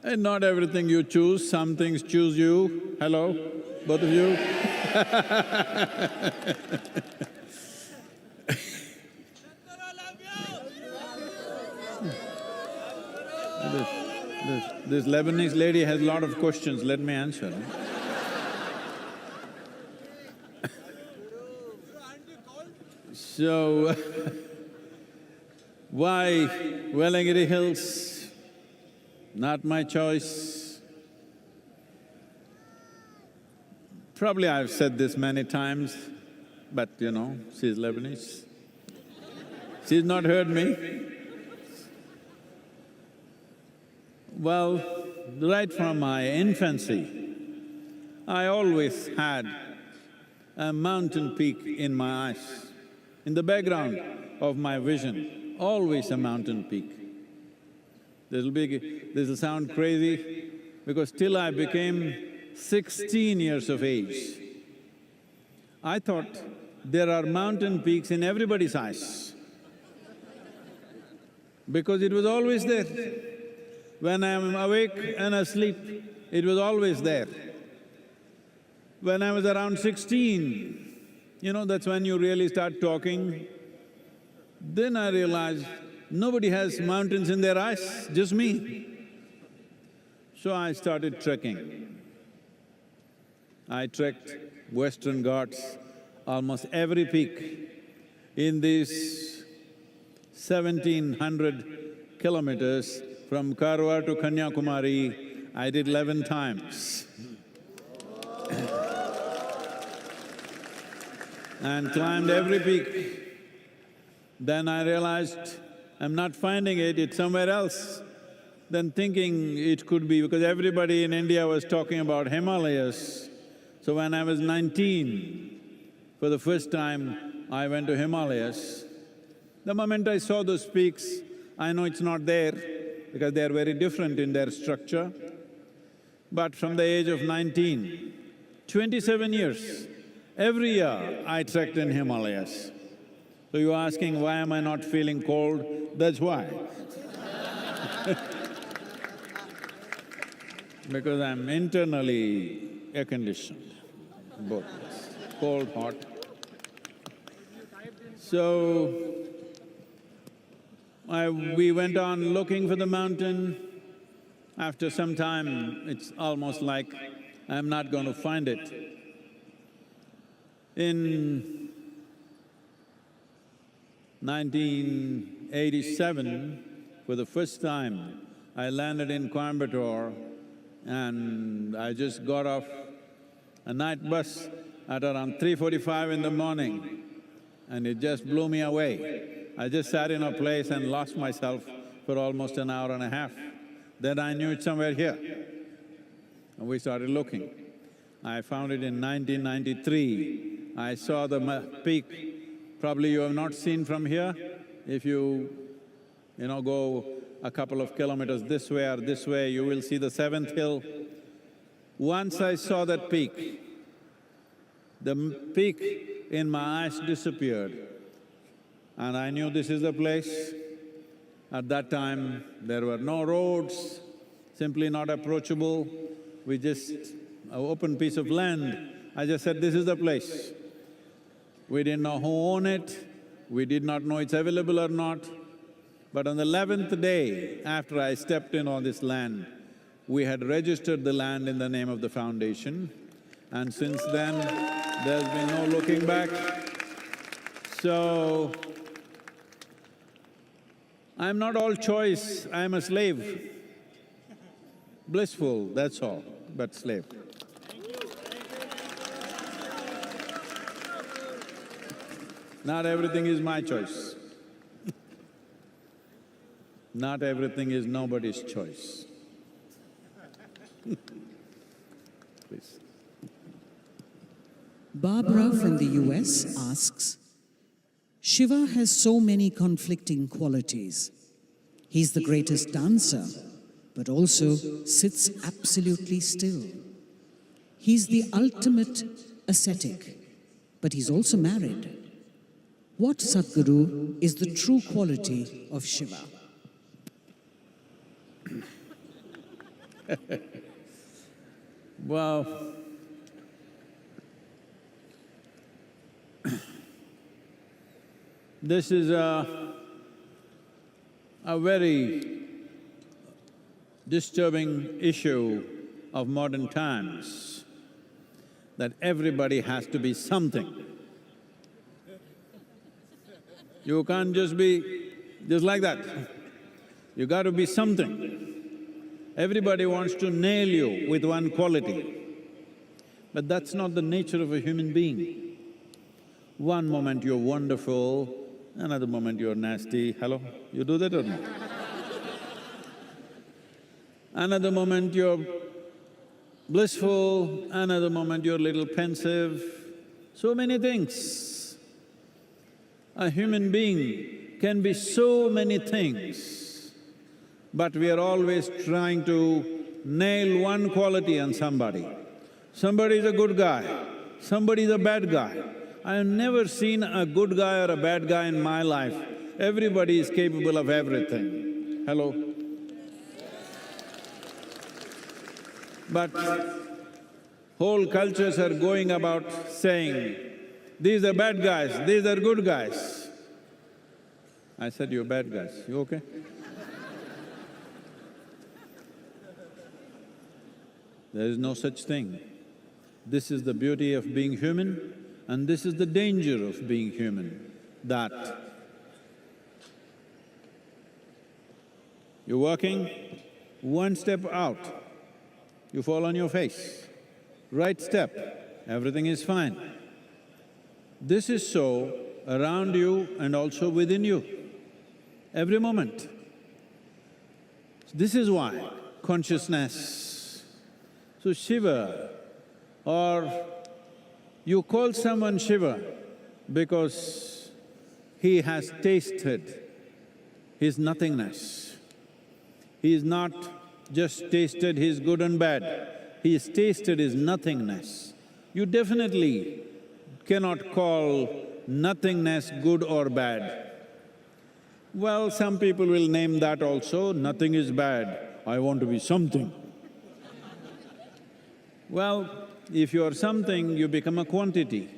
And not everything you choose, some things choose you. Hello, both of you? This Lebanese lady has a lot of questions, let me answer. So, why Velangiri Hills? Not my choice. Probably I've said this many times, but you know, she's Lebanese. She's not heard me. Well, right from my infancy, I always had a mountain peak in my eyes. In the background of my vision, always a mountain peak. This'll sound crazy, because till I became 16 years of age, I thought there are mountain peaks in everybody's eyes, because it was always there. When I'm awake and asleep, it was always there. When I was around 16, you know, that's when you really start talking. Then I realized nobody has mountains in their eyes, just me. So I started trekking. I trekked Western Ghats, almost every peak. In these 1700 kilometers from Karwar to Kanyakumari, I did 11 times. And climbed every peak. Then I realized I'm not finding it, it's somewhere else. Then thinking it could be, because everybody in India was talking about Himalayas. So when I was 19, for the first time, I went to Himalayas. The moment I saw those peaks, I know it's not there, because they are very different in their structure. But from the age of 19, 27 years, every year I trekked in Himalayas. So you're asking, why am I not feeling cold? That's why. Because I'm internally air-conditioned, both, cold, hot. So, we went on looking for the mountain. After some time, it's almost like I'm not going to find it. In 1987, for the first time, I landed in Coimbatore and I just got off a night bus at around 3:45 in the morning, and it just blew me away. I just sat in a place and lost myself for almost an hour and a half. Then I knew it's somewhere here. And we started looking. I found it in 1993. I saw the peak. Probably you have not seen from here. If you go a couple of kilometers this way or this way, you will see the seventh hill. Once I saw that peak, the peak in my eyes disappeared and I knew this is the place. At that time, there were no roads, simply not approachable. We just… an open piece of land. I just said, this is the place. We didn't know who owned it, we did not know it's available or not. But on the 11th day after I stepped in on this land, we had registered the land in the name of the foundation, and since then, there's been no looking back. So, I'm not all choice, I'm a slave. Blissful, that's all, but slave. Not everything is my choice. Not everything is nobody's choice. Please. Barbara from the US asks, Shiva has so many conflicting qualities. He's the greatest dancer, but also sits absolutely still. He's the ultimate ascetic, but he's also married. What, Sadhguru, is the true quality of Shiva? Well, this is a very disturbing issue of modern times, that everybody has to be something. You can't just be just like that. You got to be something. Everybody wants to nail you with one quality, but that's not the nature of a human being. One moment you're wonderful, another moment you're nasty. Hello? You do that or not? Another moment you're blissful, another moment you're a little pensive. So many things. A human being can be so many things, but we are always trying to nail one quality on somebody. Somebody is a good guy, somebody is a bad guy. I have never seen a good guy or a bad guy in my life. Everybody is capable of everything. Hello? But whole cultures are going about saying, these are bad guys, these are good guys. I said, you're bad guys, you okay? There is no such thing. This is the beauty of being human, and this is the danger of being human, that you're working, one step out, you fall on your face. Right step, everything is fine. This is so around you and also within you, every moment. This is why consciousness. So Shiva, or you call someone Shiva because he has tasted his nothingness. He is not just tasted his good and bad, he has tasted his nothingness. You definitely cannot call nothingness good or bad. Well, some people will name that also, nothing is bad, I want to be something. Well, if you are something, you become a quantity.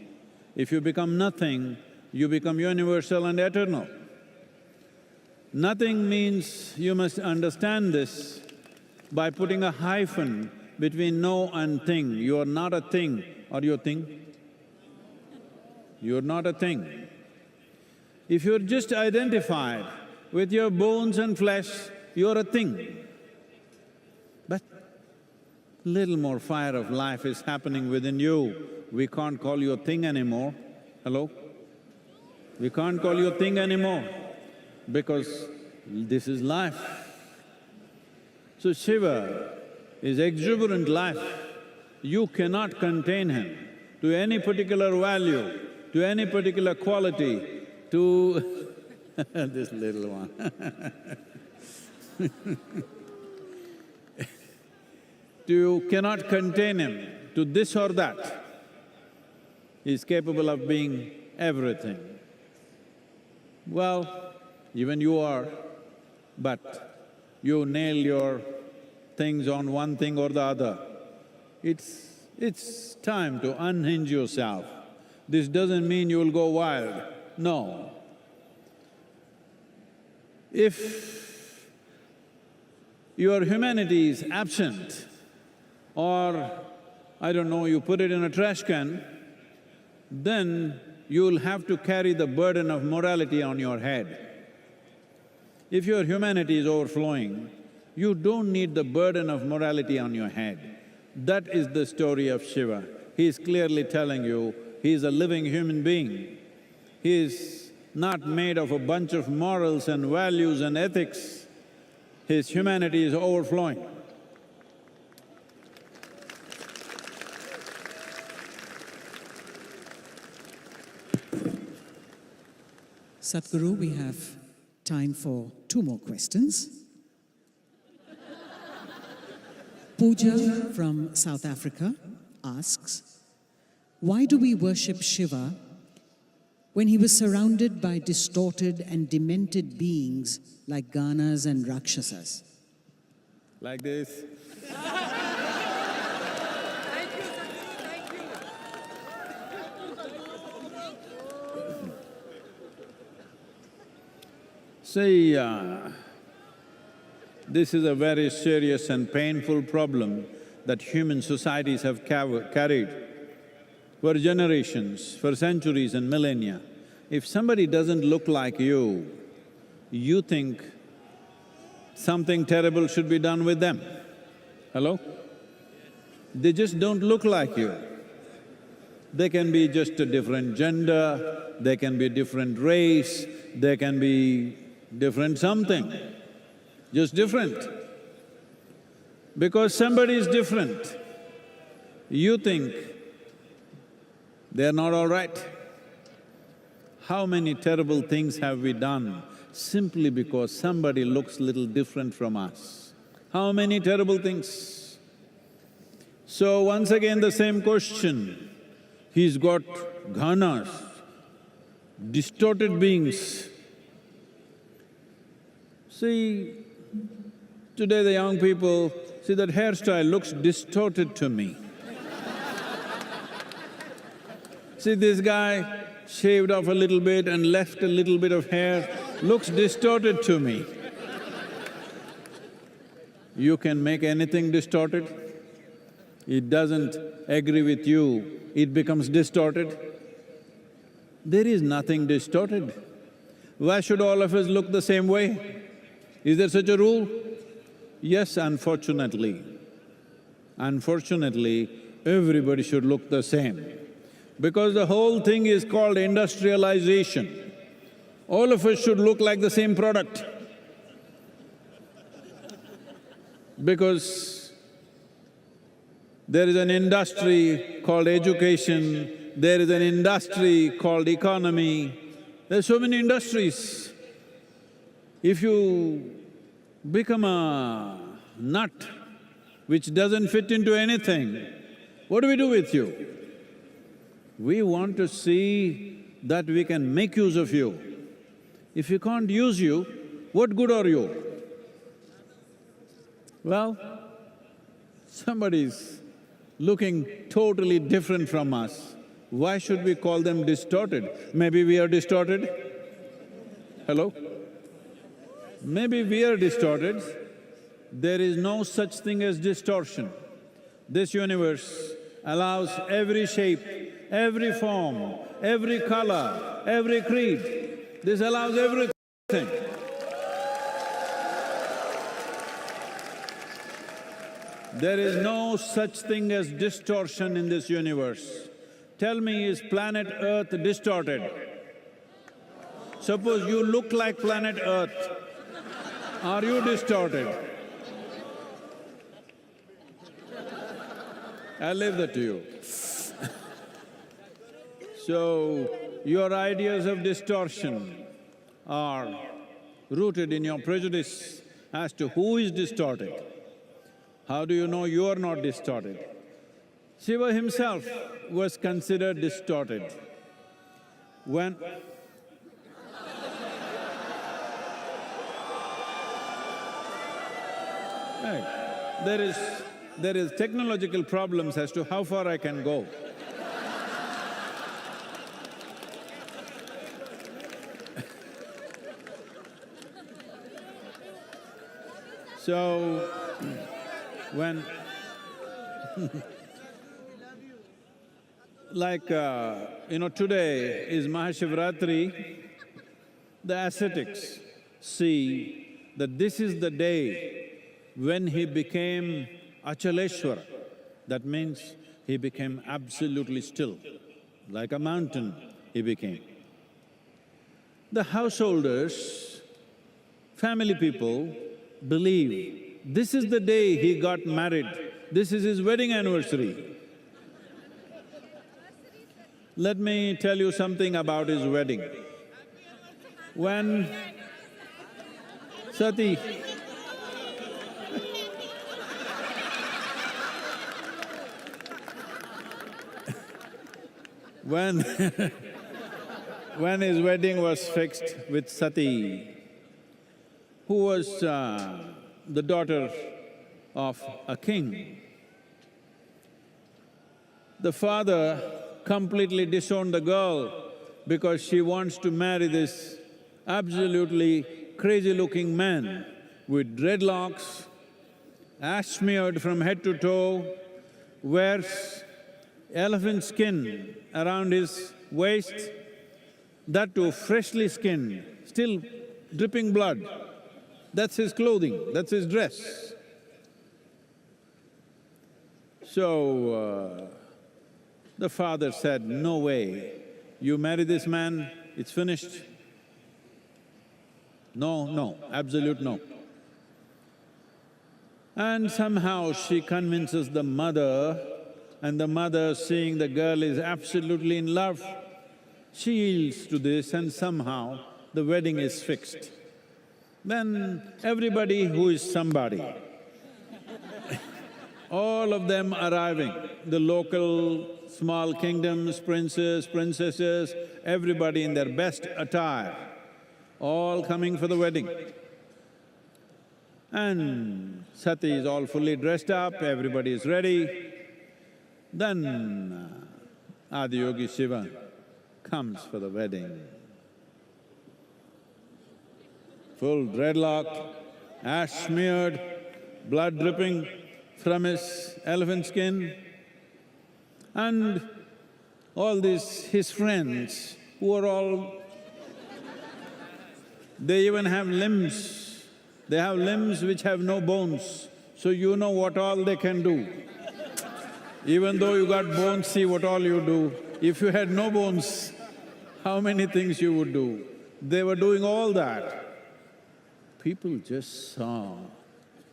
If you become nothing, you become universal and eternal. Nothing means, you must understand this, by putting a hyphen between no and thing. You are not a thing. Are you a thing? You're not a thing. If you're just identified with your bones and flesh, you're a thing. But little more fire of life is happening within you. We can't call you a thing anymore. Hello? We can't call you a thing anymore, because This is life. So Shiva is exuberant life. You cannot contain him to any particular value, to any particular quality, to this little one You cannot contain him to this or that. He is capable of being everything. Well, even you are, but you nail your things on one thing or the other. It's time to unhinge yourself. This doesn't mean you will go wild, no. If your humanity is absent, or I don't know, you put it in a trash can, then you'll have to carry the burden of morality on your head. If your humanity is overflowing, you don't need the burden of morality on your head. That is the story of Shiva. He is clearly telling you, he is a living human being. He is not made of a bunch of morals and values and ethics. His humanity is overflowing. Sadhguru, we have time for 2 more questions. Pooja from South Africa asks, why do we worship Shiva when he was surrounded by distorted and demented beings like Ganas and Rakshasas? Like this. See, this is a very serious and painful problem that human societies have carried for generations, for centuries and millennia. If somebody doesn't look like you, you think something terrible should be done with them. Hello? They just don't look like you. They can be just a different gender, they can be a different race, they can be different something, just different. Because somebody is different, you think they're not all right. How many terrible things have we done simply because somebody looks little different from us? How many terrible things? So once again the same question, he's got ghanas, distorted beings. See, today the young people, see that hairstyle looks distorted to me. See, this guy shaved off a little bit and left a little bit of hair, looks distorted to me. You can make anything distorted. It doesn't agree with you, it becomes distorted. There is nothing distorted. Why should all of us look the same way? Is there such a rule? Yes, unfortunately. Unfortunately, everybody should look the same. Because the whole thing is called industrialization. All of us should look like the same product. Because there is an industry called education, there is an industry called economy, there are so many industries. If you become a nut which doesn't fit into anything, what do we do with you? We want to see that we can make use of you. If we can't use you, what good are you? Well, somebody's looking totally different from us. Why should we call them distorted? Maybe we are distorted? Hello? Maybe we are distorted. There is no such thing as distortion. This universe allows every shape, every form, every color, every creed. This allows everything. There is no such thing as distortion in this universe. Tell me, is planet Earth distorted? Suppose you look like planet Earth, Are you distorted? I'll leave that to you. So, your ideas of distortion are rooted in your prejudice as to who is distorted. How do you know you are not distorted? Shiva himself was considered distorted. When… Right. There is technological problems as to how far I can go. So, when today is MahaShivRatri, the ascetics see that this is the day when he became Achaleshwara. That means he became absolutely still, like a mountain he became. The householders, family people believe this is the day he got married, this is his wedding anniversary. Let me tell you something about his wedding. When Sati when his wedding was fixed with Sati, who was the daughter of a king, the father completely disowned the girl because she wants to marry this absolutely crazy-looking man with dreadlocks, ash smeared from head to toe, wears elephant skin around his waist, that too freshly skinned, still dripping blood. That's his clothing, that's his dress. So, the father said, no way, you marry this man, it's finished. No, absolute no. And somehow she convinces the mother, and the mother, seeing the girl is absolutely in love, she yields to this and somehow the wedding is fixed. Then everybody who is somebody, all of them arriving, the local small kingdoms, princes, princesses, everybody in their best attire, all coming for the wedding. And Sati is all fully dressed up, everybody is ready. Then Adiyogi Shiva comes for the wedding. Full dreadlock, ash smeared, blood dripping from his elephant skin. And all these his friends who are all… they even have limbs. They have limbs which have no bones, so you know what all they can do. Even though you got bones, see what all you do. If you had no bones, how many things you would do. They were doing all that. People just saw,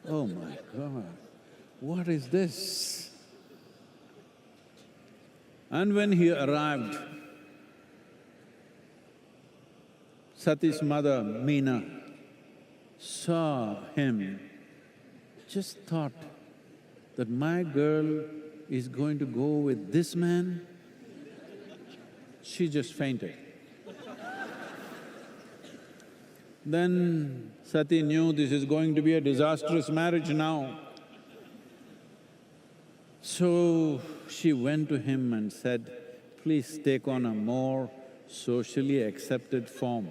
oh my God, what is this? And when he arrived, Sati's mother, Meena, saw him, just thought that my girl is going to go with this man. She just fainted. Then Sati knew this is going to be a disastrous marriage now. So she went to him and said, please take on a more socially accepted form.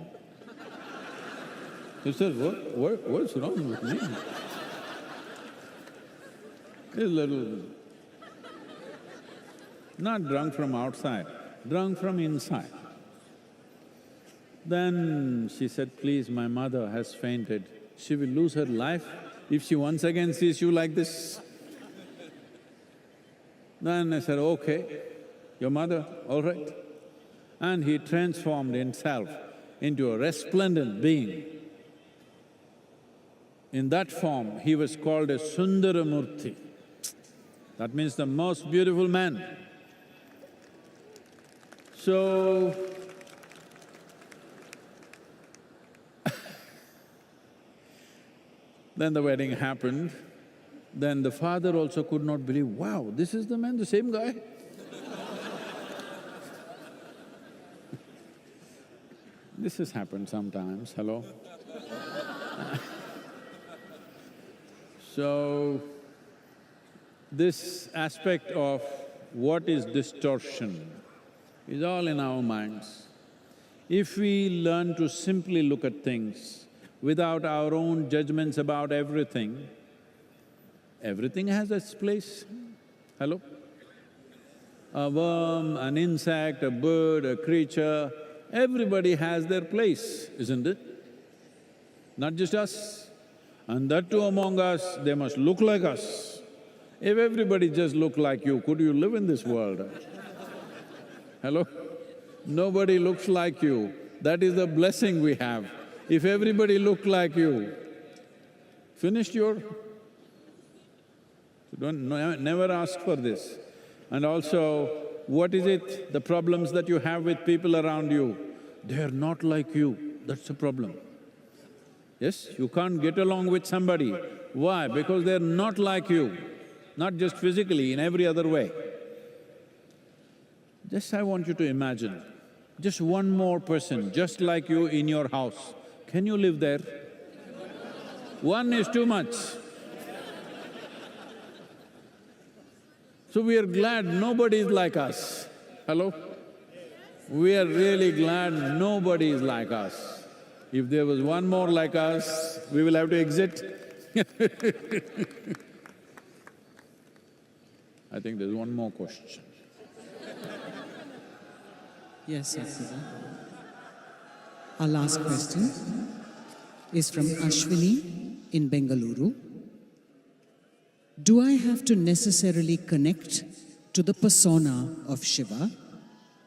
He said, what's wrong with me? He's a little… not drunk from outside, drunk from inside. Then she said, please, my mother has fainted. She will lose her life if she once again sees you like this. Then I said, okay, your mother, all right. And he transformed himself into a resplendent being. In that form, he was called a Sundaramurti. That means the most beautiful man. So, then the wedding happened. Then the father also could not believe, wow, this is the man, the same guy. This has happened sometimes, hello? So, this aspect of what is distortion is all in our minds. If we learn to simply look at things without our own judgments about everything, everything has its place. Hello? A worm, an insect, a bird, a creature, everybody has their place, isn't it? Not just us. And that too among us, they must look like us. If everybody just looked like you, could you live in this world? Hello? Nobody looks like you. That is the blessing we have. If everybody looked like you, finished your… So never ask for this. And also, what is it, the problems that you have with people around you? They are not like you, that's the problem. Yes, you can't get along with somebody. Why? Because they're not like you, not just physically, in every other way. Just I want you to imagine, just one more person just like you in your house. Can you live there? One is too much. So we are glad nobody is like us. Hello? We are really glad nobody is like us. If there was one more like us, we will have to exit. I think there's one more question. Yes, sir. Our last question is from Ashwini in Bengaluru. Do I have to necessarily connect to the persona of Shiva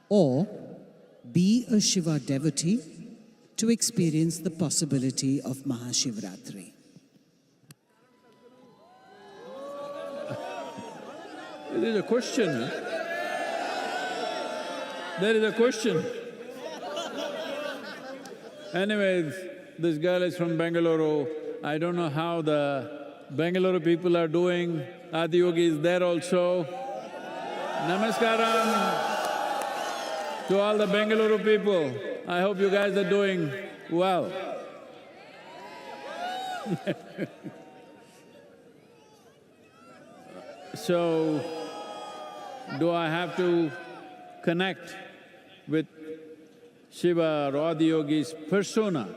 or be a Shiva devotee to experience the possibility of MahaShivRatri? There is a question, huh? There is a question. Anyways, this girl is from Bengaluru. I don't know how the Bengaluru people are doing. Adiyogi is there also. Namaskaram to all the Bengaluru people. I hope you guys are doing well. So, do I have to connect with Shiva or Adiyogi's persona?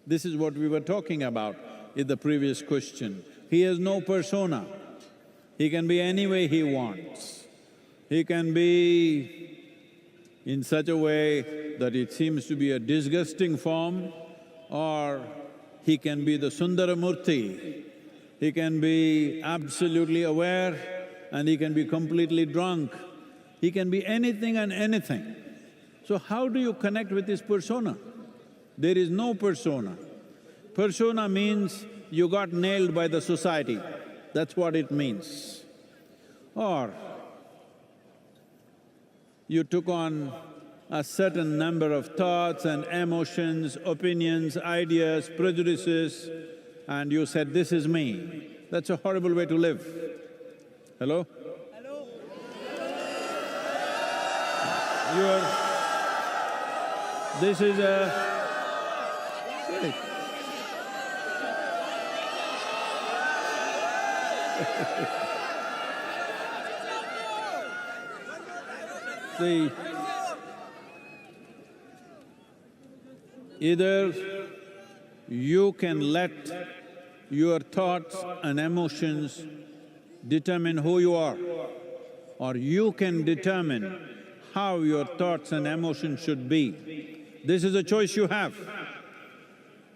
This is what we were talking about in the previous question. He has no persona. He can be any way he wants. He can be in such a way that it seems to be a disgusting form, or he can be the Sundaramurti. He can be absolutely aware and he can be completely drunk. He can be anything and anything. So how do you connect with his persona? There is no persona. Persona means you got nailed by the society, that's what it means. Or you took on a certain number of thoughts and emotions, opinions, ideas, prejudices, and you said, this is me. That's a horrible way to live. Hello? Hello? This is a… See, either you can let your thoughts and emotions determine who you are, or you can determine how your thoughts and emotions should be. This is a choice you have.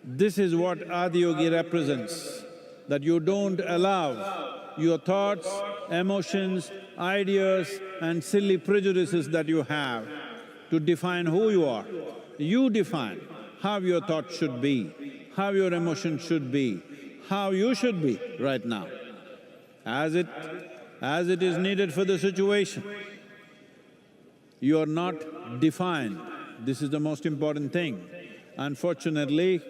This is what Adiyogi represents, that you don't allow your thoughts, emotions, ideas and silly prejudices that you have to define who you are. You define how your thoughts should be, how your emotion should be, how you should be right now, as it is needed for the situation. You are not defined. This is the most important thing. Unfortunately,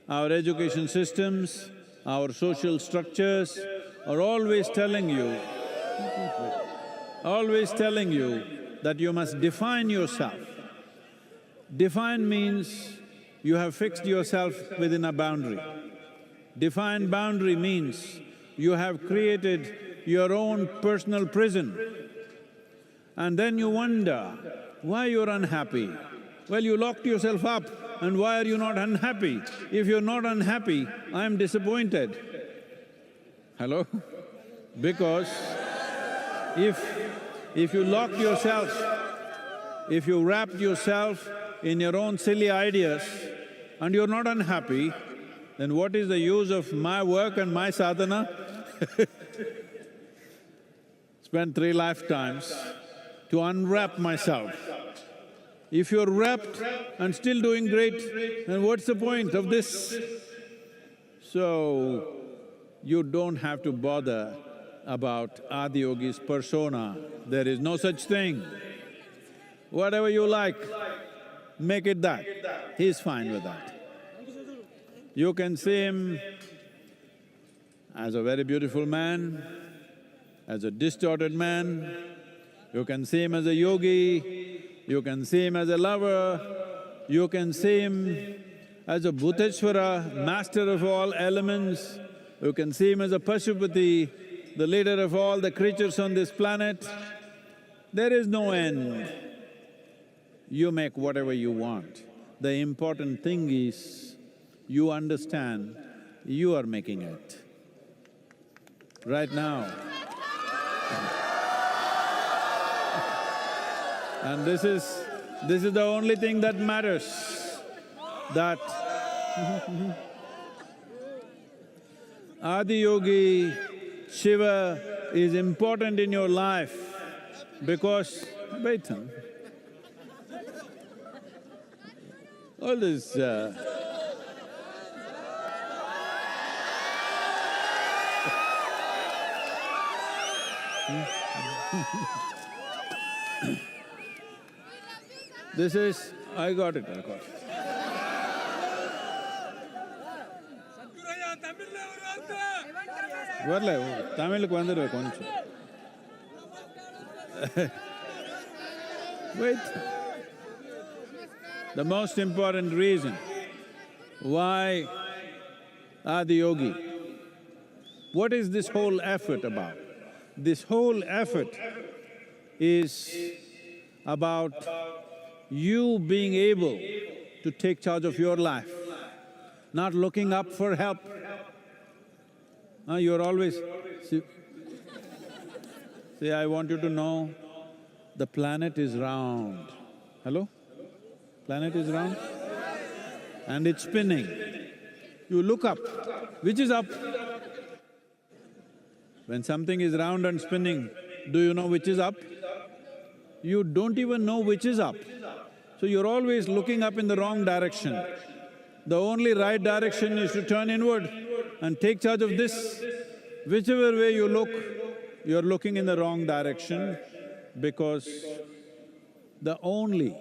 our education systems, our social structures are always telling you that you must define yourself. Define means you have fixed yourself within a boundary. Defined boundary means you have created your own personal prison. And then you wonder why you're unhappy. Well, you locked yourself up, and why are you not unhappy? If you're not unhappy, I'm disappointed. Hello? Because if you locked yourself, if you wrapped yourself in your own silly ideas and you're not unhappy, then what is the use of my work and my sadhana? Spent 3 lifetimes to unwrap myself. If you're wrapped and still doing great, then what's the point of this? So, you don't have to bother about Adiyogi's persona. There is no such thing. Whatever you like, make it that. He's fine with that. You can see him as a very beautiful man, as a distorted man, you can see him as a yogi, you can see him as a lover, you can see him as a Bhuteshwara, master of all elements, you can see him as a Pashupati, the leader of all the creatures on this planet. There is no end. You make whatever you want. The important thing is, you understand you are making it. Right now. And this is the only thing that matters, that Adiyogi, Shiva is important in your life because… wait, all this this is… I got it. வரல தமிழுக்கு வந்துடுவேன் கொஞ்சம். Wait. The most important reason why Adiyogi, what is this whole effort about? This whole effort is about you being able to take charge of your life, not looking up for help. You're always… See, I want you to know, the planet is round. Hello? Planet is round and it's spinning. You look up, which is up? When something is round and spinning, do you know which is up? You don't even know which is up. So you're always looking up in the wrong direction. The only right direction is to turn inward and take charge of this. Whichever way you look, you're looking in the wrong direction because the only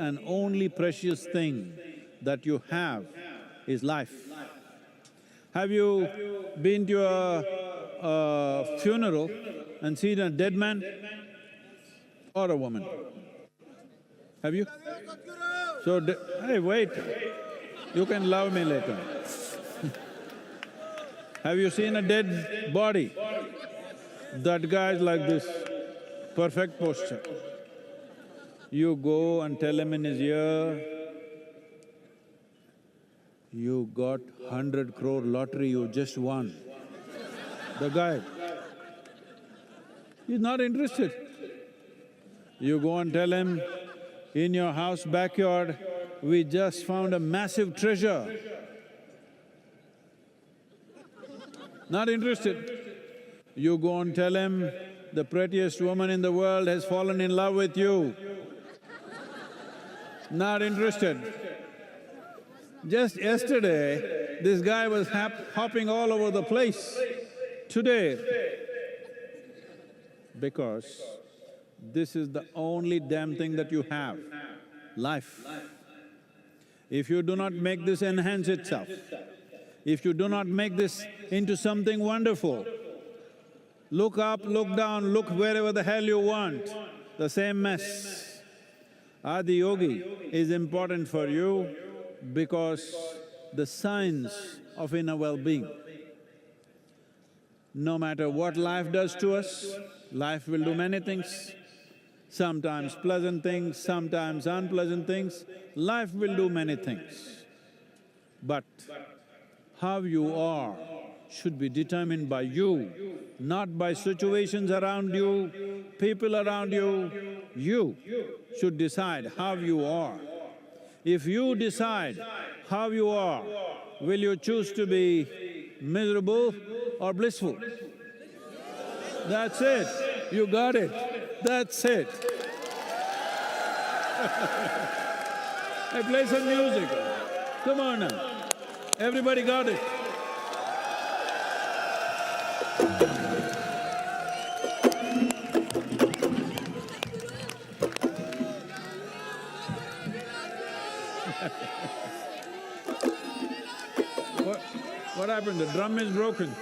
and only precious thing that you have is life. Have you been to a funeral and seen a dead man or a woman? Have you? So, hey, wait, you can love me later. Have you seen a dead body? That guy's like this, perfect posture. You go and tell him in his ear, you got 100 crore lottery, you just won. The guy, he's not interested. You go and tell him, in your house backyard, we just found a massive treasure. Not interested. You go and tell him, the prettiest woman in the world has fallen in love with you. Not interested. Just yesterday, this guy was hopping all over the place. Today, because this is the only damn thing that you have, life. If you do not make this enhance itself, if you do not make this into something wonderful, look up, look down, look wherever the hell you want, the same mess. Adi Yogi is important for you because the science of inner well-being. No matter what life does to us, life will do many things. Sometimes pleasant things, sometimes unpleasant things, life will do many things. But how you are should be determined by you, not by situations around you, people around you. You should decide how you are. If you decide how you are, will you choose to be miserable or blissful? That's it, you got it, that's it. Hey, play some music. Come on now. Everybody got it. What happened? The drum is broken.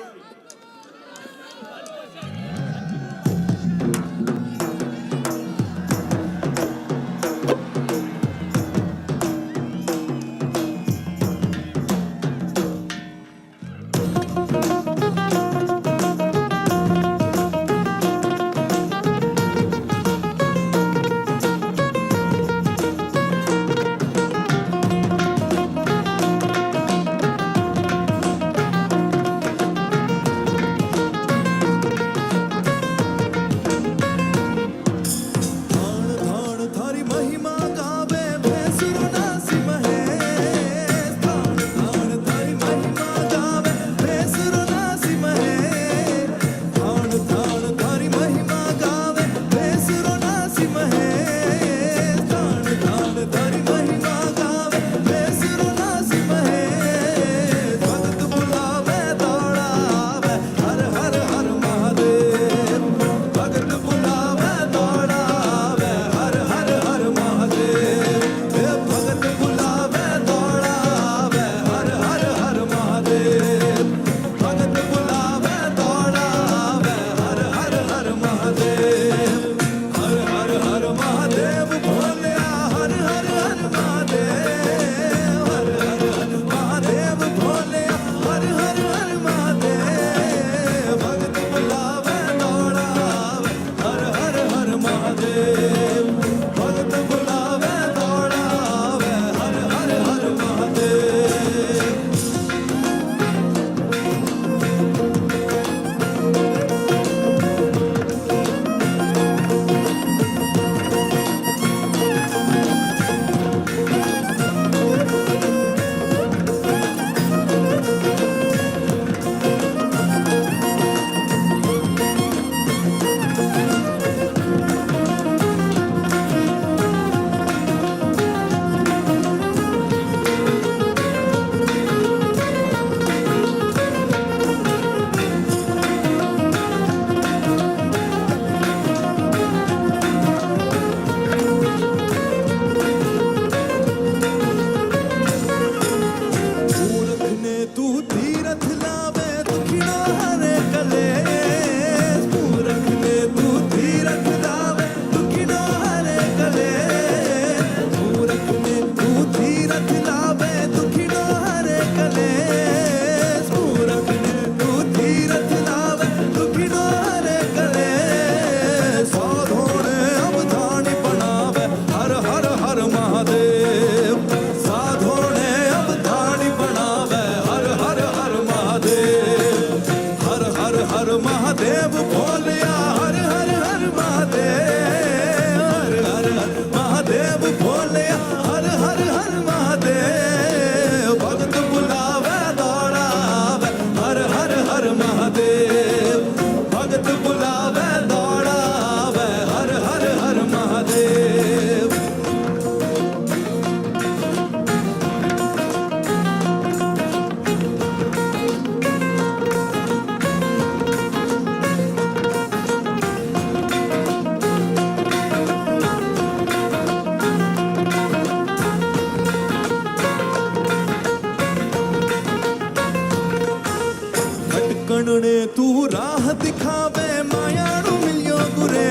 दिखावे मायाणु मिलियो गुरे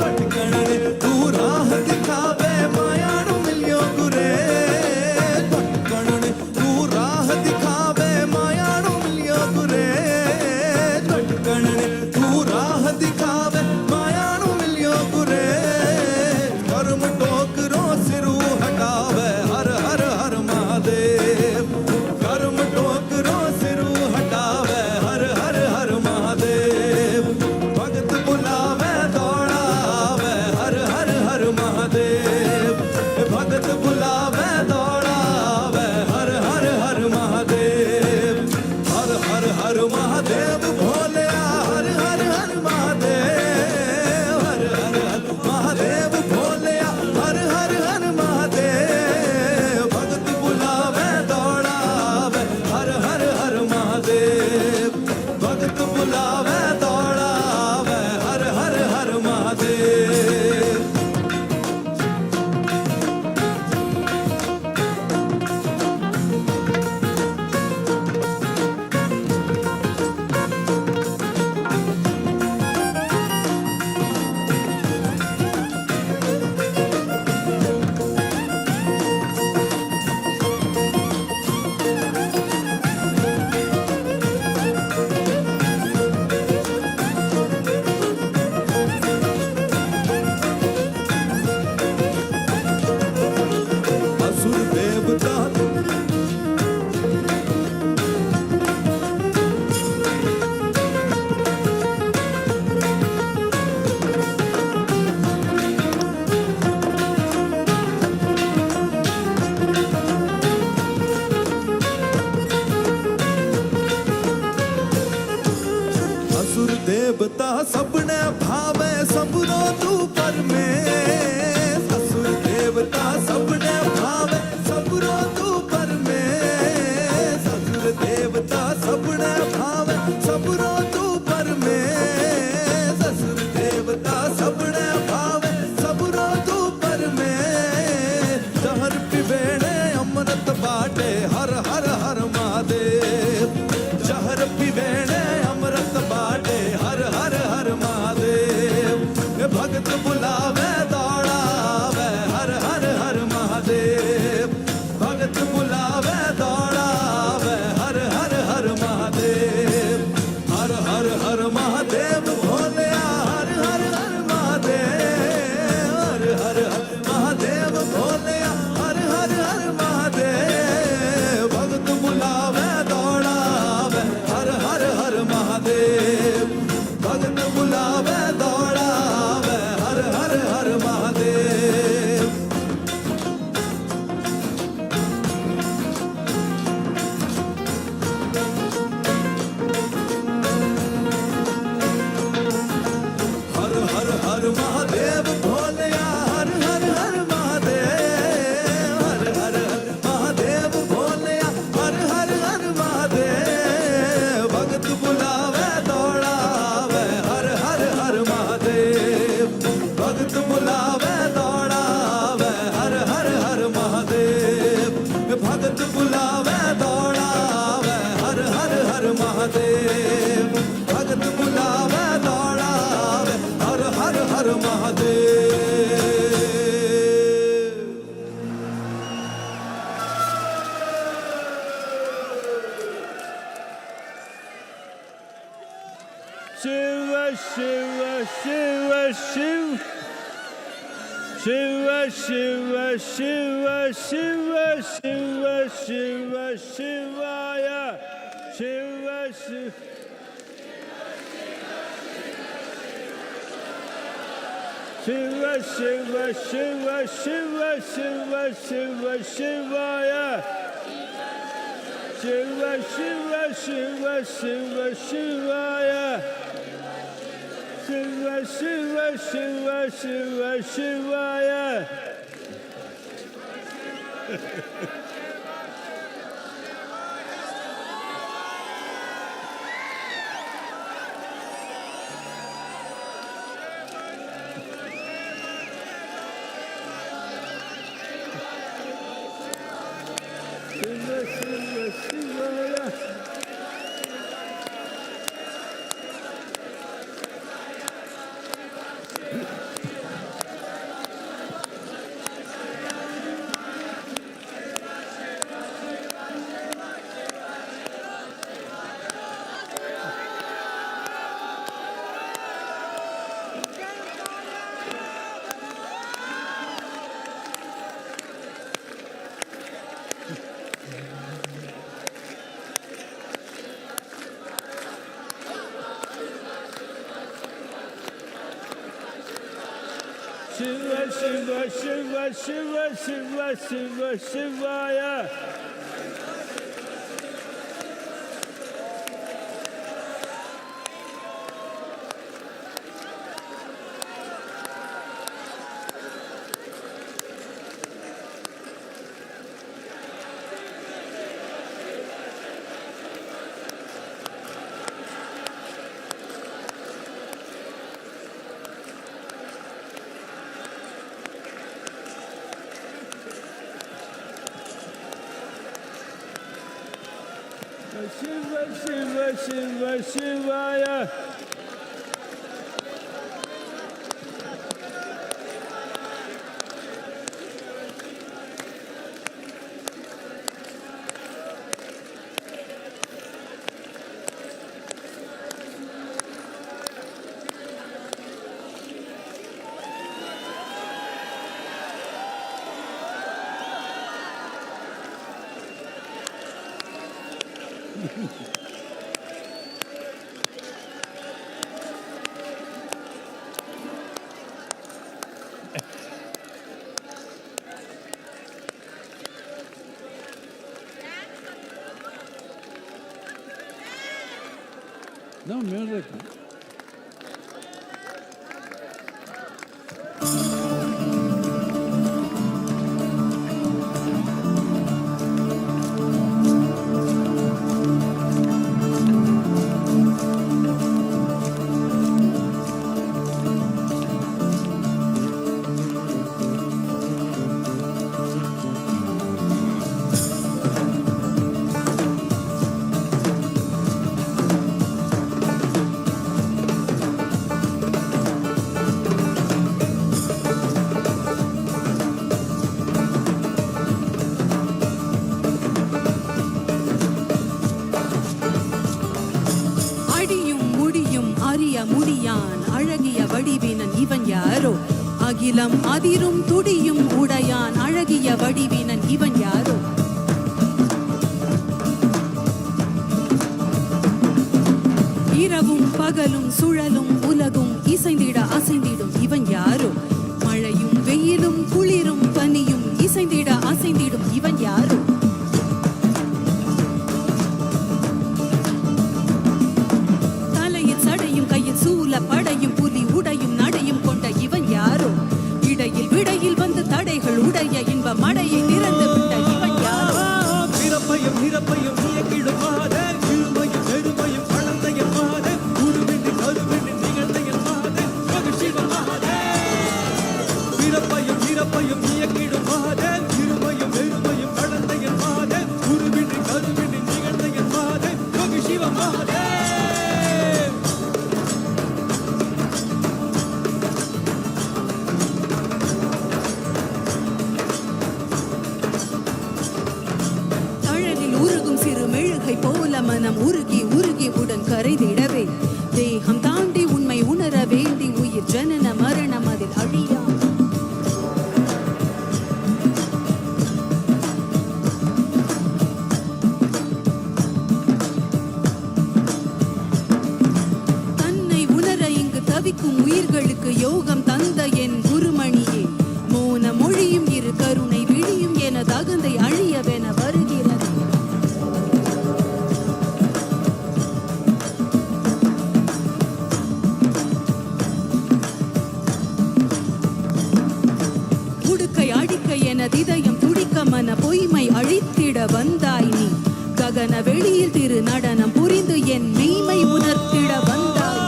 भटकणे तू राह दिखावे मायाणु मिलियो गुरे भटकणे तू राह दिखावे मायाणु मिलियो गुरे भटकणे तू राह दिखावे मायाणु मिलियो गुरे कर्म टोकरो सिरू हटावे हर हर हर महादेव कर्म टोकरो सिरू हटावे हर हर हर महादेव भगत बुलावे दौड़ावे हर हर हर महादेव भगत बुलावे दौड़ावे हर हर हर महादेव हर हर हर महादेव भोले हर हर हर महादेव हर हर हर महादेव भोले हर हर हर महादेव भगत बुलावे दौड़ावे हर हर हर महादेव भगत बुलावे दौड़ावे हर हर हर महादेव असुर देवता असुर देवता सबने भावे सबरो तू परमेश असुर देवता सबने भावे सबरो तू परमेश असुर देवता सबने भावे सबरो तू परमेश असुर देवता सबने भावे सबरो तू परमेश जहर पिवेणे अमृत बाटे हर हर हर महादेव जहर पिवेणे अमृत बाटे हर हर हर महादेव भगत बुलावे दौड़ावे हर हर हर महादेव भगत बुलावे दौड़ावे हर हर हर महादेव हर हर हर महादेव भोले हर हर हर महादेव हर हर हर महादेव भोले हर हर हर महादेव भगत बुलावे दौड़ावे हर हर हर महादेव भगत बुलावे दौड़ावे हर हर हर महादेव हर हर हर महादेव भोले हर हर हर महादेव हर हर हर महादेव भोले हर हर हर महादेव भगत बुलावे दौड़ावे हर हर हर महादेव भगत बुलावे दौड़ावे हर हर हर महादेव भगत बुलावे दौड़ावे हर हर हर महादेव भगत बुलावे दौड़ावे हर हर हर Mahadev Shiva, Shiva, Shiva, Shiva. Shiva, Shiva, Shiva, Shiva, Shiva, Shiva, Shivaya. Shiva, Shiva. Shiva, Shiva, Shiva, Shiva, Shiva, Shiva, Shivaya. Shiva, Shiva, Shiva, Shiva, Shivaya. Shiva, Shiva, Shiva, Shiva, Shivaya. Shiva, Shiva, Shivaya. Shiva, Shiva, Shiva, Shiva, Shiva, Shiva, Shivaya. Shiva, Shiva, Shiva, Shivaya. No music. முடியான் அழகிய வடிவினன் இவன் யாரோ அகிலம் அதிரும் துடியும் உடையான் அழகிய வடிவினன் இவன் யாரோ இரவும் பகலும் சுழலும் உலகும் இசைந்திட அசைந்திடும் இவன் யாரோ மழையும் வெயிலும் குளிரும் பனியும் இசைந்திட அசைந்திடும் இவன் யாரோ படையும் புலி உடையும் நடையும் கொண்ட இவன் யாரோ இடையில் விடையில் வந்து தடைகள் உடைய இன்ப மடையை திறந்து விட்ட இவன் யாரோ பிறப்பையும் நிறப்பையும் இயக்கிடுமாத இருமையும் பெருமையும் கலந்தையும் மாத குருவின்றி கருவின்றி நிகழ்ந்தையும் மாத சிவ மாதே பிறப்பையும் நிறப்பையும் இயக்கிடுமாத இருமையும் பெருமையும் கலந்தையும் மாத குருவின்றி கருவின்றி நிகழ்ந்தையும் மாத சிவ மாதே போல மனம் உருகி உருகி உடன் கரைதிடவே தேகம் தாண்டி உண்மை உணர வேண்டி உயிர் ஜனன மரணம் அதில் அழியா தன்னை உணர இங்கு தவிக்கும் உயிர்களுக்கு யோகம் தந்த என் குருமணியே மோன மொழியும் இரு கருணை விழியும் என தகுந்தை அழியவென வருகிறது இதயம் துடிக்க மன பொய்மை அழித்திட வந்தாய் நீ ககன வெளியில் திரு நடனம் புரிந்து என் மெய்மை உணர்த்திட வந்தாய்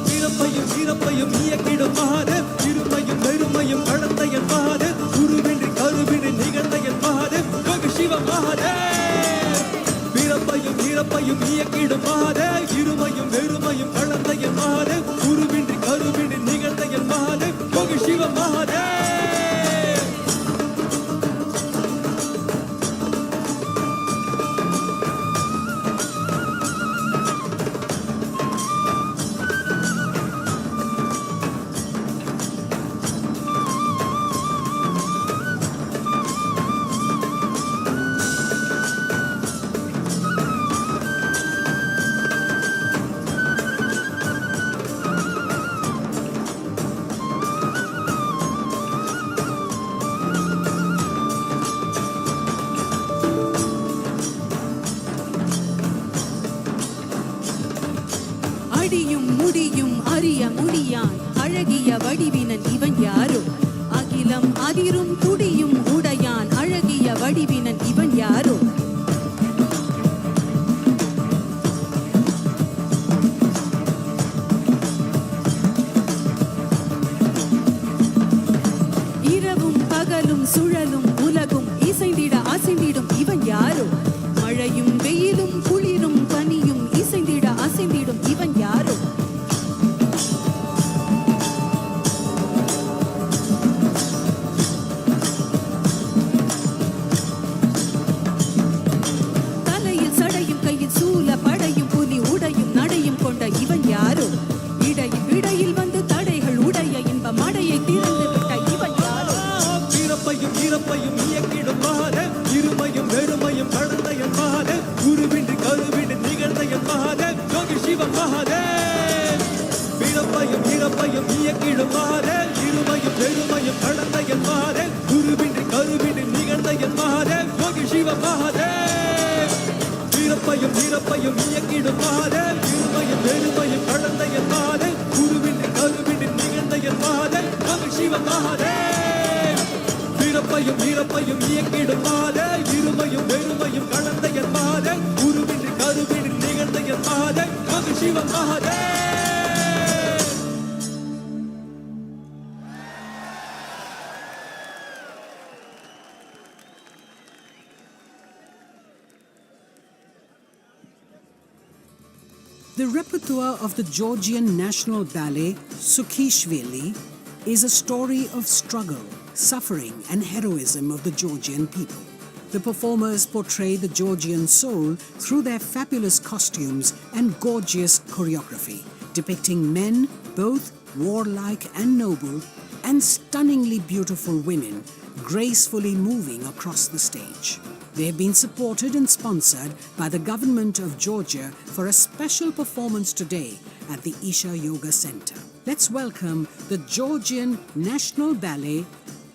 பிறப்பையும் இறப்பையும் இயக்கிடும் மாத இருமையும் பெருமையும் கடந்த என் மாத குருவின்றி கருவின்றி நிகழ்ந்த என் மாத சிவ மாதே பிறப்பையும் இறப்பையும் இயக்கிடும் மாத இருமையும் பெருமையும் கடந்த என் மாத குருவின்றி கருவின்றி நிகழ்ந்த என் மாத சிவ மாதே விழியும் முடியும் அறிய முடியான் அழகிய வடிவினன் இவன் யாரோ அகிலம் அதிரும் துடியும் உடையான் அழகிய வடிவினன் இவன் யாரோ இரவும் பகலும் சுழலும் உலகும் இசைந்திட அசைந்திடும் இவன் யாரோ மழையும் வெயிலும் குளிரும் பனியும் இசைந்திட அசைந்திடும் இவன் யாரோ தலையில் சடையும் கையில் சூல படையும் புலி உடையும் நடையும் கொண்ட இவன் யாரோ இடையில் விடையில் வந்து தடைகள் உடைய இன்ப மடையை திறந்து விட்ட இவன் யாரோ பிறப்பையும் இறப்பையும் இயக்கிடும் மகாதே இருமையும் வெறுமையும் கடந்த என் மகாதே குருவின்றி கருவின்றி நிகழ்ந்த என் மகாதே யோகி சிவ மகாதே பிறப்பையும் இறப்பையும் இயக்கிடும் மகாதே இருமையும் வெறுமையும் கடந்த என் மகாதே குருவின்றி கருவின்றி நிகழ்ந்த என் மகாதே யோகி சிவ மகாதே பிறப்பையும் இறப்பையும் இயக்கிடும் மகாதே இருமையும் வெறுமையும் கடந்த என் மகாதே குருவின்றி கருவின்றி நிகழ்ந்த என் மகாதே யோகி சிவ மகாதே பிறப்பையும் இறப்பையும் இயக்கிடும் மாதே இருமையும் வெறுமையும் கலந்த என் மாதே குருவின்றி கருவின்றி நிகழ்ந்த என் மாதே யோகி சிவ மகாதே The repertoire of the Georgian National Ballet, Sukhishvili, is a story of struggle, suffering and heroism of the Georgian people. The performers portray the Georgian soul through their fabulous costumes and gorgeous choreography, depicting men, both warlike and noble, and stunningly beautiful women, gracefully moving across the stage. They have been supported and sponsored by the government of Georgia for a special performance today at the Isha Yoga Center. Let's welcome the Georgian National Ballet,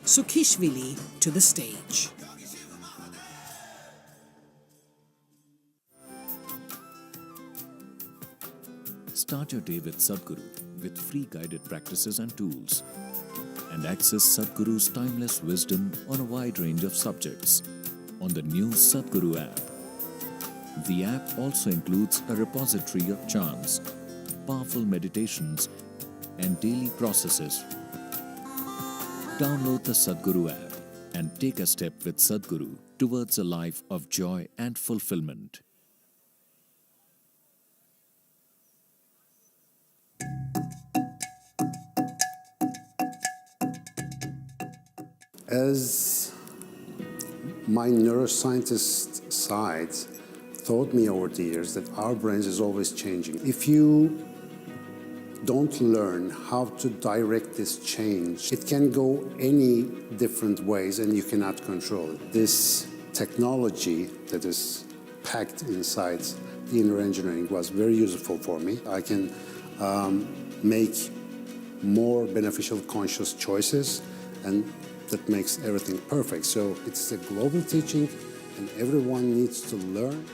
Sukhishvili, to the stage. Start your day with Sadhguru with free guided practices and tools, and access Sadhguru's timeless wisdom on a wide range of subjects on the new Sadhguru app. The app also includes a repository of chants, powerful meditations, and daily processes. Download the Sadhguru app and take a step with Sadhguru towards a life of joy and fulfillment. As my neuroscientist side taught me over the years that our brains is always changing. If you don't learn how to direct this change, it can go any different ways and you cannot control it. This technology that is packed inside the inner engineering was very useful for me. I can make more beneficial conscious choices, and that makes everything perfect. So it's a global teaching and everyone needs to learn.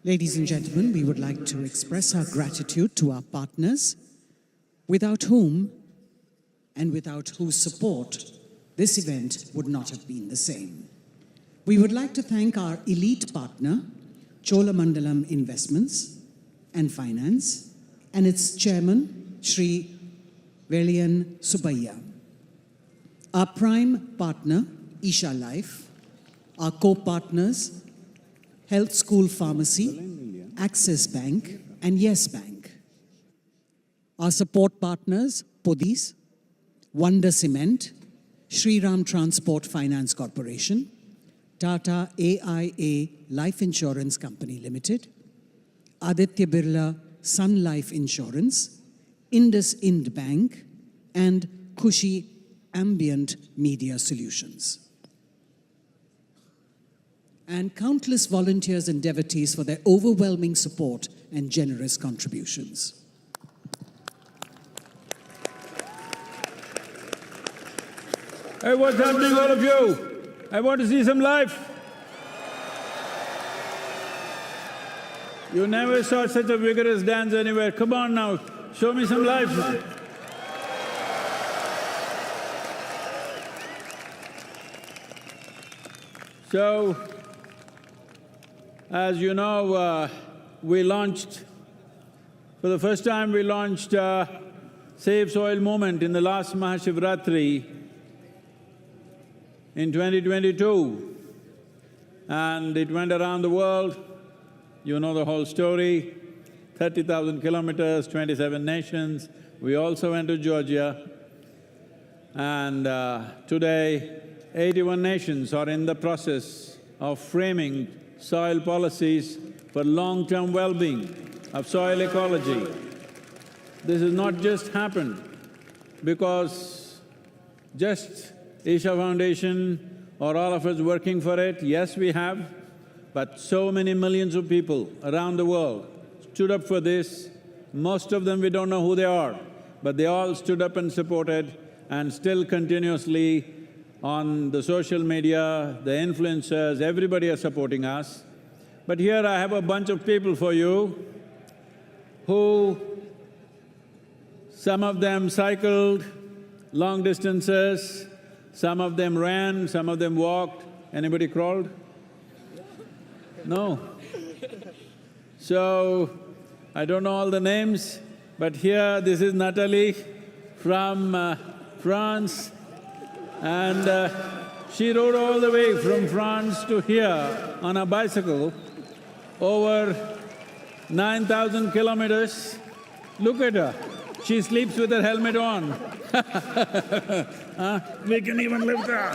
Ladies and gentlemen, we would like to express our gratitude to our partners, without whom and without whose support this event would not have been the same. We would like to thank our elite partner, Cholamandalam Investments and Finance, and its chairman, Shri Velian Subbayya. Our prime partner, Isha Life, our co-partners, Health School Pharmacy, Access Bank, and Yes Bank. Our support partners, Podis, Wonder Cement, Shriram Transport Finance Corporation, Tata AIA Life Insurance Company Limited, Aditya Birla Sun Life Insurance, Indus Ind Bank, and Khushi Ambient Media Solutions. And countless volunteers and devotees for their overwhelming support and generous contributions. Hey, what's happening, all of you? I want to see some life. You never saw such a vigorous dance anywhere. Come on now, show me some life. So, as you know, we launched, for the first time we launched Save Soil movement in the last MahaShivRatri in 2022, and it went around the world. You know the whole story, 30,000 kilometers, 27 nations. We also went to Georgia, and today 81 nations are in the process of framing soil policies for long-term well-being of soil ecology. This has not just happened because just Isha Foundation or all of us working for it. Yes, we have, but so many millions of people around the world stood up for this. Most of them we don't know who they are, but they all stood up and supported, and still continuously on the social media, the influencers, everybody are supporting us. But here I have a bunch of people for you who, some of them cycled long distances, some of them ran, some of them walked. Anybody crawled? No. So, I don't know all the names, but here this is Natalie from France, and she rode all the way from France to here on a bicycle, over 9,000 kilometers. Look at her, she sleeps with her helmet on. We can even lift her.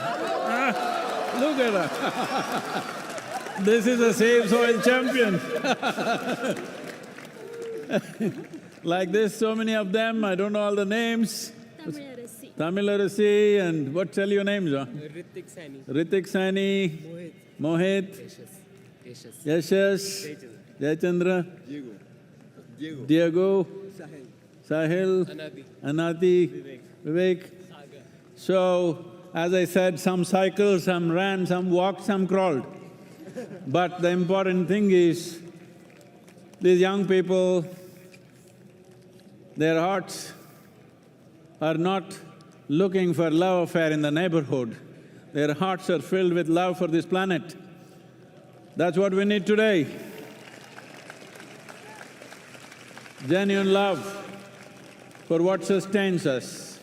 Look at her. This is a Save Soil champion. Like this, so many of them, I don't know all the names. Tamil and what tell your names, huh? Ritik Sani, Mohit, Yashas, Jayachandra, Diego, Sahil, Anati, Vivek. So, as I said, some cycled, some ran, some walked, some crawled. But the important thing is, these young people, their hearts are not looking for love affair in the neighborhood. Their hearts are filled with love for this planet. That's what we need today. Genuine love for what sustains us,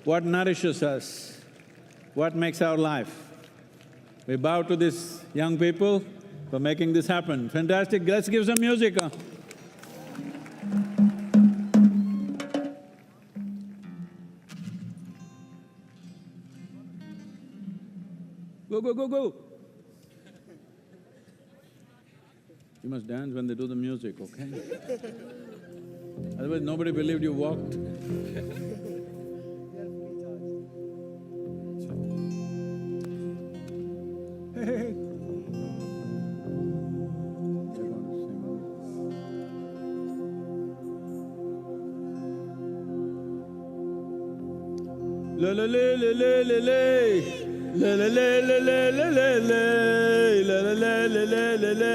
what nourishes us, what makes our life. We bow to these young people for making this happen. Fantastic, let's give some music, huh? Go, go, go, go! You must dance when they do the music, okay? Otherwise nobody believed you walked. Hey, hey, hey. La la la la la la la. La la la la la la la la la la la la la la.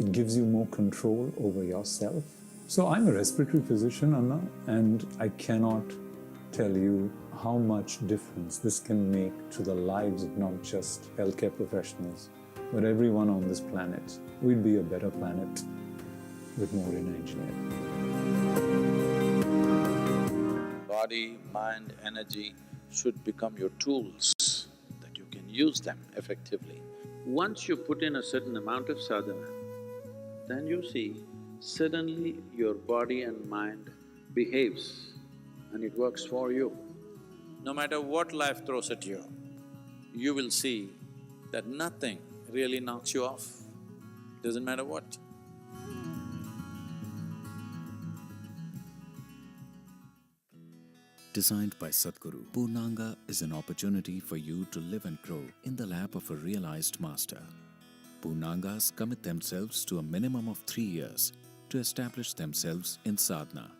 It gives you more control over yourself. So I'm a respiratory physician, Anna, and I cannot tell you how much difference this can make to the lives of not just healthcare professionals, but everyone on this planet. We'd be a better planet with more inner engineering. Body, mind, energy should become your tools, that you can use them effectively. Once you put in a certain amount of sadhana, then you see, suddenly your body and mind behaves and it works for you. No matter what life throws at you, you will see that nothing really knocks you off. Doesn't matter what. Designed by Sadhguru, Purnanga is an opportunity for you to live and grow in the lap of a realized master. Purnangas commit themselves to a minimum of 3 years to establish themselves in sadhana.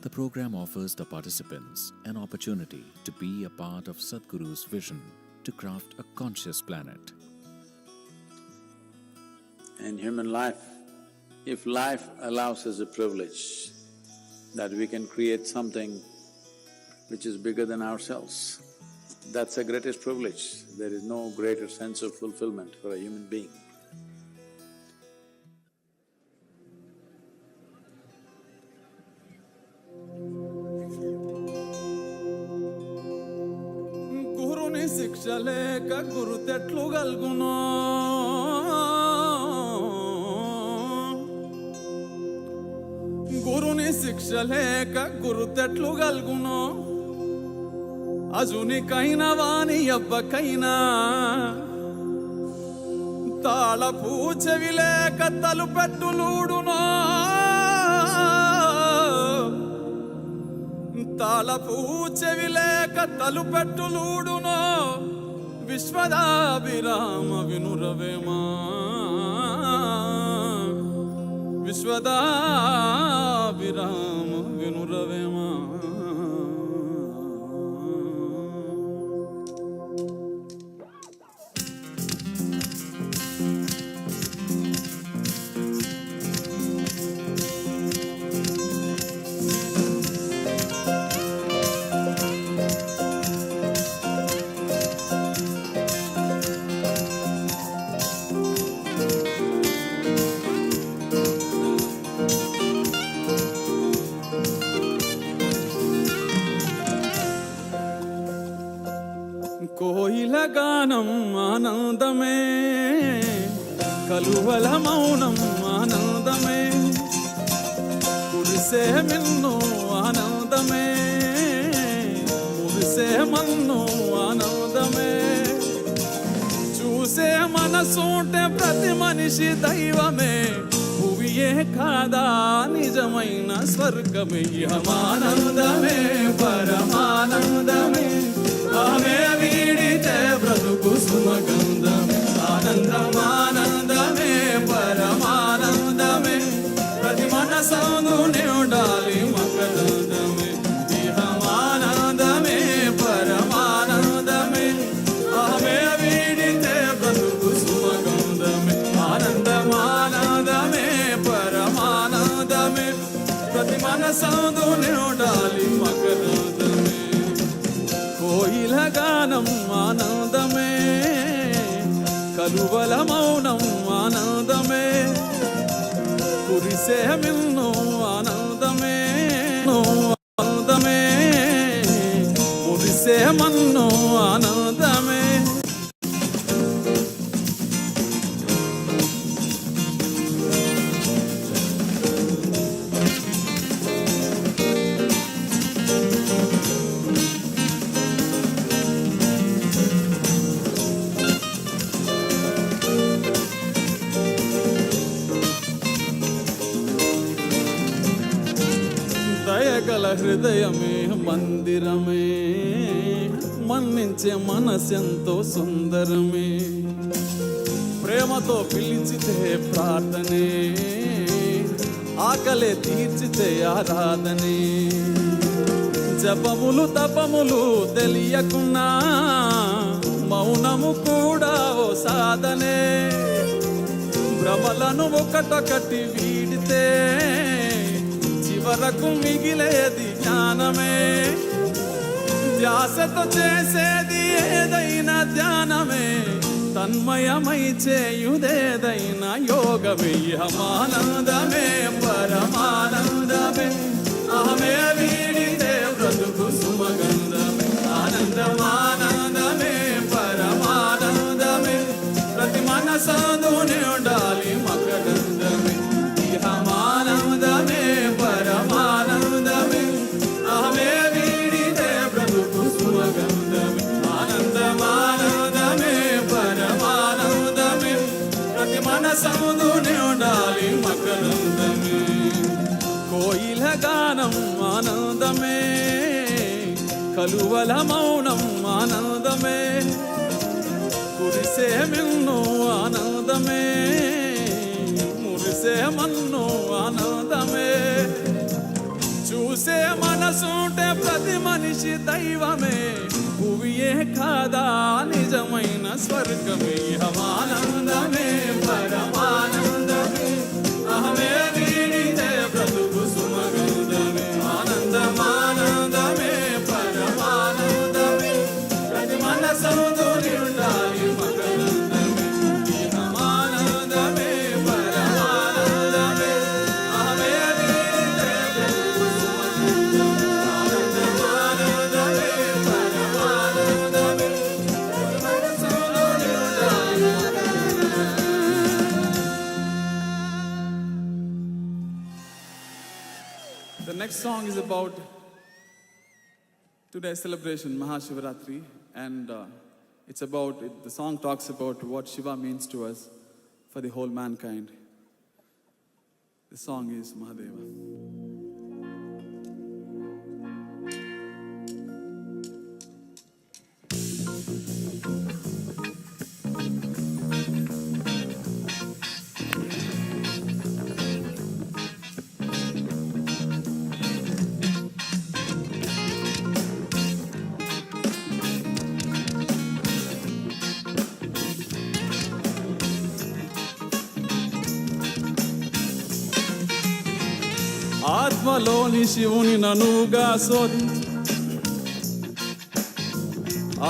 The program offers the participants an opportunity to be a part of Sadhguru's vision to craft a conscious planet. In human life, if life allows us a privilege that we can create something which is bigger than ourselves, that's the greatest privilege. There is no greater sense of fulfillment for a human being. గురుని శిక్ష లేక గురు తెట్లు గల్గునో గురుని శిక్ష లేక గురు తెట్లు గల్గునో అజునికైనా వాని అవ్వకైనా తాళపు చెవి లేక తలుపెట్టులూడునో తాళపు చెవి లేక తలుపెట్టులూడునో విశ్వదాభిరామ వినురవేమా విశ్వదాభిరామ వినురవేమా కోయిల గానం ఆనందమే కలువల మౌనం ఆనందమే కురిసే మిన్ను ఆనందమే మురిసే మన్ను ఆనందమే చూసే మనసుంటే ప్రతి మనిషి దైవమే భువియే కాదా నిజమైన స్వర్గమే ఇహమానందమే పరమానందమే ఆమె వీడితే బ్రతుకు సుమగంధమే ఆనందమానందమే పరమానందమే ప్రతి మనసందు నిండాలి మకరందమే ఇహమానందమే పరమానందమే ఆమె వీడితే బ్రతుకు సుమగంధమే ఆనందమానందమే పరమానందమే ప్రతి మనసందు నిండాలి మకరందమే కోయిల గానం ఆనందమే కలువల మౌనం ఆనందమే కురిసే మిన్ను ఆనందమే ఆనందమే మురిసే మన్ను ఆనందమే దయగల హృదయమే మందిరమే మన్నించే మనసెంతో సుందరమే ప్రేమతో పిలిచితే ప్రార్థనే ఆకలే తీర్చితే ఆరాధనే జపములు తపములు తెలియకున్నా మౌనము కూడా ఓ సాధనే భ్రమలను ఒకటొకటి వీడితే చివరకు మిగిలేది జ్ఞానమే. ధ్యాసతో చేసేది ఏదైనా ధ్యానమే, తన్మయమై చేయుదేదైనా యోగమే. ఇహమానందమే పరమానందమే, అహమే వీడితే బ్రతుకు సుమగంధమే. ఆనందమానందమే పరమానందమే, ప్రతి మనసందునే ఉండాలి మకరందమే. ఇహమానందమే పరమానందమే, అహమే వీడితే బ్రతుకు సుమగంధమే. ఆనందమానందమే పరమానందమే, ప్రతి మనసందునే ఉండాలి మకరందమే. కోయిల గానం ఆనందమే, కలువల మౌనం ఆనందమే. కురిసే మిన్ను ఆనందమే, మురిసే మన్ను ఆనందమే. చూసే మనసుంటే ప్రతి మనిషి దైవమే, భువియే కాదా నిజమైన స్వర్గమే. ఆనందమే పరమానందమే, అహమే వీడితే బ్రతుకు సుమగంధమే. ఆనందమానందమే పరమానందమే, ప్రతి మనసందునే ఉండాలి మకరందమే. ఆనందమే పరమానందమే, అహమే వీడితే బ్రతుకు సుమగంధమే. ఆనందమానందమే పరమానందమే, ప్రతి మనసందునే ఉండాలి మకరందమే. The next song is about today's celebration, MahaShivRatri, and the song talks about what Shiva means to us for the whole mankind. The song is Mahadeva. ఆత్మలోని శివుని ననుగా శోధించి,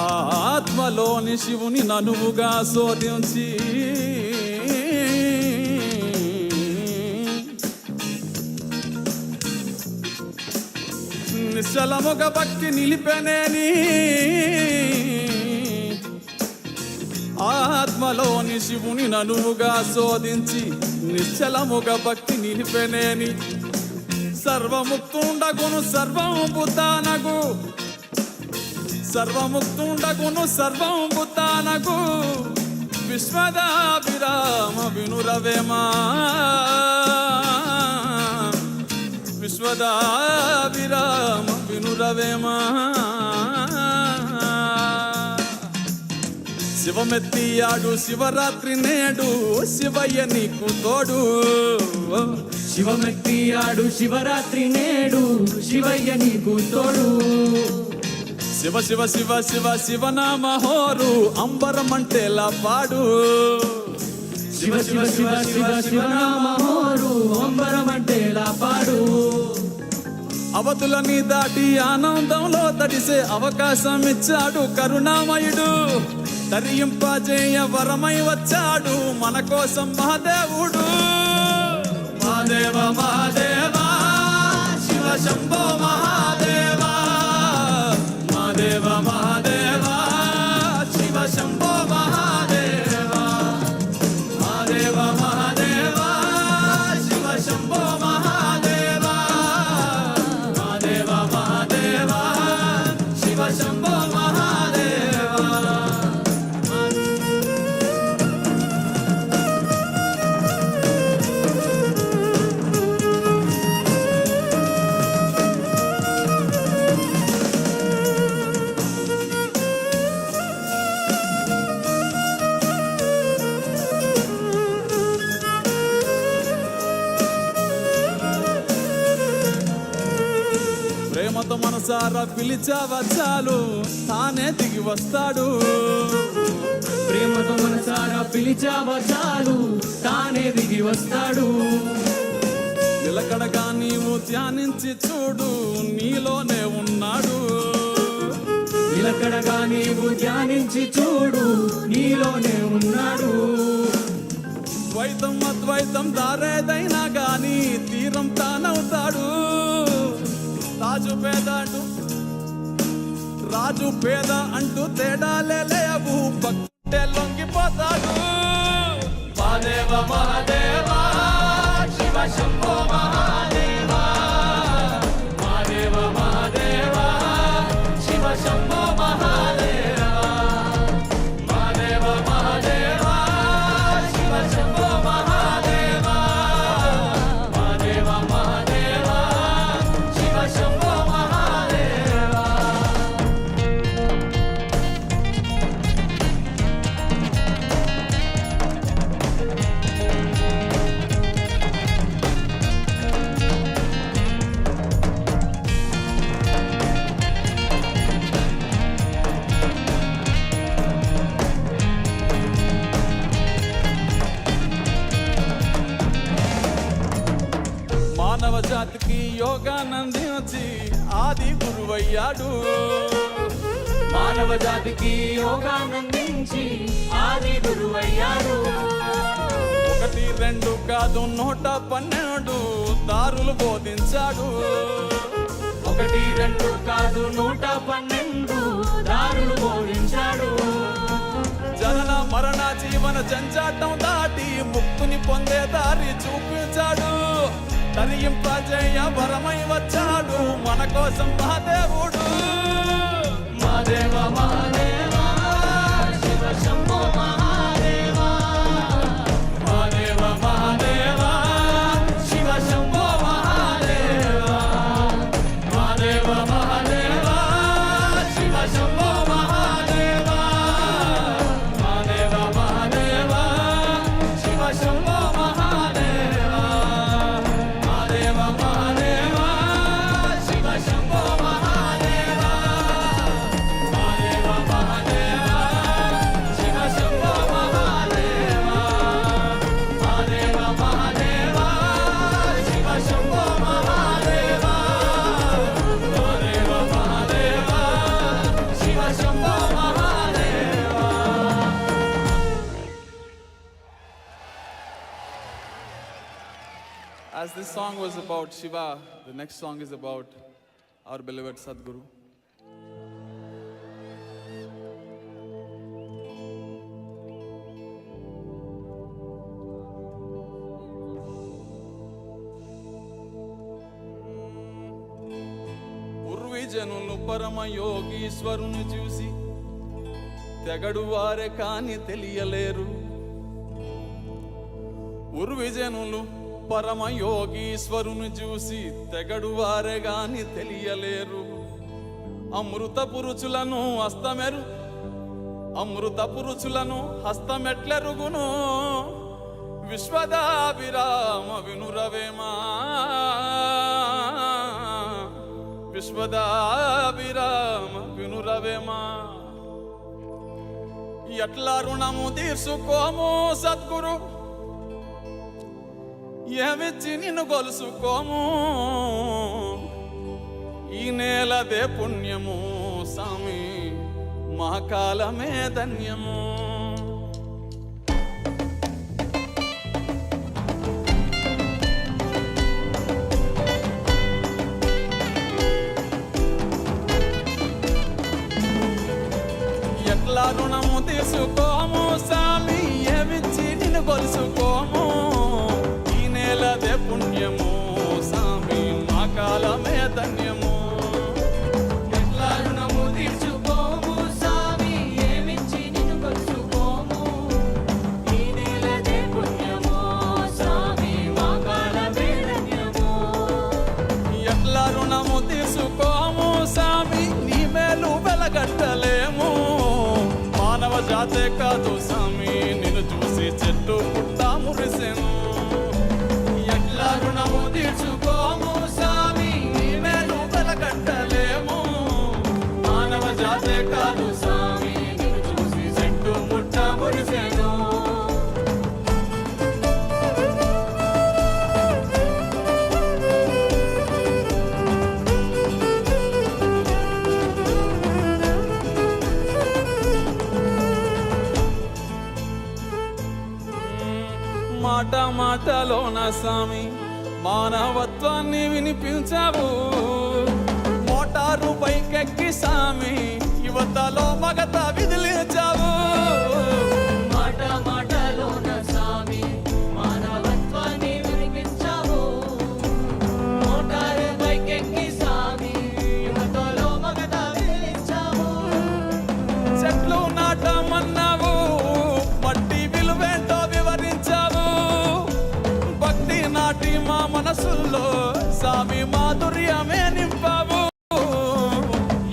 ఆత్మలోని శివుని ననువుగా శోధించి, నిశ్చలముగా భక్తి నిలిపెనేని, ఆత్మలోని శివుని ననువుగా శోధించి, నిశ్చలముగా భక్తి నిలిపెనేని. సర్వముక్తుండగును సర్వం బుద్ధానగు, సర్వముక్తుండగును సర్వం బుద్ధానగు, విశ్వదాభిరామ వినురవేమా. విశ్వదాభిరామ వినురవేమా. శివమెత్తియాడు శివరాత్రి నేడు, శివయ్య నీకు తోడు. శివమెత్తియాడు శివరాత్రి నేడు, శివయ్య నీకు తోడు. శివ శివ శివ శివ శివనామ హోరు, అంబరమంటేలా పాడు. శివ శివ శివ శివ శివనామ హోరు, అంబరమంటేలా పాడు. అవతులని దాటి ఆనందంలో తడిసే అవకాశం ఇచ్చాడు కరుణామయుడు. తరింపజేయ వరమై వచ్చాడు మన కోసం మహాదేవుడు. మహాదేవ మహాదేవ శివ శంభో మహాదేవ. మహాదేవ మహాదేవ శివ శంభో మహాదేవ. మహాదేవ మహాదేవ శివ శంభో మహాదేవ. మహాదేవ మహాదేవ శివ శంభో మహాదేవ. ప్రేమతో మనసారా పిలిచావా చాలు, తానే దిగి వస్తాడు. ప్రేమతో మనసారా పిలిచావా చాలు తానే దిగి వస్తాడు. నిలకడగా నీవు ధ్యానించి చూడు నీలోనే ఉన్నాడు. నిలకడగా నీవు ధ్యానించి చూడు నీలోనే ఉన్నాడు. ద్వైతం అద్వైతం దారేదైనా గాని తీరం తానవుతాడు. రాజు పేద అంటూ తేడాలే లేవు భక్తే లొంగిపోతాడు. మహాదేవ మహాదేవ శివ శంభో మహాదేవ మహాదేవ మహాదేవ శివ శంభో మహాదేవ మహాదేవ మహాదేవ శివ శంభో మహాదేవ మహాదేవ మహాదేవ శివ శంభో మహాదేవ. మానవ జాతికి యోగానందించి ఆది గురువయ్యాడు. మానవ జాతికి యోగానందించి ఆది గురువయ్యాడు. 1 2 కాదు 112 దారులు బోధించాడు. 1 2 కాదు 112 దారులు బోధించాడు. జనన మరణ జీవన జంజాటం దాటి ముక్తుని పొందే దారి చూపించాడు. తరింపజేయ వరమై వచ్చాడు మన కోసం మహాదేవుడు. Mahadeva Mahadeva Shiva Shambho Mahadeva Mahadeva Mahadeva Shiva Shambho Mahadeva Mahadeva Mahadeva Shiva Shambho Mahadeva Mahadeva Mahadeva Shiva Shambho Mahadeva Mahadeva Mahadeva Shiva Shambho Mahadeva Mahadeva Mahadeva Shiva Shambho Mahadeva Mahadeva Mahadeva Shiva Shambho Mahadeva Mahadeva Mahadeva Shiva Shambho Mahadeva. As this song was about Shiva, the next song is about our beloved Sadguru. పూర్వీజనులు పరమ యోగీశ్వరుని చూసి తెగడు వారే కాని తెలియలేరు. పూర్వీజనులు పరమ యోగీశ్వరుని చూసి తెగడు వారే గాని తెలియలేరు. అమృత పురుషులను హస్తమెట్లెరుగును విశ్వదాభిరామ వినురవేమా విశ్వదాభిరామ వినురవేమా. ఎట్లా రుణము తీర్చుకోము సద్గురు ఏమిచ్చి నిన్ను కొలుసుకోము. ఈ నేలదే పుణ్యము సామి మా కాలమే ధన్యము. ఎట్లా రుణము తీసుకోము సామి ఏమిచ్చి నిన్ను కొలుసుకోము. ఈ నేలదే పుణ్యము సామి మా కాలమే ధన్యము. ఎట్లా రుణము తీర్చుకోము సామి ఏమిచ్చి నిన్ను కొలుసుకోము. ఈ నేలదే పుణ్యము సామి మా కాలమే ధన్యము. ఎట్లా రుణము తీసుకోము సామి నీ మేలు వెలగట్టలేము. మానవ జాతే కాదు సామి నిన్ను చూసి చెట్టు పుట్ట మురిసెను. ఎట్లా రుణము తీర్చుకోము సామి నీ మేలు వెలగట్టలేము. మానవ జాతే కాదు సామి నిన్ను చూసి చెట్టు పుట్ట మాట మాటలోన స్వామి మానవత్వాన్ని వినిపించావు. మోటారు పైకెక్కి స్వామి యువతలో మగత విదిలించావు. మాట మాటలోన స్వామి మానవత్వాన్ని వినిపించావు. మోటారు పైకెక్కి స్వామి యువతలో మగత విదిలించావు. చెట్లు నాటమన్నావు, మట్టి విలువేంటో వివరించావు. భక్తి నాటి మా మనసుల్లో స్వామి మాధుర్యమే నింపావు.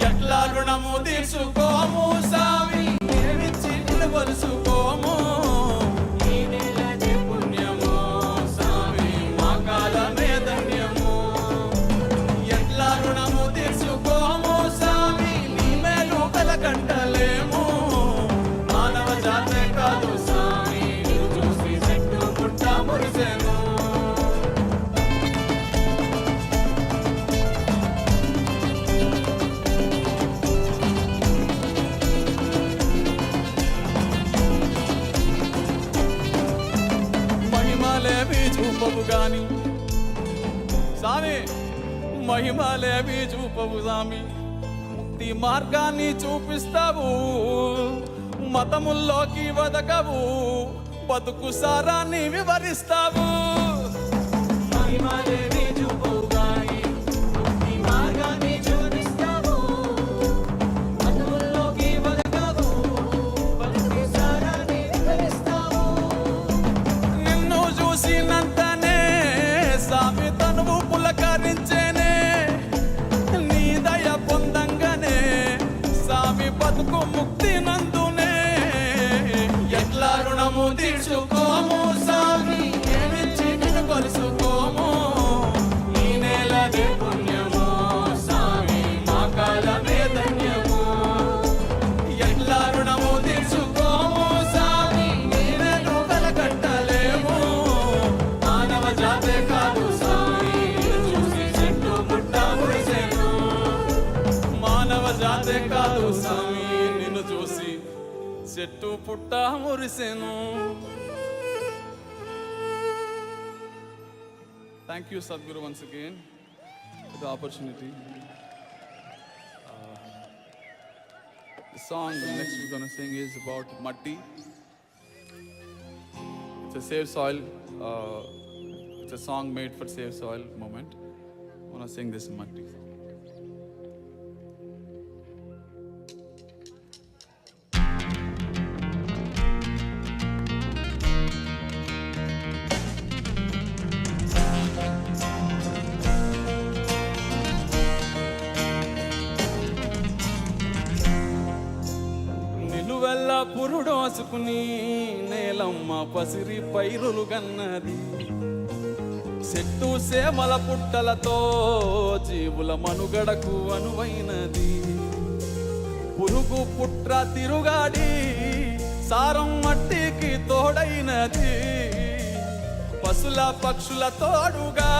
ఎట్లా రుణము తీసుకోము స్వామి ఏమిచ్చి నిలవలుసుకోము. ఈ నెలదే పుణ్యమో స్వామి మా కాలమే ధన్యము. ఎట్లా రుణము తీసుకోము స్వామి నీ మేలు కలకంటలేము. మానవ జాతే కాదు స్వామి నిన్ను చూసి చెట్టు పుట్ట మురిసెను. మహిమలేవి చూపవు గాని స్వామి మహిమలేవి చూపవు స్వామి ముక్తి మార్గాన్ని చూపిస్తావు. మతముల్లోకి వదకవు, బతుకు సారాన్ని వివరిస్తావు. మహిమలేవి చూపవు గాని ముక్తి మార్గాన్ని చూపిస్తావు. మతముల్లోకి వదకవు, బతుకు సారాన్ని వివరిస్తావు. నిన్ను చూసినంతనే స్వామి తనువు పులకరించేనే. నీ దయ పొందంగానే స్వామి బతుకు ముక్తి నందునే. ఎట్లా రుణము తీర్చుకోము స్వామి ఏమిచ్చి నిన్ను కొలుసుకోము. ఈ నేలదే పుణ్యమో స్వామి మా కాలమే ధన్యము. ఎట్లా రుణము తీర్చుకోము స్వామి నీవేను కలకట్టలేము. మానవ జాతే కాదు స్వామి చూసి చెట్టు పుట్ట మురిసెను. మానవ జాతే కాదు స్వామి నిన్ను చూసి చెట్టు పుట్ట మురిసెను. Thank you, Sadhguru, once again for the opportunity. The song next we're going to sing is about Matti. It's a Save Soil. It's a song made for Save Soil moment. I want to sing this Matti song. నిలువెల్ల పురుడోసుకుని నేలమ్మ పసిరి పైరులు గన్నది. చెట్టు సేమల పుట్టలతో జీవుల మనుగడకు అనువైనది. పురుగు పుట్ర తిరుగాడి సారం మట్టికి తోడైనది. పశుల పక్షుల తోడుగా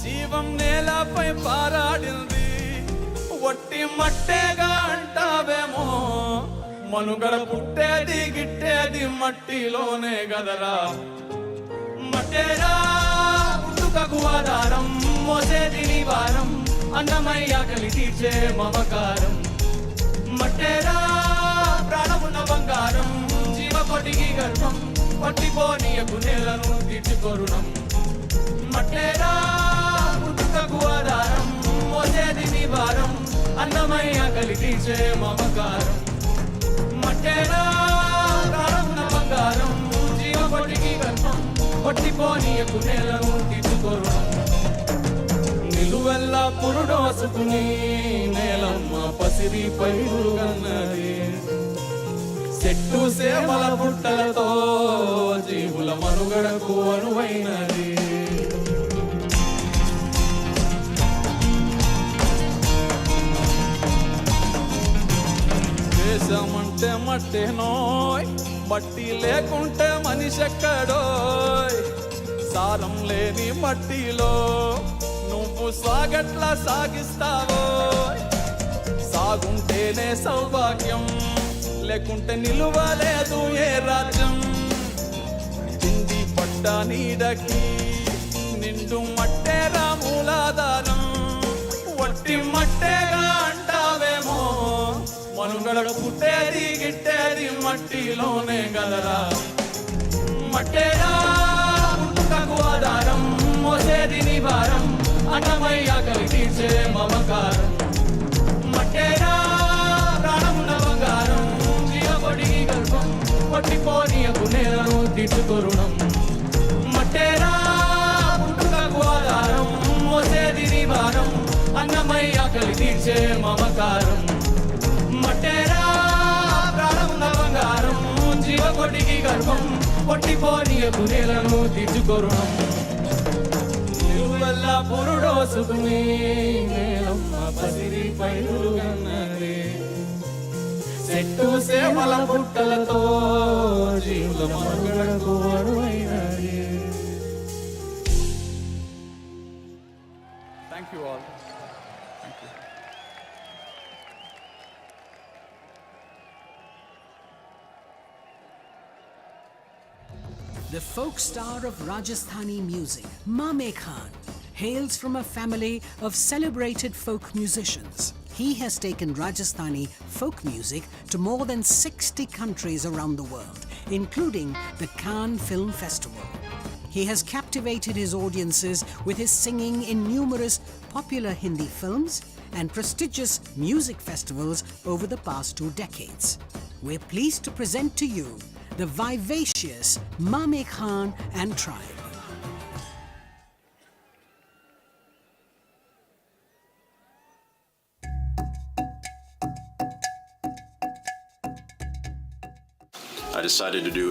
జీవం నేలపై పారాడింది. వట్టి మట్టేగా అంటావేమో మనుగడ పుట్టేది గిట్టేది మట్టిలోనే గదరా. మట్టేరా పుట్టుకకు ఆధారం, మోసేది నివారం, అన్నమయ్య ఆకలి తీర్చే మమకారం. మట్టేరా ప్రాణమున్న బంగారం, జీవకోటికి గర్భం, పట్టిపోనీయకు నేలను తీర్చుకోరుణం. మట్టేరా పుట్టుకకు ఆధారం, మోసేది నివారం, అన్నమయ్య ఆకలి తీర్చే మమకారం. మట్టేరా ప్రాణమున్న బంగారం, జీవకోటికి గర్భం, పట్టిపోనీయకు నేలను తీర్చుకోరుణం. నిలువెల్ల పురుడోసుకుని నేలమ్మ పసిరి పైరులు గన్నది. చెట్టు సేమల పుట్టలతో జీవుల మనుగడకు అనువైనది. దేశమంటే మట్టేనోయ్, మట్టి లేకుంటే మనిషెక్కడోయ్. సారం లేని మట్టిలో నువ్వు సాగట్లా సాగిస్తావో. సాగుంటేనే సౌభాగ్యం, లేకుంటే నిలువలేదు ఏ రాజ్యం. తిండి పట్టు గుట్ట నీడకి నిండు మట్టేరా మూలాధారం వట్టి మట్టేగా అంటావేమో మనుగడ పుట్టేది గిట్టేది మట్టిలోనే గదరా మట్టేరా పుట్టుకకు ఆధారం మోసేది నీ భారం అన్నమయ్య కలిగించే మమకారం మట్టేరా ప్రాణమున బంగారం జీవపొడిగి గర్భం పట్టిపోనీయకు నేలను తీర్చుకొరుణం మట్టేరా పుట్టుకకు ఆధారం మోసేది నీ భారం అన్నమయ్య కలిగించే మమకారం మట్టేరా ప్రాణమున బంగారం జీవపొడిగి గర్భం పట్టిపోనీయకు నేలను తీర్చుకొరుణం వల్ల పురుడో సుఖమే నేలమ్మ పసిరి పైరులు కన్నరే చెట్టు సేవల పుట్టలతో జీవుల మనుగడకు అరువైనరే. Thank you all. Thank you. The folk star of Rajasthani music, Mame Khan, hails from a family of celebrated folk musicians. He has taken Rajasthani folk music to more than 60 countries around the world, including the Cannes Film Festival. He has captivated his audiences with his singing in numerous popular Hindi films and prestigious music festivals over the past 2 decades. We're pleased to present to you the vivacious Mame Khan and tribe. I decided to do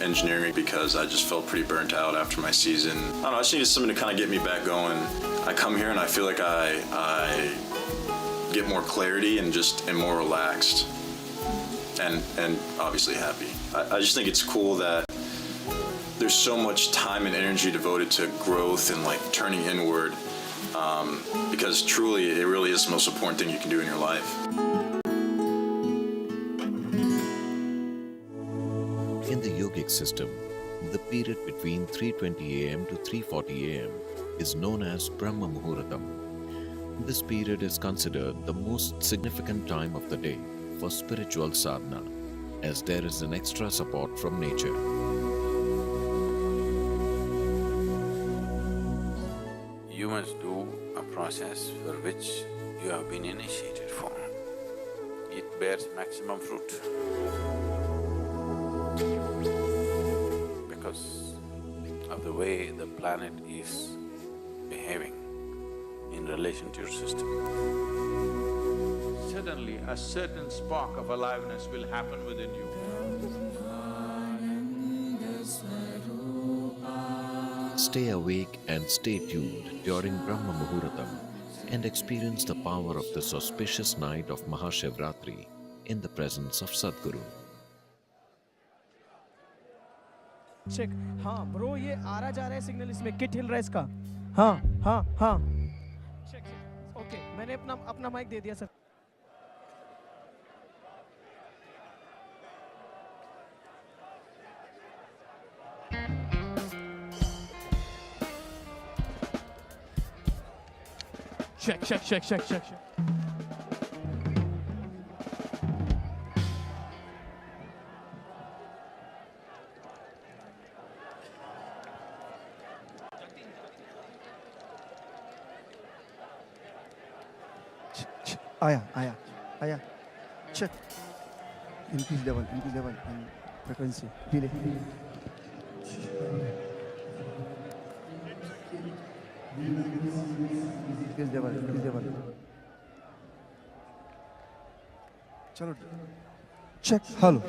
engineering because I just felt pretty burnt out after my season. I don't know, I just needed something to kind of get me back going. I come here and I feel like I get more clarity and just am more relaxed and obviously happy. I just think it's cool that there's so much time and energy devoted to growth and like turning inward because truly it really is the most important thing you can do in your life. In the yogic system, the period between 3:20 am to 3:40 am is known as Brahma Muhuratam. This period is considered the most significant time of the day for spiritual sadhana, as there is an extra support from nature. You must do a process for which you have been initiated for. It bears maximum fruit. Because of the way the planet is behaving in relation to your system. Suddenly, a certain spark of aliveness will happen within you. Stay awake and stay tuned during Brahma Muhuratam and experience the power of this auspicious night of MahaShivRatri in the presence of Sadguru. Check हाँ bro ये आ रहा जा रहा है signal इसमें kit हिल रहा है इसका हाँ हाँ हाँ चेक चेक ओके मैंने अपना माइक दे दिया sir check check check check check check आया check increase level and frequency delay increase level चलो check hello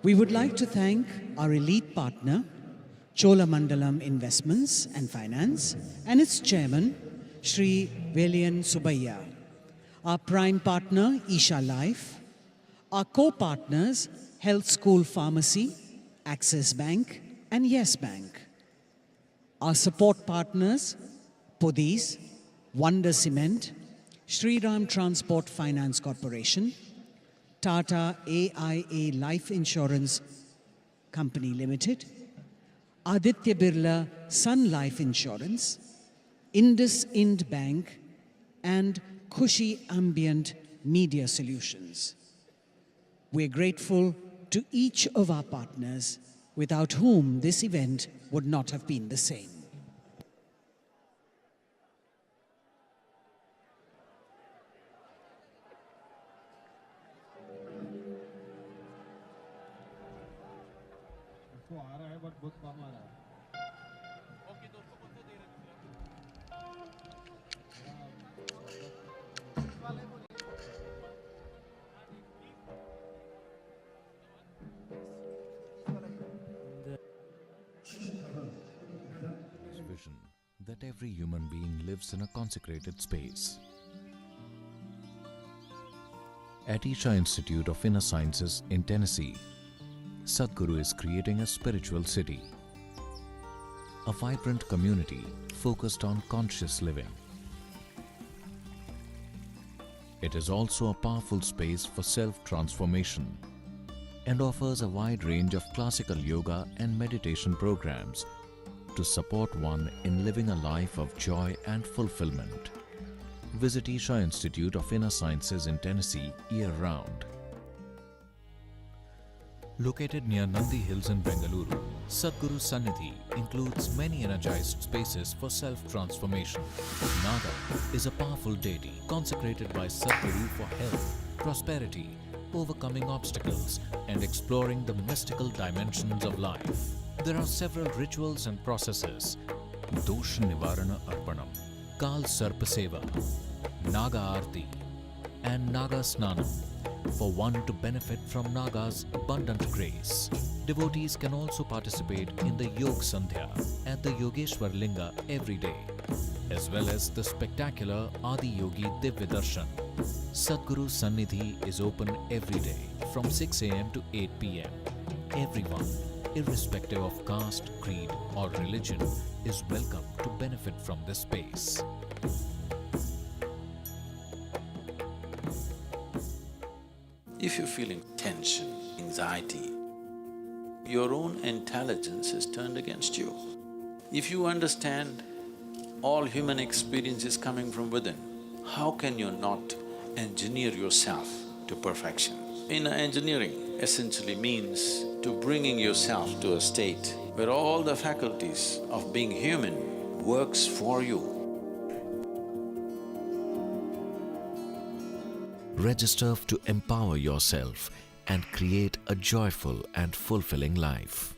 We would like to thank our elite partner, Cholamandalam Investments and Finance, and its chairman, Shri Velian Subbiah, our prime partner, Isha Life, our co-partners, Health School Pharmacy, Axis Bank, and Yes Bank, our support partners, Podis, Wonder Cement, Shri Ram Transport Finance Corporation, Tata AIA Life Insurance Company Limited, Aditya Birla Sun Life Insurance, IndusInd Bank, and Khushi Ambient Media Solutions. We're grateful to each of our partners, without whom this event would not have been the same. Vision that every human being lives in a consecrated space. At Isha Institute of Inner Sciences in Tennessee, Sadhguru is creating a spiritual city, a vibrant community focused on conscious living. It is also a powerful space for self-transformation and offers a wide range of classical yoga and meditation programs to support one in living a life of joy and fulfillment. Visit Isha Institute of Inner Sciences in Tennessee year-round. Located near Nandi Hills in Bengaluru, Sadhguru Sannidhi includes many energized spaces for self-transformation. Naga is a powerful deity consecrated by Sadhguru for health, prosperity, overcoming obstacles, and exploring the mystical dimensions of life. There are several rituals and processes: Dosha Nivarana Arpanam, Kal Sarpa Seva, Naga Aarti, and Naga Snanam, for one to benefit from Naga's abundant grace. Devotees can also participate in the Yog Sandhya at the Yogeshwar Linga every day, as well as the spectacular Adi Yogi Divya Darshan. Sadhguru Sannidhi is open every day from 6 a.m. to 8 p.m. Everyone, irrespective of caste, creed, or religion, is welcome to benefit from this space. If you're feeling tension, anxiety, your own intelligence is turned against you. If you understand all human experience is coming from within, how can you not engineer yourself to perfection? Inner engineering essentially means to bringing yourself to a state where all the faculties of being human works for you. Register to empower yourself and create a joyful and fulfilling life.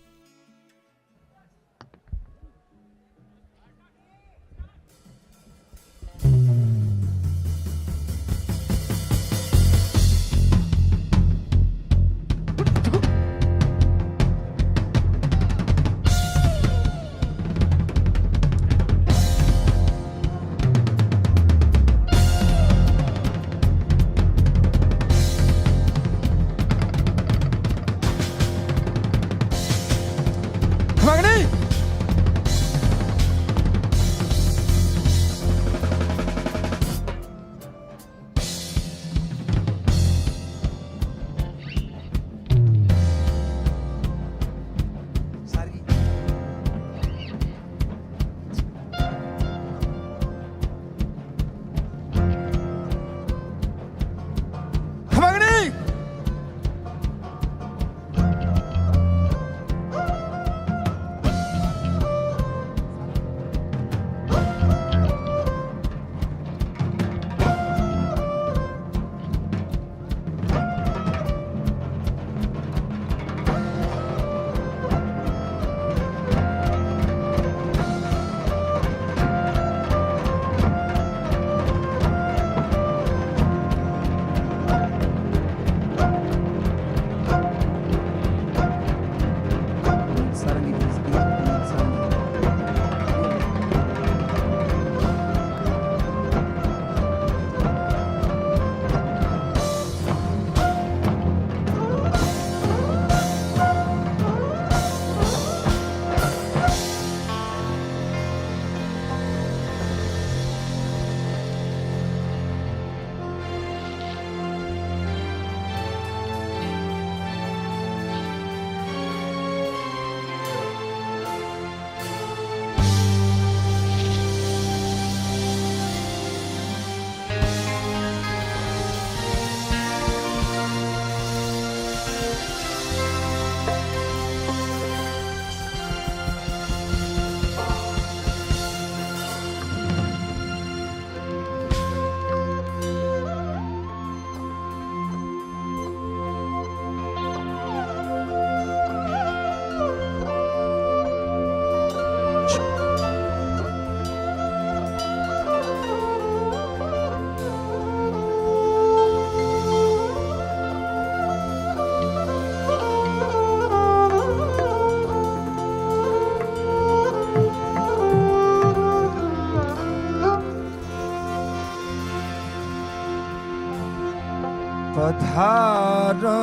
पधारो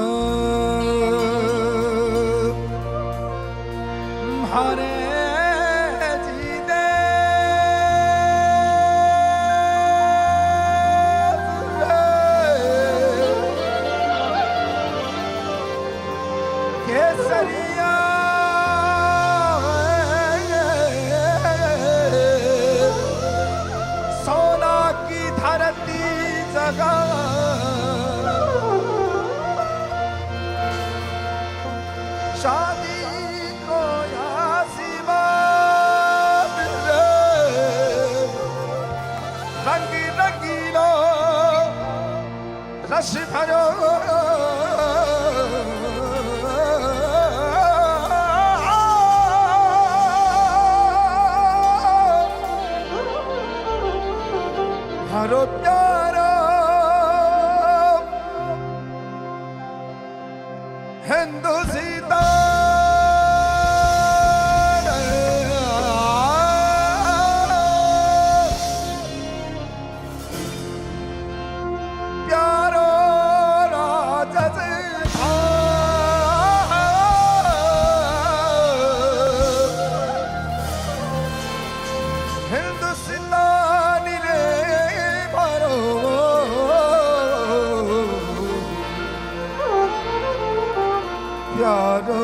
हरे जीदे केसरिया सोना की धरती जगह शादी को आशीर्वाद रंग रंगीलो रस भरो हरो प्यारा हिंदुस्तान प्यारो राजस्थान हिंदुस्तानी रे भरो प्यारो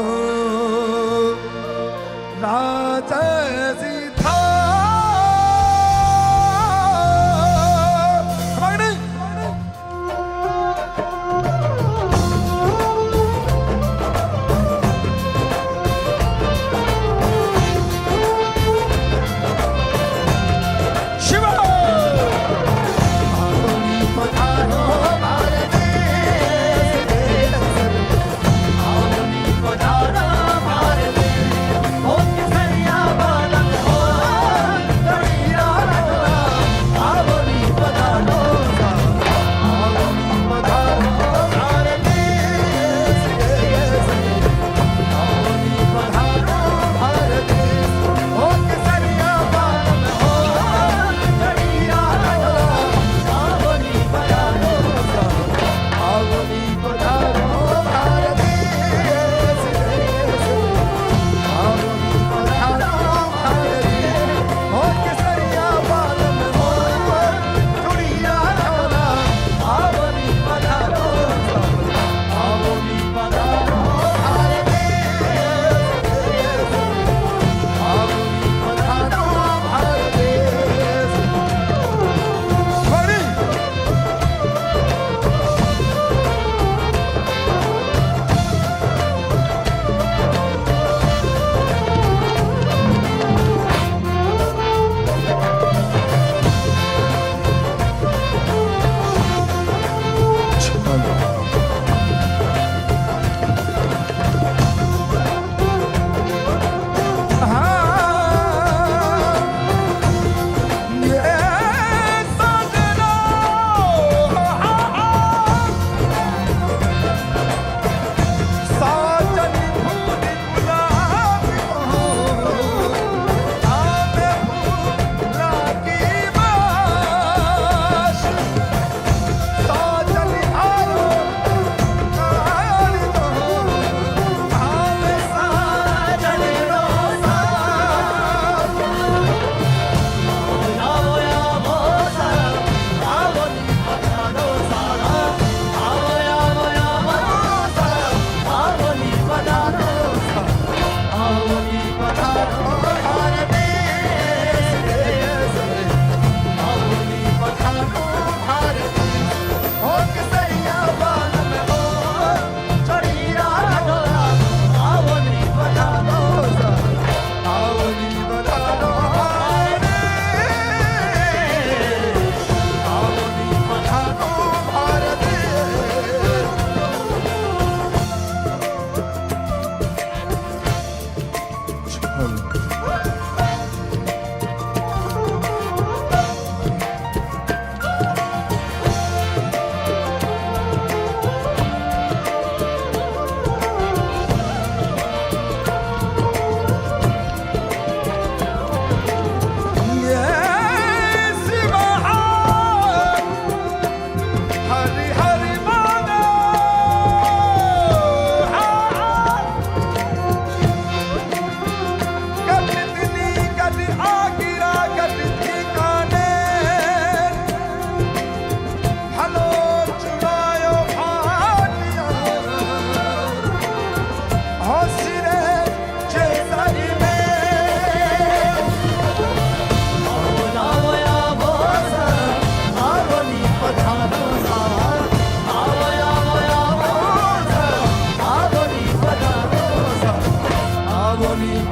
हरि हरि माना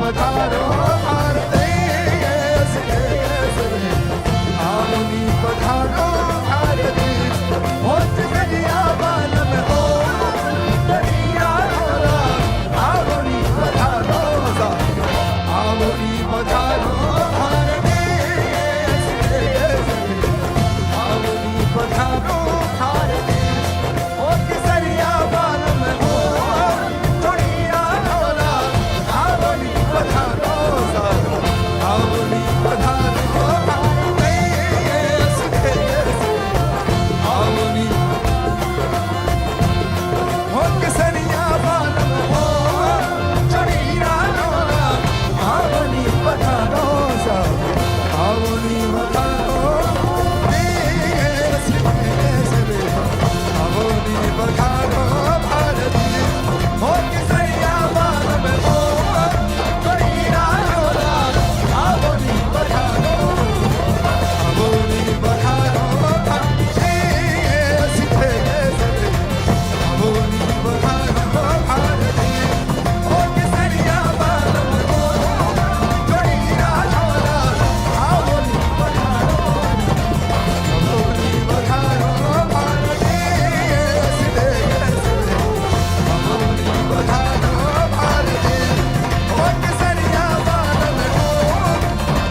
पधारो भारते आवनी पधारो भारते हो चिड़िया बाल में हो चिड़िया होला आवनी पधारो आवनी पधारो भारते आवनी पधारो भारते हो किसरिया बाल में हो चिड़िया होला आवनी पधारो आवनी पधारो भारते आवनी हो किसरिया बाल में हो चिड़िया होला आवनी पधारो आवनी पधारो आवनी पधारो भारती हो किसरिया बाल में हो चिड़िया होला आवनी पधारो आवनी पधारो भारती आवनी पधारो भारती हो किसरिया बाल में हो चिड़िया होला आवनी पधारो आवनी पधारो भारती आवनी पधारो भारती हो किसरिया बाल में हो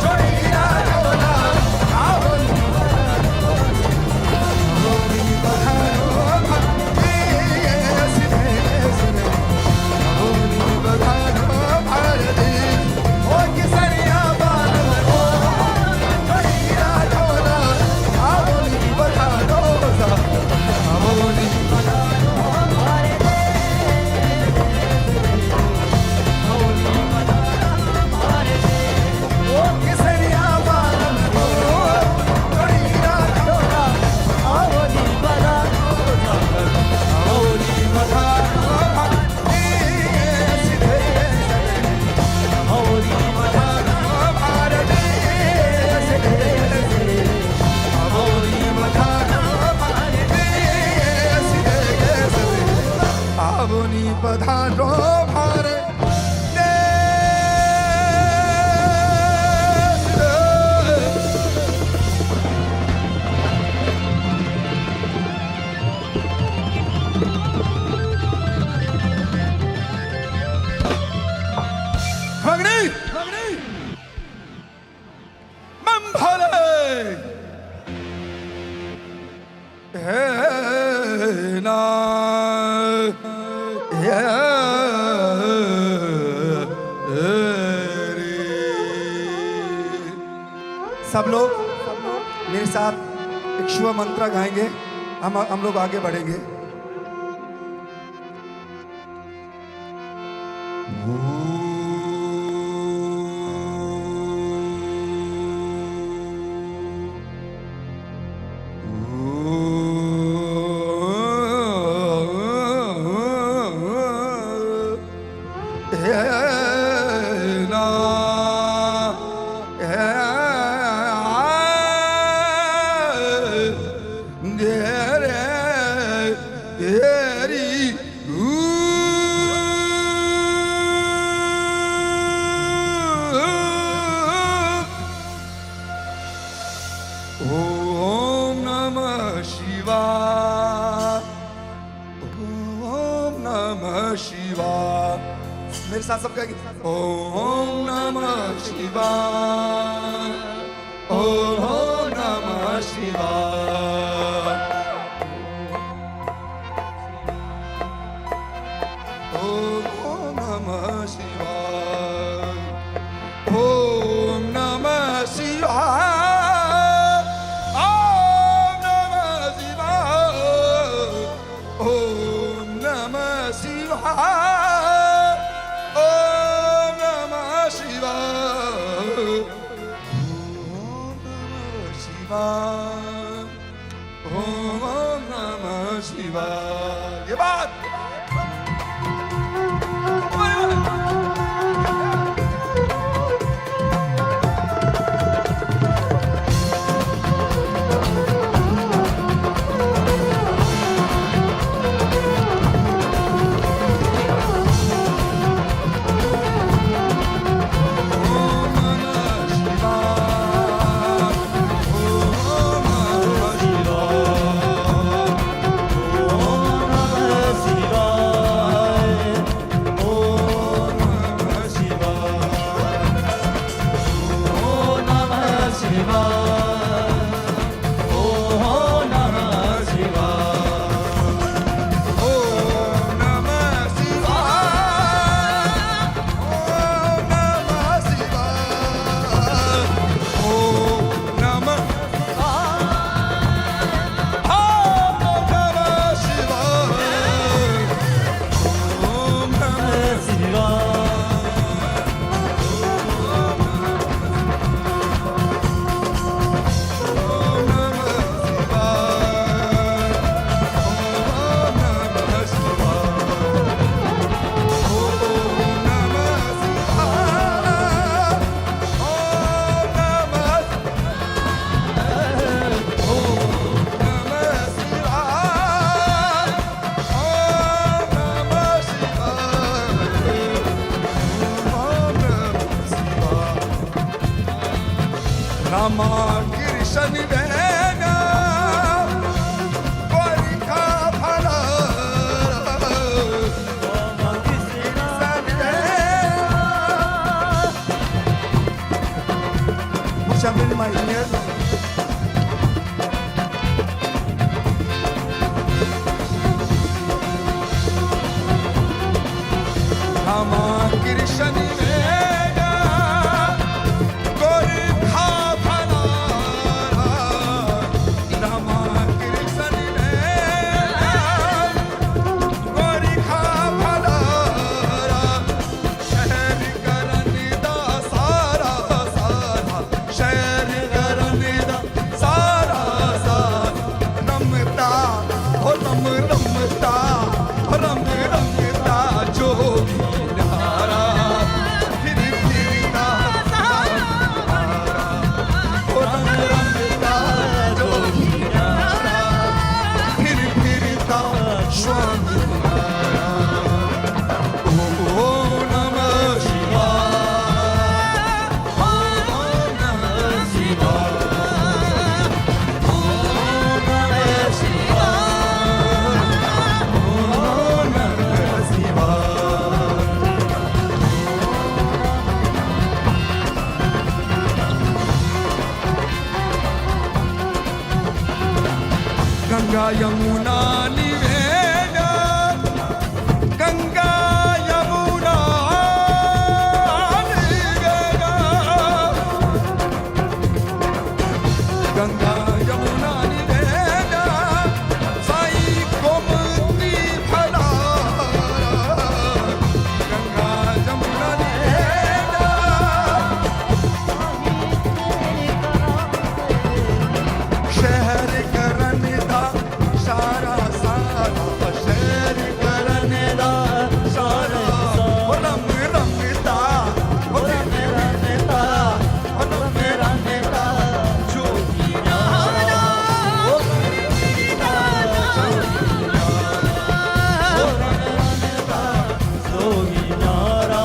चिड़िया होला आवनी आवनी पधारो भारती आवनी पधारो भारती हो किसरिया बाल में हो चिड़िया होला आवनी पधारो आवनी हो किसरिया बाल में हो चिड़िया होला आवनी पधारो आवनी पधारो भारती आवनी पधारो भारती आवनी पधारो भारती आवनी पधारो भारती अग्नि अग्नि मम भोले हे ना हे रे। सब लोग मेरे साथ एक शिव मंत्र गाएंगे। हम लोग आगे बढ़ेंगे। ओम नमः शिवाय ओम नमः शिवाय। मेरे साथ सब कहेंगे ओम नमः शिवाय ओम नमः शिवाय ओम नमः शिवाय ओम नमः शिवाय रामा कृष्ण वेगा परिखा फला Jumping in my ears. Rama Krishna Vega Gorkha Bhala Rama Krishna Vega Gorkha Bhala Shair karani da sara sara Shair karani da sara sara Namta ho nam namta ho ram ramta jogi Ganga Yamuna Niveda Ganga Yamuna Niveda Ganga Yamuna Niveda Sai Gomati Phala Ganga Yamuna Niveda Shehar karane da Sara sara Shair karane da Sara sara Ram ramta Ram ramta Ram ramta Jogi Nara Jogi Nara Ram ramta Jogi Nara Ram ramta Jogi Nara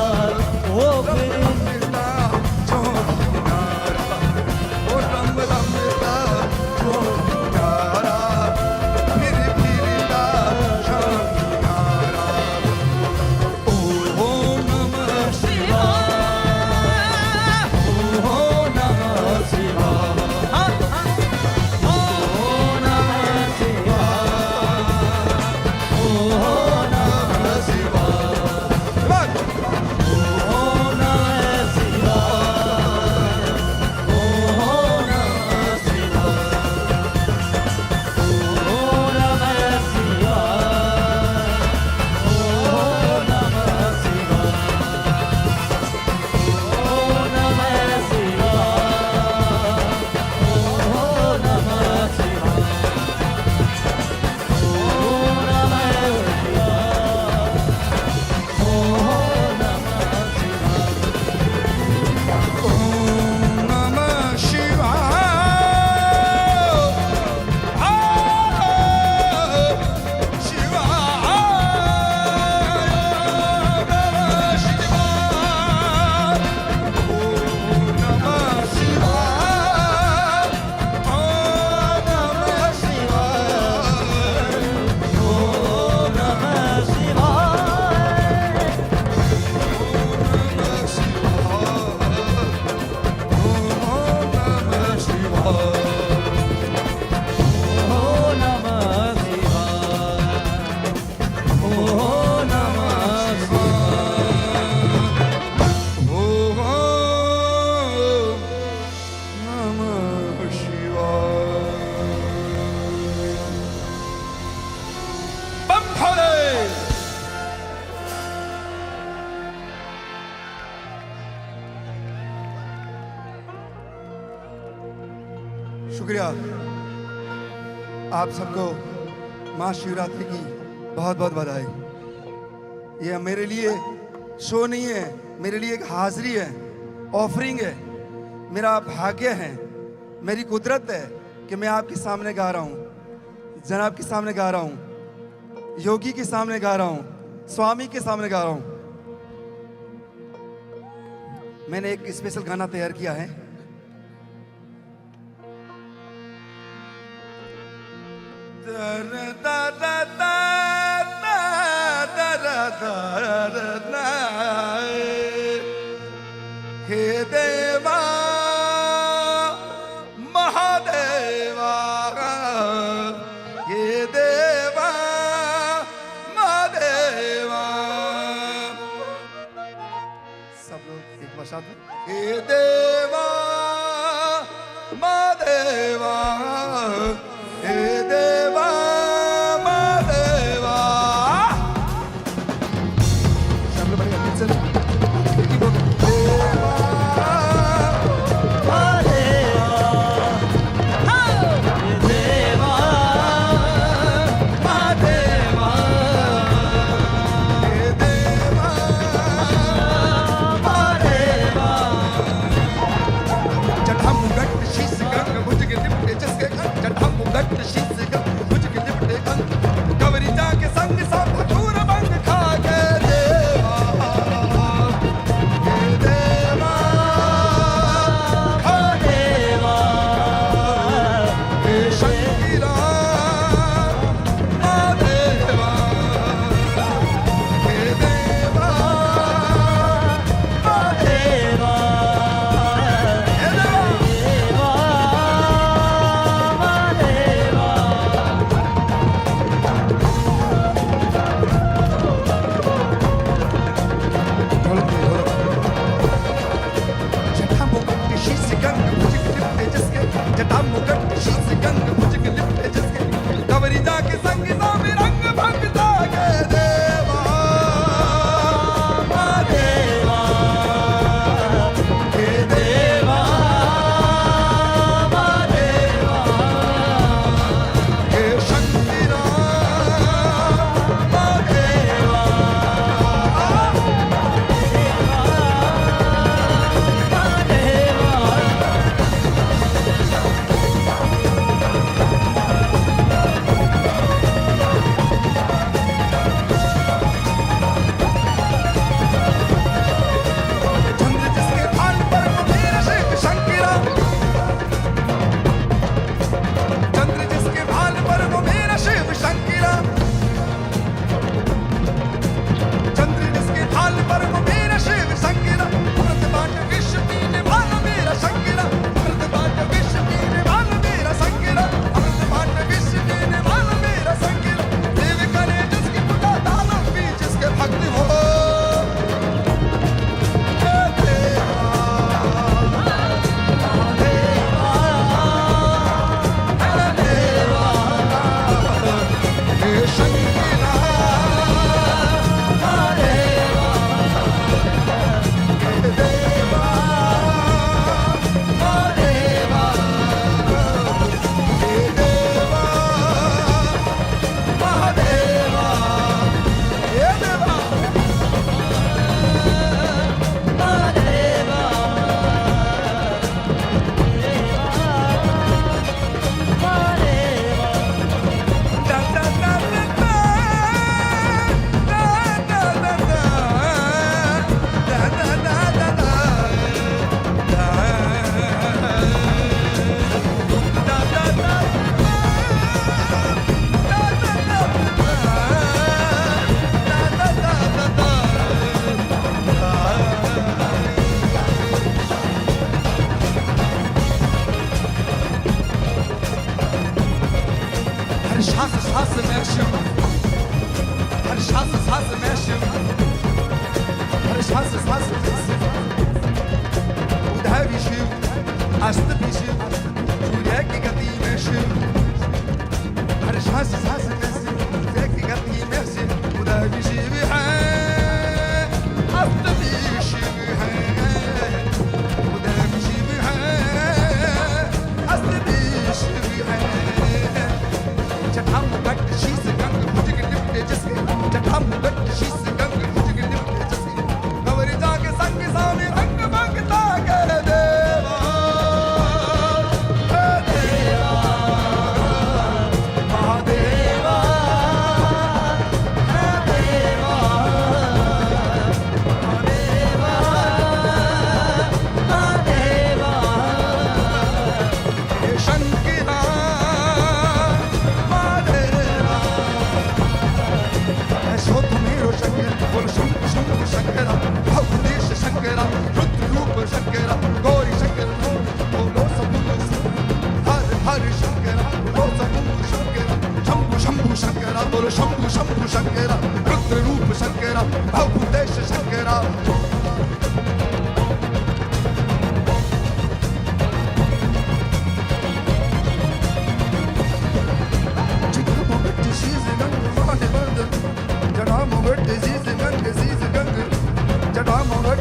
शुक्रिया आप सबको महाशिवरात्रि की बहुत बहुत बधाई। ये मेरे लिए शो नहीं है, मेरे लिए एक हाजिरी है, ऑफरिंग है, मेरा भाग्य है, मेरी कुदरत है कि मैं आपके सामने गा रहा हूँ, जनाब के सामने गा रहा हूँ, योगी के सामने गा रहा हूँ, स्वामी के सामने गा रहा हूँ। मैंने एक स्पेशल गाना तैयार किया है हे देवा महादेवा, हे देवा महादेवा। सब लोग एक बार साथ में, हे देवा महादेवा, हे देवा महादेवा। सब लोग बढ़िया फिर से देवा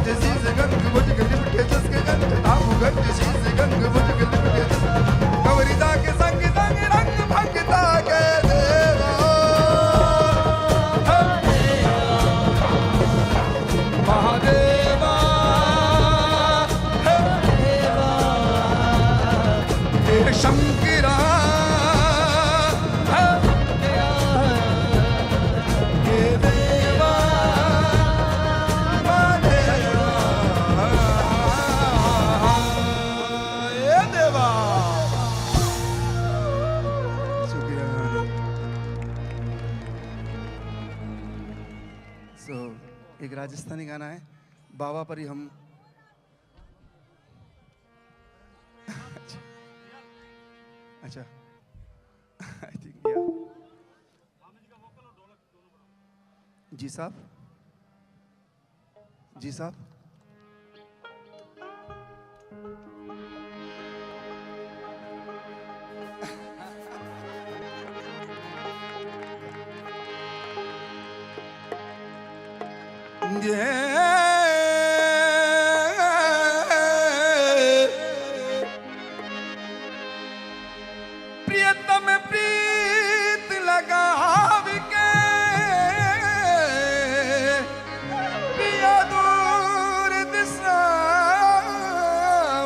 गंज शीस गंग बुझ के लिपटे जिसके गंज नाम गंज शीस गंग बुझ के लिपटे जिसके गौरीदा के संग संग रंग भंगता के देवा महादेवा हे शंकरा एक राजस्थानी गाना है बाबा पर ही हम अच्छा आई थिंक या जी साहब जी साहब प्रियतम प्रीत लगाव के पिया दूर दिशा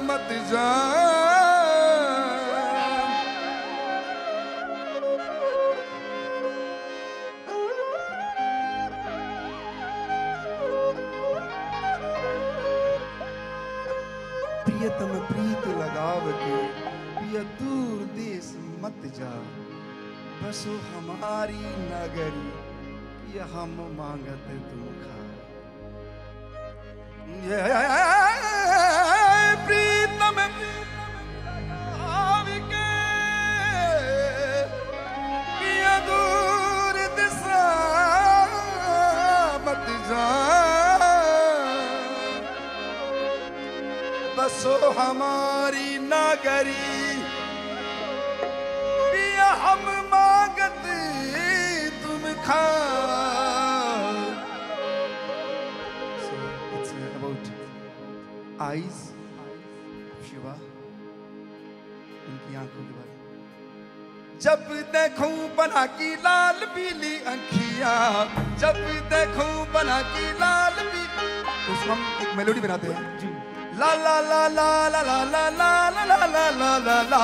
मत जा प्रियतम प्रीत लगाव के पिया दूर देश मत जा बसो हमारी नगरी पिया हम मांगत तुम खा प्रीतम लगाव के पिया दूर दिशा मत जा बसो हमारी नागरी पिया हम मांगत तुम खा So it's about eyes Shiva उनकी आंखों के बारे में जब देखूं बना की लाल पीली आंखियां जब देखूं बना की लाल पीली उसमें हम एक मेलोडी बनाते हैं La la la la la la la la la la la la la la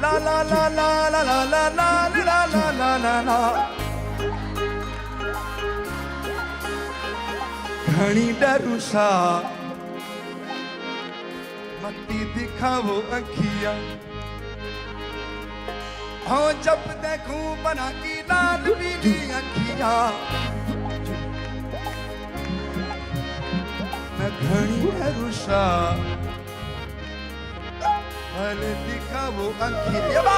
La la la la la la la la la la la la la घणी डरूसा मत्ती दिखाओ अखियां हो जब देखूं बना की लाल पीली अखियां घणी रुषा भले दिखाओ अंखिया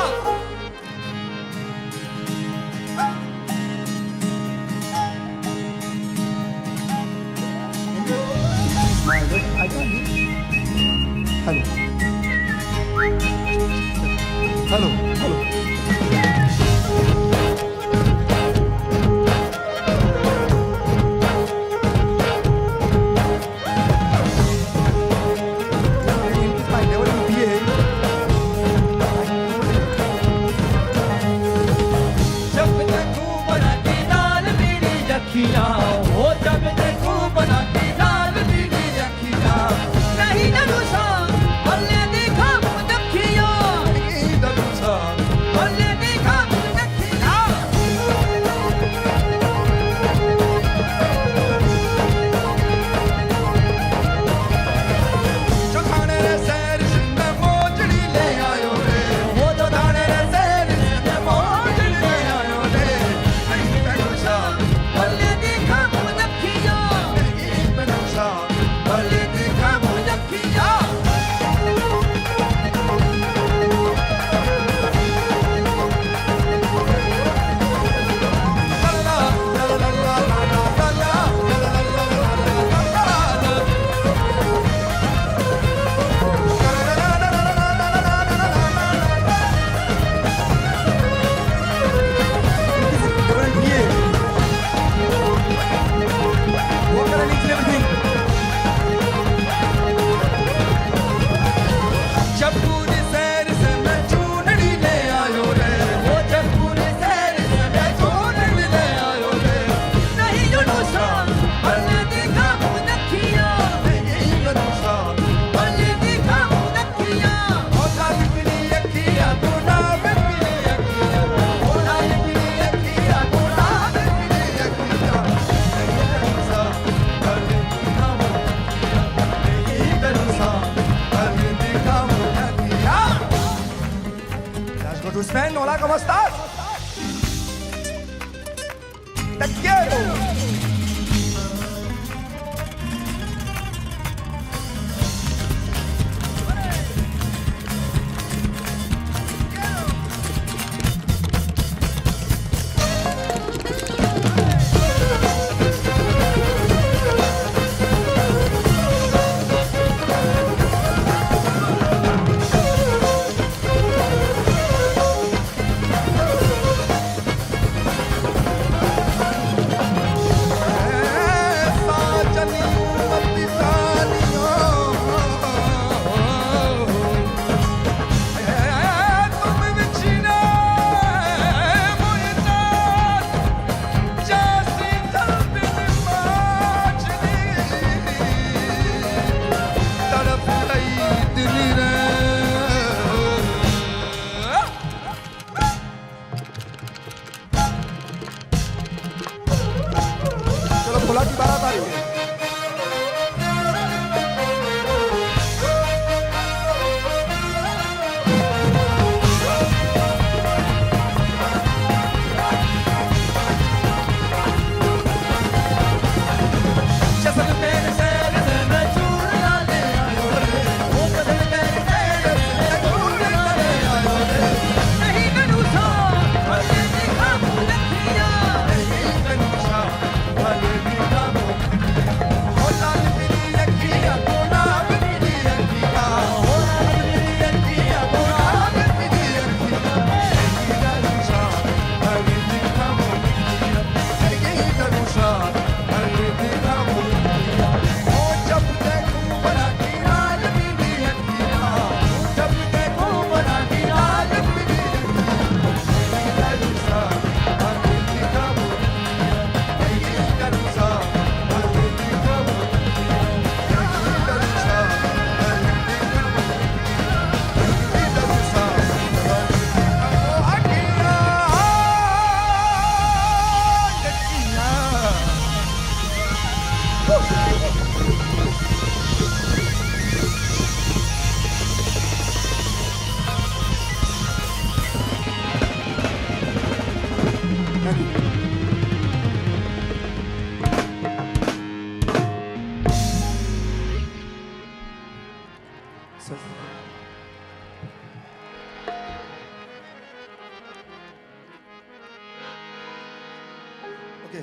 हेलो हेलो हो जब देखूं बना के लाल पीली अखियां नहीं डरूसा भले देखा मुझ अखियां नहीं डरूसा भले देखा मुझ अखियां जो थाने शहर में मोजड़ी ले आयो रे वो जो थाने शहर में मोजड़ी ले आयो रे नहीं डरूसा भले देखा quiero. चलो भोला की बारात आ रही है। Okay.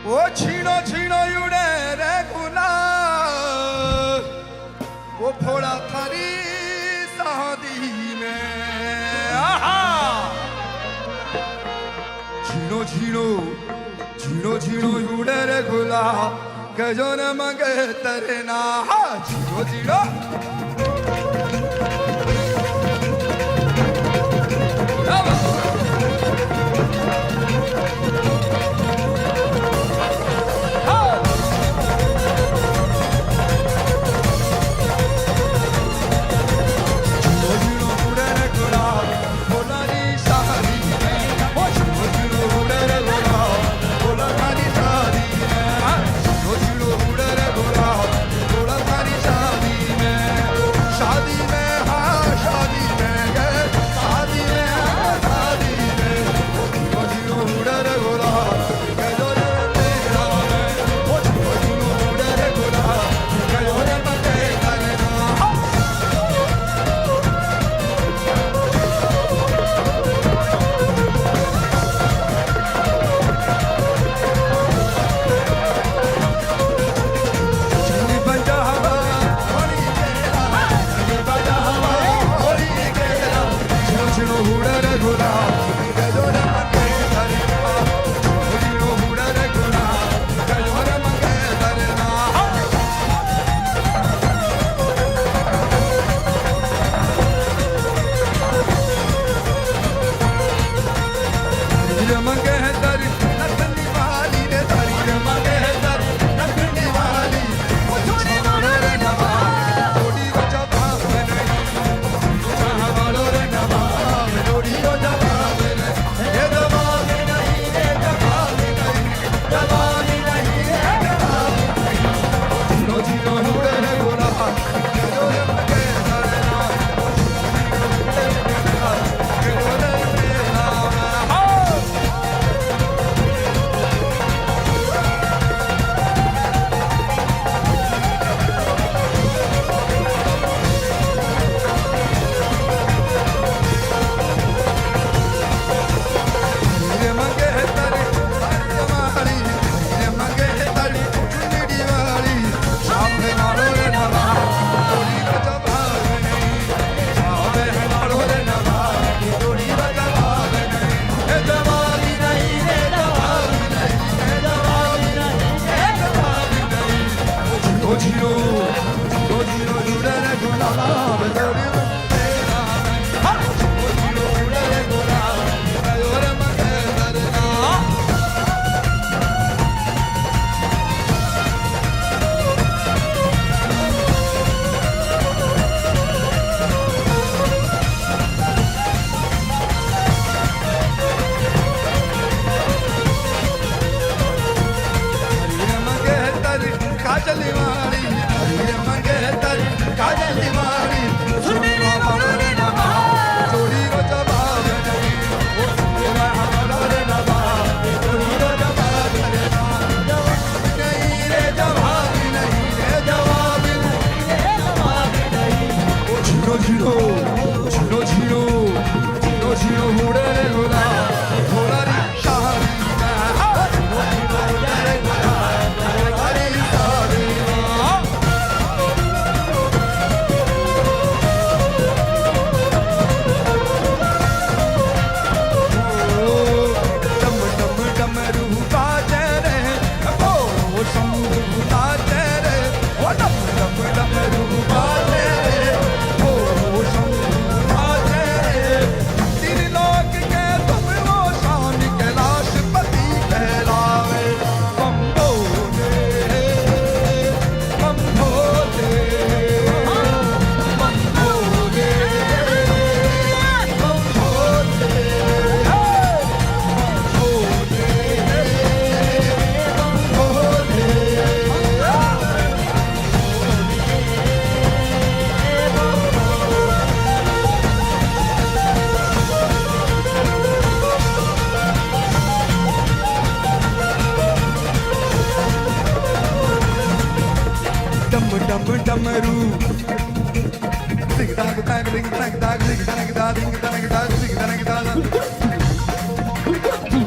ओ छीनो छीनो युड़े रे गुलाल, वो फोड़ा थारी शादी में। आहा छीनो छीनो छीनो छीनो युड़े रे गुलाल, कजो न मंगे तेरे ना। छीनो छीनो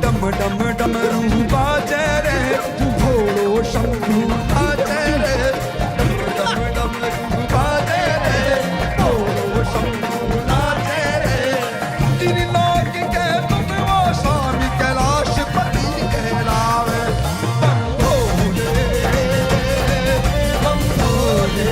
डम डम डमरू बाजे रे भोलो शंभू बाजे रे डम डम डमरू बाजे रे भोलो शंभू बाजे रे तीन लोक के तुम वो स्वामी कैलाश पति कहलावे बम भोले बम भोले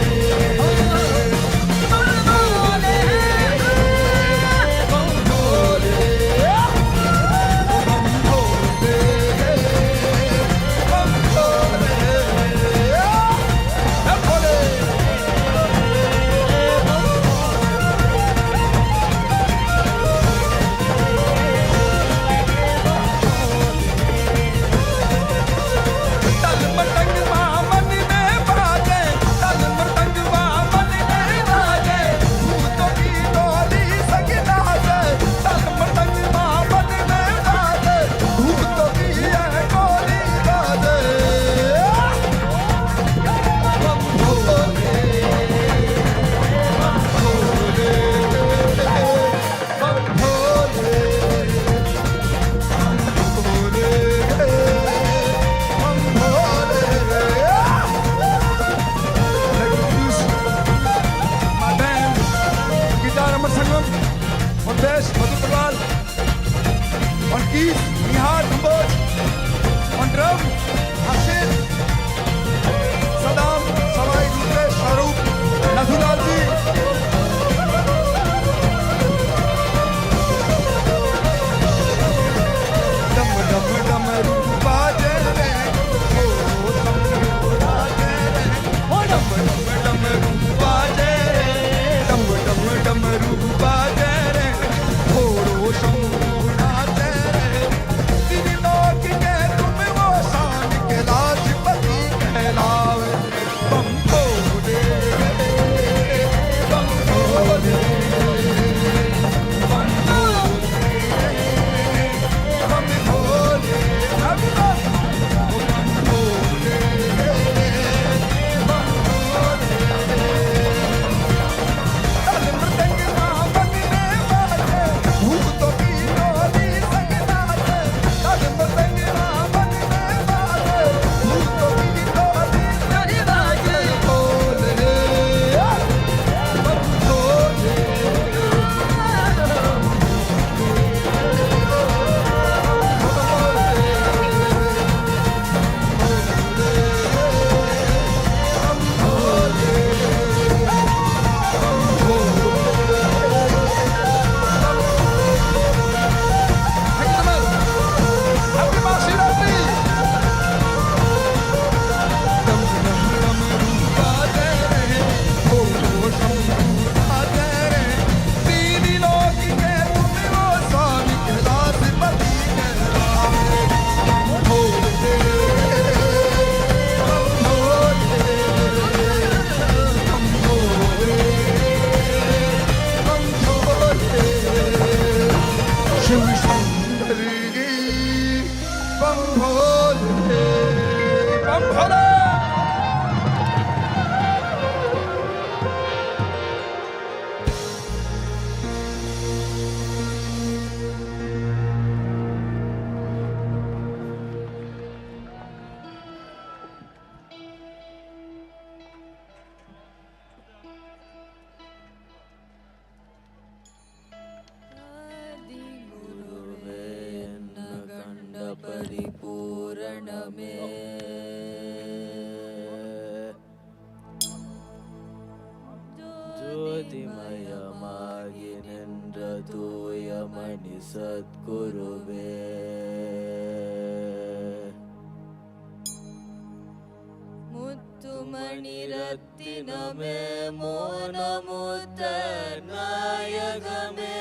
ಜ್ಯೋತಿಮಯಮಾಗಿ ನಿன்ற ತೂಯಮಣಿ ಸದ್ಗುರುವೇ ಮುತ್ತುಮಣಿ ರತ್ತಿನಮೇ ಮೋನ ಮುತ್ತ ನಾಯಕಮೇ